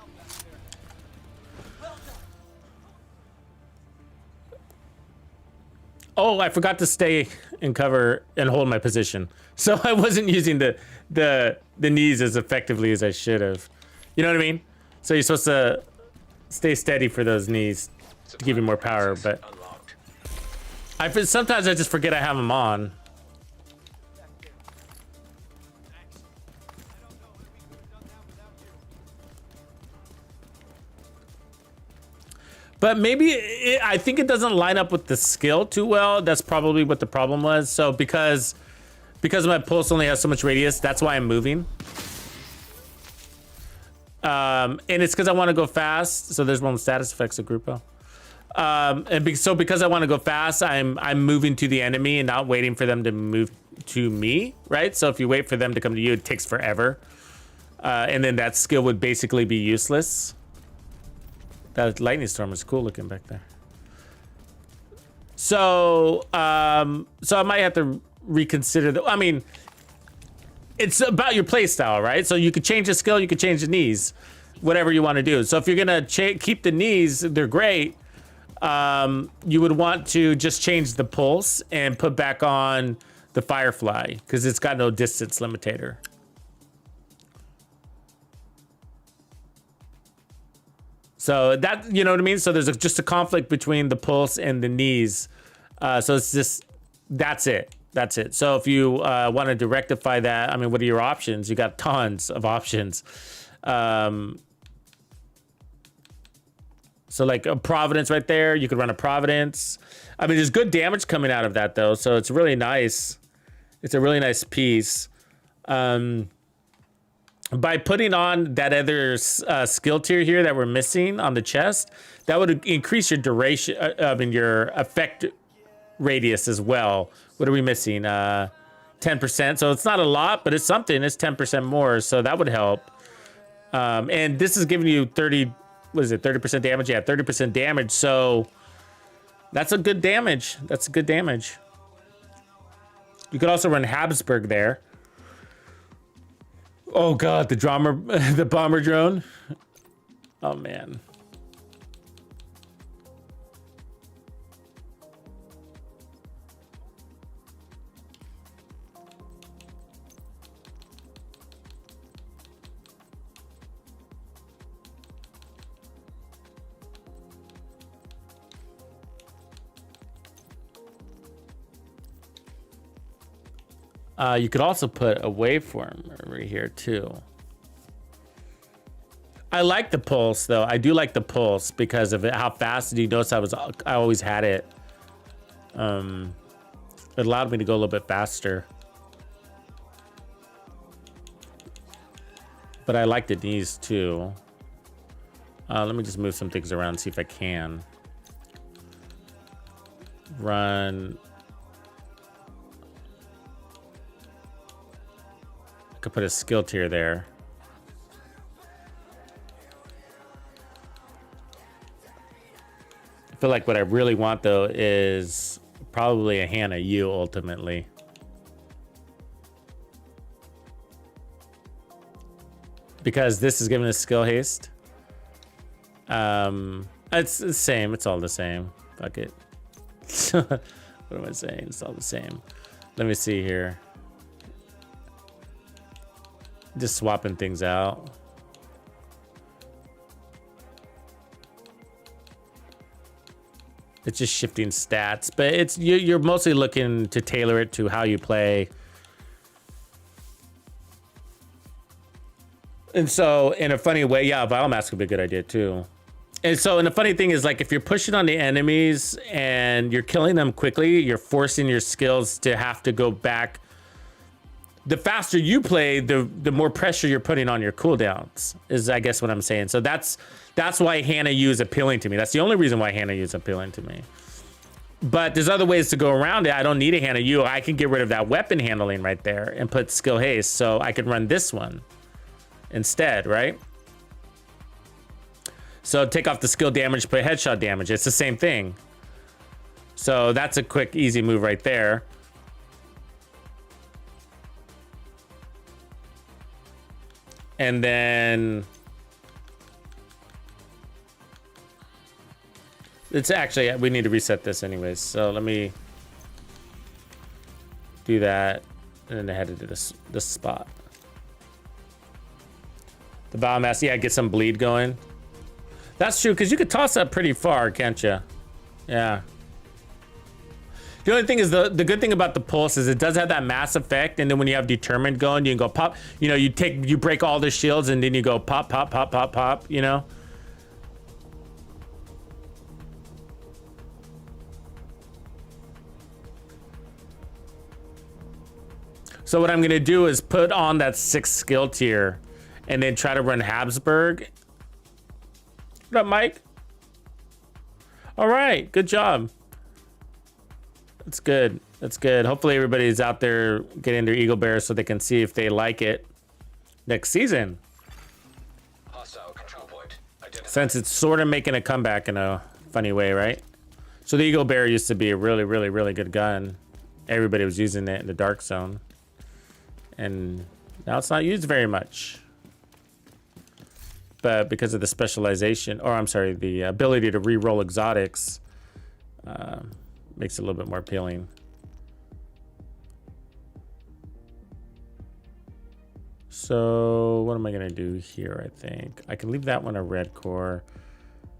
Oh, I forgot to stay in cover and hold my position, so I wasn't using the knees as effectively as I should have. You know what I mean? So you're supposed to stay steady for those knees to give you more power, but Unlocked. Sometimes I just forget I have them on. But maybe I think it doesn't line up with the skill too well. That's probably what the problem was. So because my pulse only has so much radius, that's why I'm moving. And it's because I want to go fast. So there's one with status effects of Grupo. So because I want to go fast, I'm moving to the enemy and not waiting for them to move to me, right? So if you wait for them to come to you, it takes forever. And then that skill would basically be useless. That lightning storm is cool looking back there. So so I might have to reconsider I mean, it's about your play style, right? So you could change the skill, you could change the knees, whatever you want to do. So if you're gonna keep the knees, they're great. You would want to just change the pulse and put back on the Firefly because it's got no distance limitator. So that, you know what I mean? So there's just a conflict between the pulse and the knees. So it's just, that's it. That's it. So if you wanted to rectify that, I mean, what are your options? You got tons of options. So like a Providence right there, you could run a Providence. I mean, there's good damage coming out of that though. So it's really nice. It's a really nice piece. By putting on that other skill tier here that we're missing on the chest, that would increase your duration, your effect radius as well. What are we missing? 10%. So it's not a lot, but it's something. It's 10% more. So that would help. And this is giving you 30% damage? Yeah, 30% damage. So that's a good damage. That's good damage. You could also run Habsburg there. Oh God, the bomber drone. Oh man. You could also put a waveform over here too. I like the pulse though. I do like the pulse because of how fast. You notice I always had it. It allowed me to go a little bit faster. But I like the knees too. Let me just move some things around and see if I can. Run. Could put a skill tier there. I feel like what I really want though is probably a Hannah U ultimately. Because this is giving us skill haste. It's the same. It's all the same. Fuck it. What am I saying? It's all the same. Let me see here. Just swapping things out. It's just shifting stats, but it's you're mostly looking to tailor it to how you play. And so in a funny way, yeah, Biomask would be a good idea too. And so, and the funny thing is, like, if you're pushing on the enemies and you're killing them quickly, you're forcing your skills to have to go back. The faster you play, the more pressure you're putting on your cooldowns, is I guess what I'm saying. So that's why Hannah U is appealing to me. That's the only reason why Hannah U is appealing to me. But there's other ways to go around it. I don't need a Hannah U. I can get rid of that weapon handling right there and put skill haste. So I could run this one instead, right? So take off the skill damage, put headshot damage. It's the same thing. So that's a quick, easy move right there. And then it's actually, we need to reset this anyways. So let me do that and then head into this spot. The biomass, yeah, get some bleed going. That's true, because you could toss that pretty far, can't you? Yeah. The only thing is the good thing about the pulse is it does have that mass effect, and then when you have determined going, you can go pop. You know, you break all the shields, and then you go pop, pop, pop, pop, pop. You know. So what I'm gonna do is put on that 6th skill tier, and then try to run Habsburg. What up, Mike? All right, good job. That's good. That's good. Hopefully everybody's out there getting their Eagle Bear so they can see if they like it next season. Hostile control point identified. Since it's sort of making a comeback in a funny way, right? So the Eagle Bear used to be a really, really, really good gun. Everybody was using it in the dark zone. And now it's not used very much. But because of the specialization, or I'm sorry, the ability to re-roll exotics, makes it a little bit more appealing. So what am I gonna do here? I think I can leave that one a red core,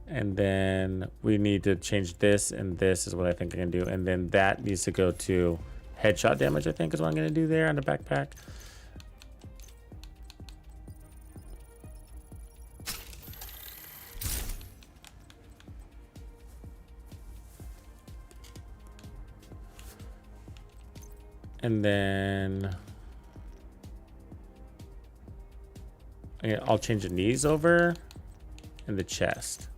and then we need to change this, and this is what I think I can do, and then that needs to go to headshot damage. I think is what I'm gonna do there on the backpack. And then I'll change the knees over and the chest.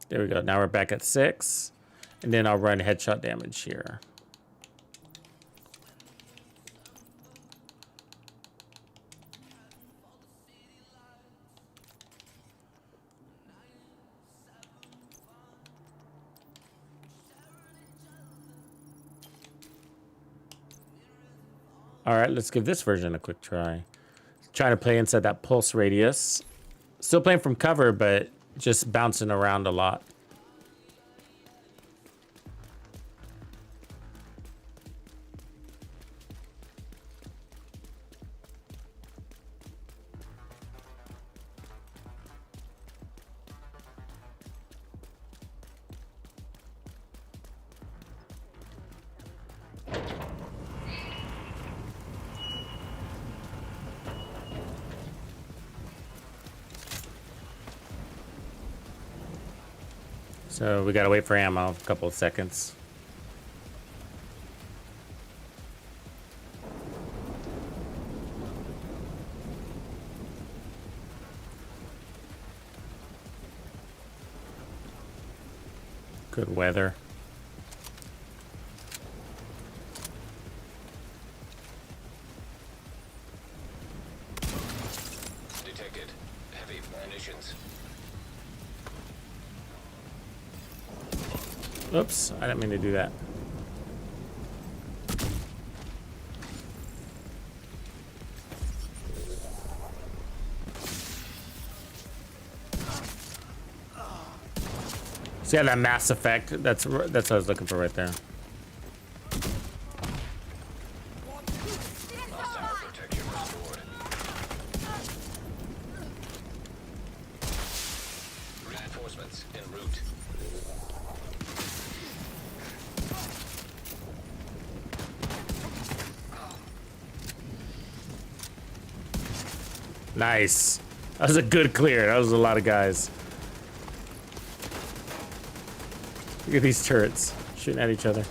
There we go. Now we're back at 6. And then I'll run headshot damage here. All right, let's give this version a quick try. Trying to play inside that pulse radius. Still playing from cover, but just bouncing around a lot. So we gotta wait for ammo, a couple of seconds. Good weather. Detected. Heavy munitions. Oops, I didn't mean to do that. See how that mass effect? That's what I was looking for right there. Hostile protection restored. Reinforcements en route. Nice. That was a good clear. That was a lot of guys. Look at these turrets shooting at each other.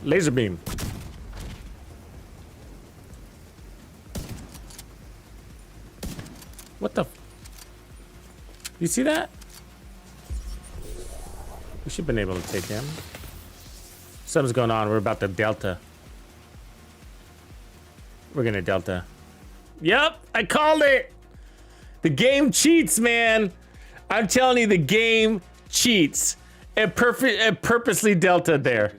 Laser beam. What the? You see that? We should have been able to take him. Something's going on. We're about to Delta. We're gonna Delta. Yep, I called it. The game cheats, man. I'm telling you, the game cheats. It purposely Delta there.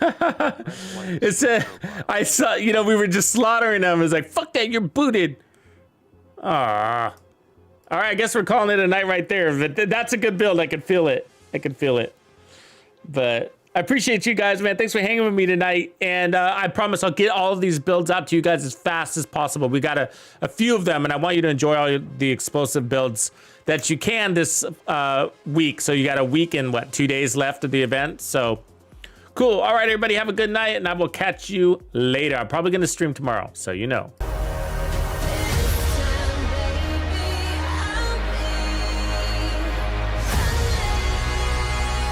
It said, I saw, you know, we were just slaughtering them. It's like, fuck that, you're booted. Ah. All right, I guess we're calling it a night right there. But that's a good build. I can feel it. I can feel it. But I appreciate you guys, man. Thanks for hanging with me tonight. And I promise I'll get all of these builds out to you guys as fast as possible. We got a few of them, and I want you to enjoy all the explosive builds that you can this week. So you got a week and what, 2 days left of the event. So cool. All right, everybody, have a good night, and I will catch you later. I'm probably going to stream tomorrow, so you know.